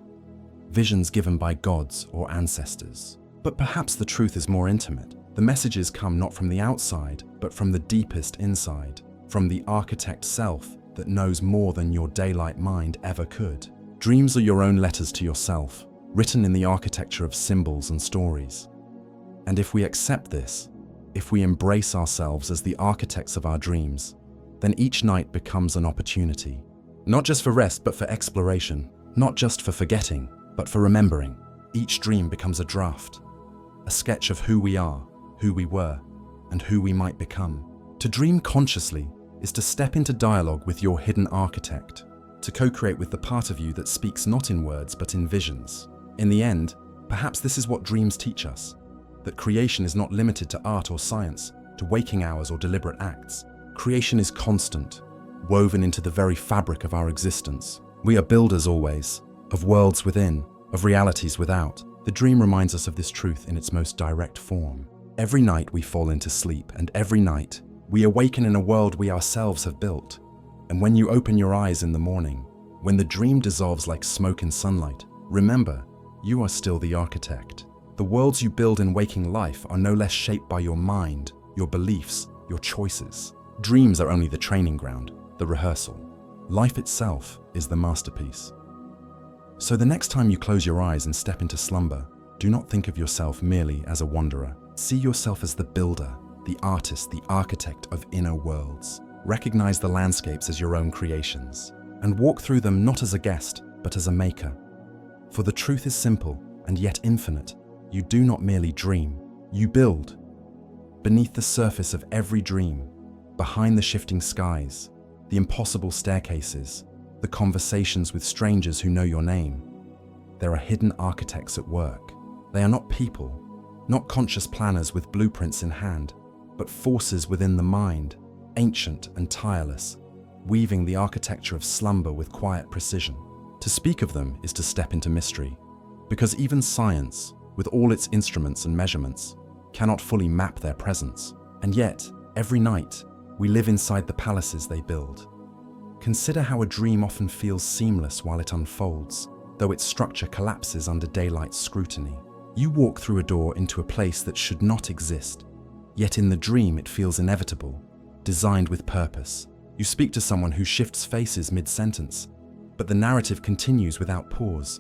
visions given by gods or ancestors. But perhaps the truth is more intimate. The messages come not from the outside, but from the deepest inside, from the architect self that knows more than your daylight mind ever could. Dreams are your own letters to yourself, written in the architecture of symbols and stories. And if we accept this, if we embrace ourselves as the architects of our dreams, then each night becomes an opportunity. Not just for rest, but for exploration. Not just for forgetting, but for remembering. Each dream becomes a draft, a sketch of who we are, who we were, and who we might become. To dream consciously is to step into dialogue with your hidden architect, to co-create with the part of you that speaks not in words but in visions. In the end, perhaps this is what dreams teach us, that creation is not limited to art or science, to waking hours or deliberate acts. Creation is constant, woven into the very fabric of our existence. We are builders always, of worlds within, of realities without. The dream reminds us of this truth in its most direct form. Every night we fall into sleep, and every night we awaken in a world we ourselves have built. And when you open your eyes in the morning, when the dream dissolves like smoke in sunlight, remember, you are still the architect. The worlds you build in waking life are no less shaped by your mind, your beliefs, your choices. Dreams are only the training ground, the rehearsal. Life itself is the masterpiece. So the next time you close your eyes and step into slumber, do not think of yourself merely as a wanderer. See yourself as the builder, the artist, the architect of inner worlds. Recognize the landscapes as your own creations, and walk through them not as a guest, but as a maker. For the truth is simple and yet infinite. You do not merely dream, you build. Beneath the surface of every dream, behind the shifting skies, the impossible staircases, the conversations with strangers who know your name, there are hidden architects at work. They are not people, not conscious planners with blueprints in hand, but forces within the mind, ancient and tireless, weaving the architecture of slumber with quiet precision. To speak of them is to step into mystery, because even science, with all its instruments and measurements, cannot fully map their presence. And yet, every night, we live inside the palaces they build. Consider how a dream often feels seamless while it unfolds, though its structure collapses under daylight scrutiny. You walk through a door into a place that should not exist, yet in the dream it feels inevitable, designed with purpose. You speak to someone who shifts faces mid-sentence, but the narrative continues without pause,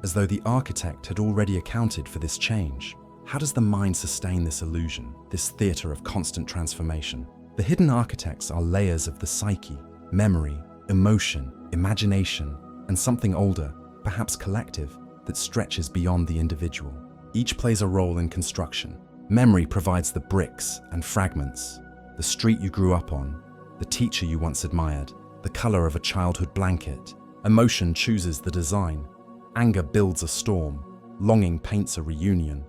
as though the architect had already accounted for this change. How does the mind sustain this illusion, this theater of constant transformation? The hidden architects are layers of the psyche, memory, emotion, imagination, and something older, perhaps collective, that stretches beyond the individual. Each plays a role in construction. Memory provides the bricks and fragments, the street you grew up on, the teacher you once admired, the color of a childhood blanket. Emotion chooses the design. Anger builds a storm. Longing paints a reunion.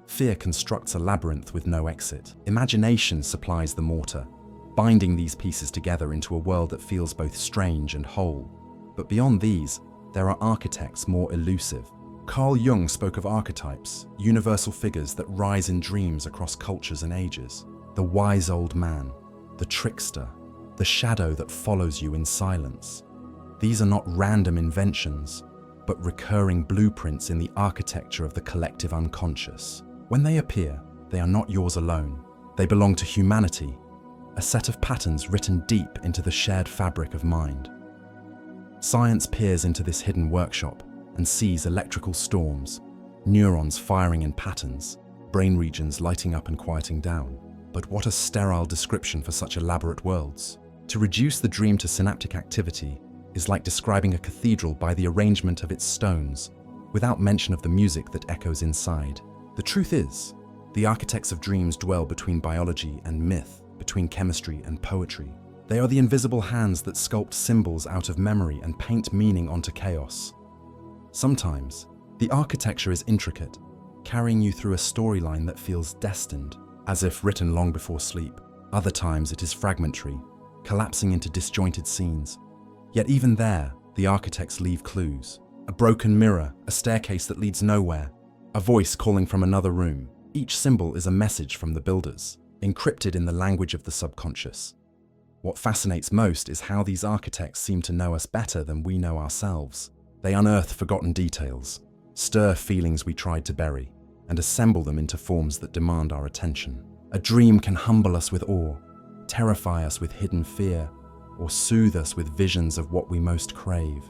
Fear constructs a labyrinth with no exit. Imagination supplies the mortar, binding these pieces together into a world that feels both strange and whole. But beyond these, there are architects more elusive. Carl Jung spoke of archetypes, universal figures that rise in dreams across cultures and ages. The wise old man, the trickster, the shadow that follows you in silence. These are not random inventions, but recurring blueprints in the architecture of the collective unconscious. When they appear, they are not yours alone. They belong to humanity, a set of patterns written deep into the shared fabric of mind. Science peers into this hidden workshop and sees electrical storms, neurons firing in patterns, brain regions lighting up and quieting down. But what a sterile description for such elaborate worlds. To reduce the dream to synaptic activity is like describing a cathedral by the arrangement of its stones, without mention of the music that echoes inside. The truth is, the architects of dreams dwell between biology and myth, between chemistry and poetry. They are the invisible hands that sculpt symbols out of memory and paint meaning onto chaos. Sometimes, the architecture is intricate, carrying you through a storyline that feels destined, as if written long before sleep. Other times it is fragmentary, collapsing into disjointed scenes. Yet even there, the architects leave clues. A broken mirror, a staircase that leads nowhere, a voice calling from another room. Each symbol is a message from the builders, encrypted in the language of the subconscious. What fascinates most is how these architects seem to know us better than we know ourselves. They unearth forgotten details, stir feelings we tried to bury, and assemble them into forms that demand our attention. A dream can humble us with awe, terrify us with hidden fear, or soothe us with visions of what we most crave.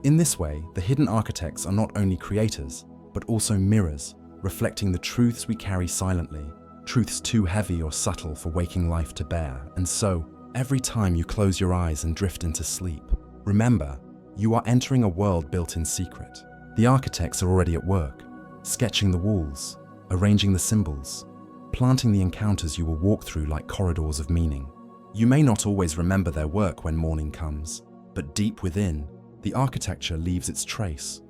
In this way, the hidden architects are not only creators, but also mirrors, reflecting the truths we carry silently, truths too heavy or subtle for waking life to bear. And so, every time you close your eyes and drift into sleep, remember, you are entering a world built in secret. The architects are already at work, sketching the walls, arranging the symbols, planting the encounters you will walk through like corridors of meaning. You may not always remember their work when morning comes, but deep within, the architecture leaves its trace,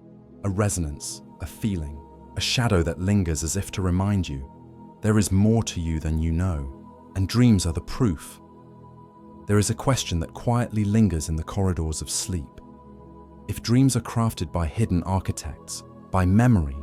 a resonance, a feeling, a shadow that lingers as if to remind you, there is more to you than you know, and dreams are the proof. There is a question that quietly lingers in the corridors of sleep. If dreams are crafted by hidden architects, by memory,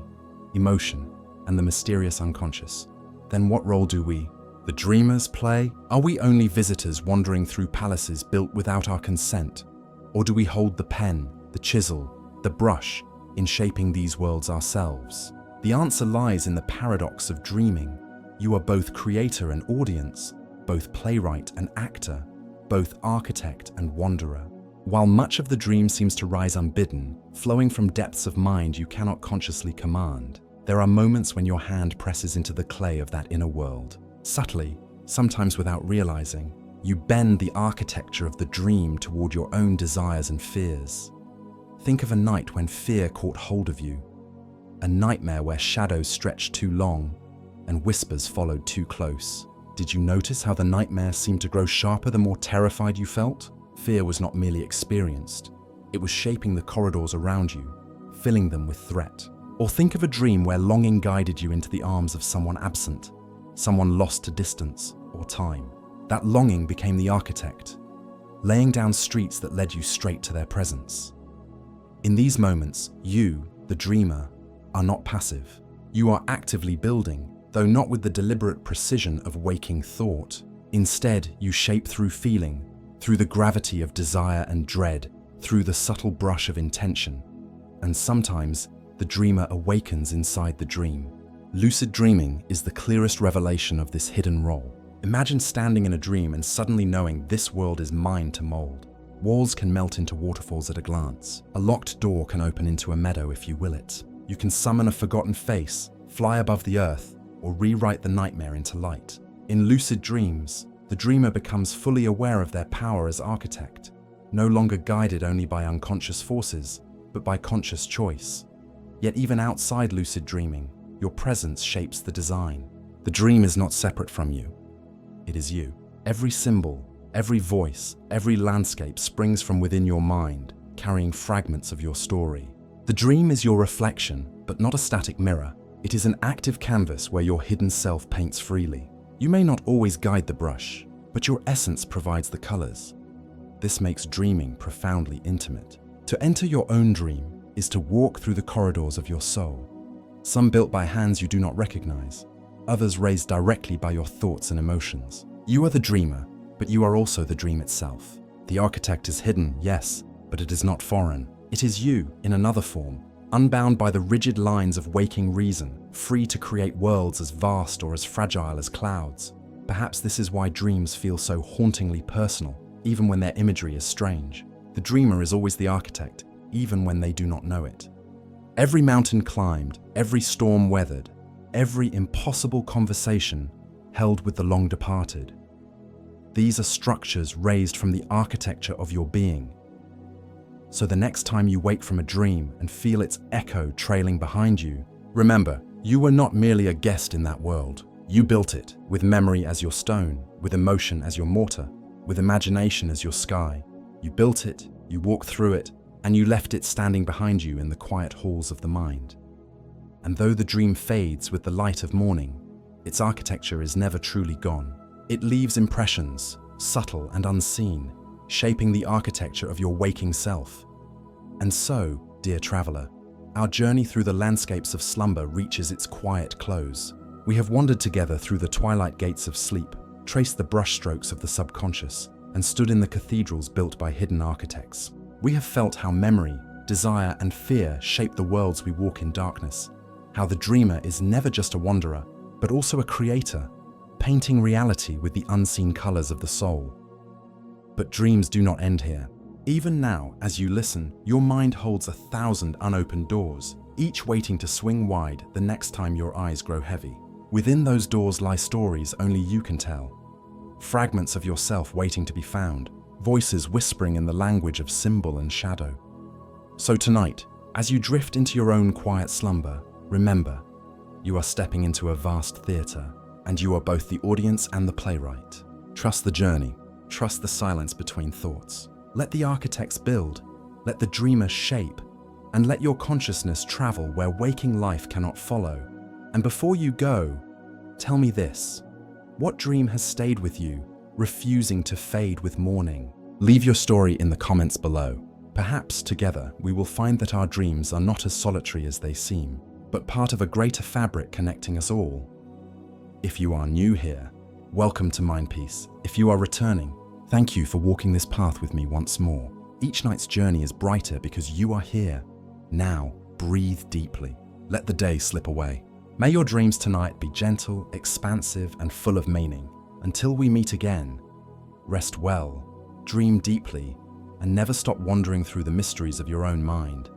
emotion, and the mysterious unconscious, then what role do we, the dreamers, play? Are we only visitors wandering through palaces built without our consent? Or do we hold the pen, the chisel, the brush in shaping these worlds ourselves? The answer lies in the paradox of dreaming. You are both creator and audience, both playwright and actor, both architect and wanderer. While much of the dream seems to rise unbidden, flowing from depths of mind you cannot consciously command, there are moments when your hand presses into the clay of that inner world. Subtly, sometimes without realizing. You bend the architecture of the dream toward your own desires and fears. Think of a night when fear caught hold of you, a nightmare where shadows stretched too long and whispers followed too close. Did you notice how the nightmare seemed to grow sharper the more terrified you felt? Fear was not merely experienced, it was shaping the corridors around you, filling them with threat. Or think of a dream where longing guided you into the arms of someone absent, someone lost to distance or time. That longing became the architect, laying down streets that led you straight to their presence. In these moments, you, the dreamer, are not passive. You are actively building, though not with the deliberate precision of waking thought. Instead, you shape through feeling, through the gravity of desire and dread, through the subtle brush of intention. And sometimes, the dreamer awakens inside the dream. Lucid dreaming is the clearest revelation of this hidden role. Imagine standing in a dream and suddenly knowing this world is mine to mold. Walls can melt into waterfalls at a glance. A locked door can open into a meadow if you will it. You can summon a forgotten face, fly above the earth, or rewrite the nightmare into light. In lucid dreams, the dreamer becomes fully aware of their power as architect, no longer guided only by unconscious forces, but by conscious choice. Yet even outside lucid dreaming, your presence shapes the design. The dream is not separate from you. It is you. Every symbol, every voice, every landscape springs from within your mind, carrying fragments of your story. The dream is your reflection, but not a static mirror. It is an active canvas where your hidden self paints freely. You may not always guide the brush, but your essence provides the colors. This makes dreaming profoundly intimate. To enter your own dream is to walk through the corridors of your soul, some built by hands you do not recognize, others raised directly by your thoughts and emotions. You are the dreamer, but you are also the dream itself. The architect is hidden, yes, but it is not foreign. It is you, in another form, unbound by the rigid lines of waking reason, free to create worlds as vast or as fragile as clouds. Perhaps this is why dreams feel so hauntingly personal, even when their imagery is strange. The dreamer is always the architect, even when they do not know it. Every mountain climbed, every storm weathered, every impossible conversation held with the long departed. These are structures raised from the architecture of your being. So the next time you wake from a dream and feel its echo trailing behind you, remember, you were not merely a guest in that world. You built it, with memory as your stone, with emotion as your mortar, with imagination as your sky. You built it, you walked through it, and you left it standing behind you in the quiet halls of the mind. And though the dream fades with the light of morning, its architecture is never truly gone. It leaves impressions, subtle and unseen, shaping the architecture of your waking self. And so, dear traveler, our journey through the landscapes of slumber reaches its quiet close. We have wandered together through the twilight gates of sleep, traced the brushstrokes of the subconscious, and stood in the cathedrals built by hidden architects. We have felt how memory, desire, and fear shape the worlds we walk in darkness, how the dreamer is never just a wanderer, but also a creator, painting reality with the unseen colors of the soul. But dreams do not end here. Even now, as you listen, your mind holds 1,000 unopened doors, each waiting to swing wide the next time your eyes grow heavy. Within those doors lie stories only you can tell, fragments of yourself waiting to be found, voices whispering in the language of symbol and shadow. So tonight, as you drift into your own quiet slumber, remember, you are stepping into a vast theater, and you are both the audience and the playwright. Trust the journey, trust the silence between thoughts. Let the architects build, let the dreamer shape, and let your consciousness travel where waking life cannot follow. And before you go, tell me this: what dream has stayed with you, refusing to fade with morning? Leave your story in the comments below. Perhaps together we will find that our dreams are not as solitary as they seem, but part of a greater fabric connecting us all. If you are new here, welcome to Mindpiece. If you are returning, thank you for walking this path with me once more. Each night's journey is brighter because you are here. Now, breathe deeply. Let the day slip away. May your dreams tonight be gentle, expansive, and full of meaning. Until we meet again, rest well, dream deeply, and never stop wandering through the mysteries of your own mind.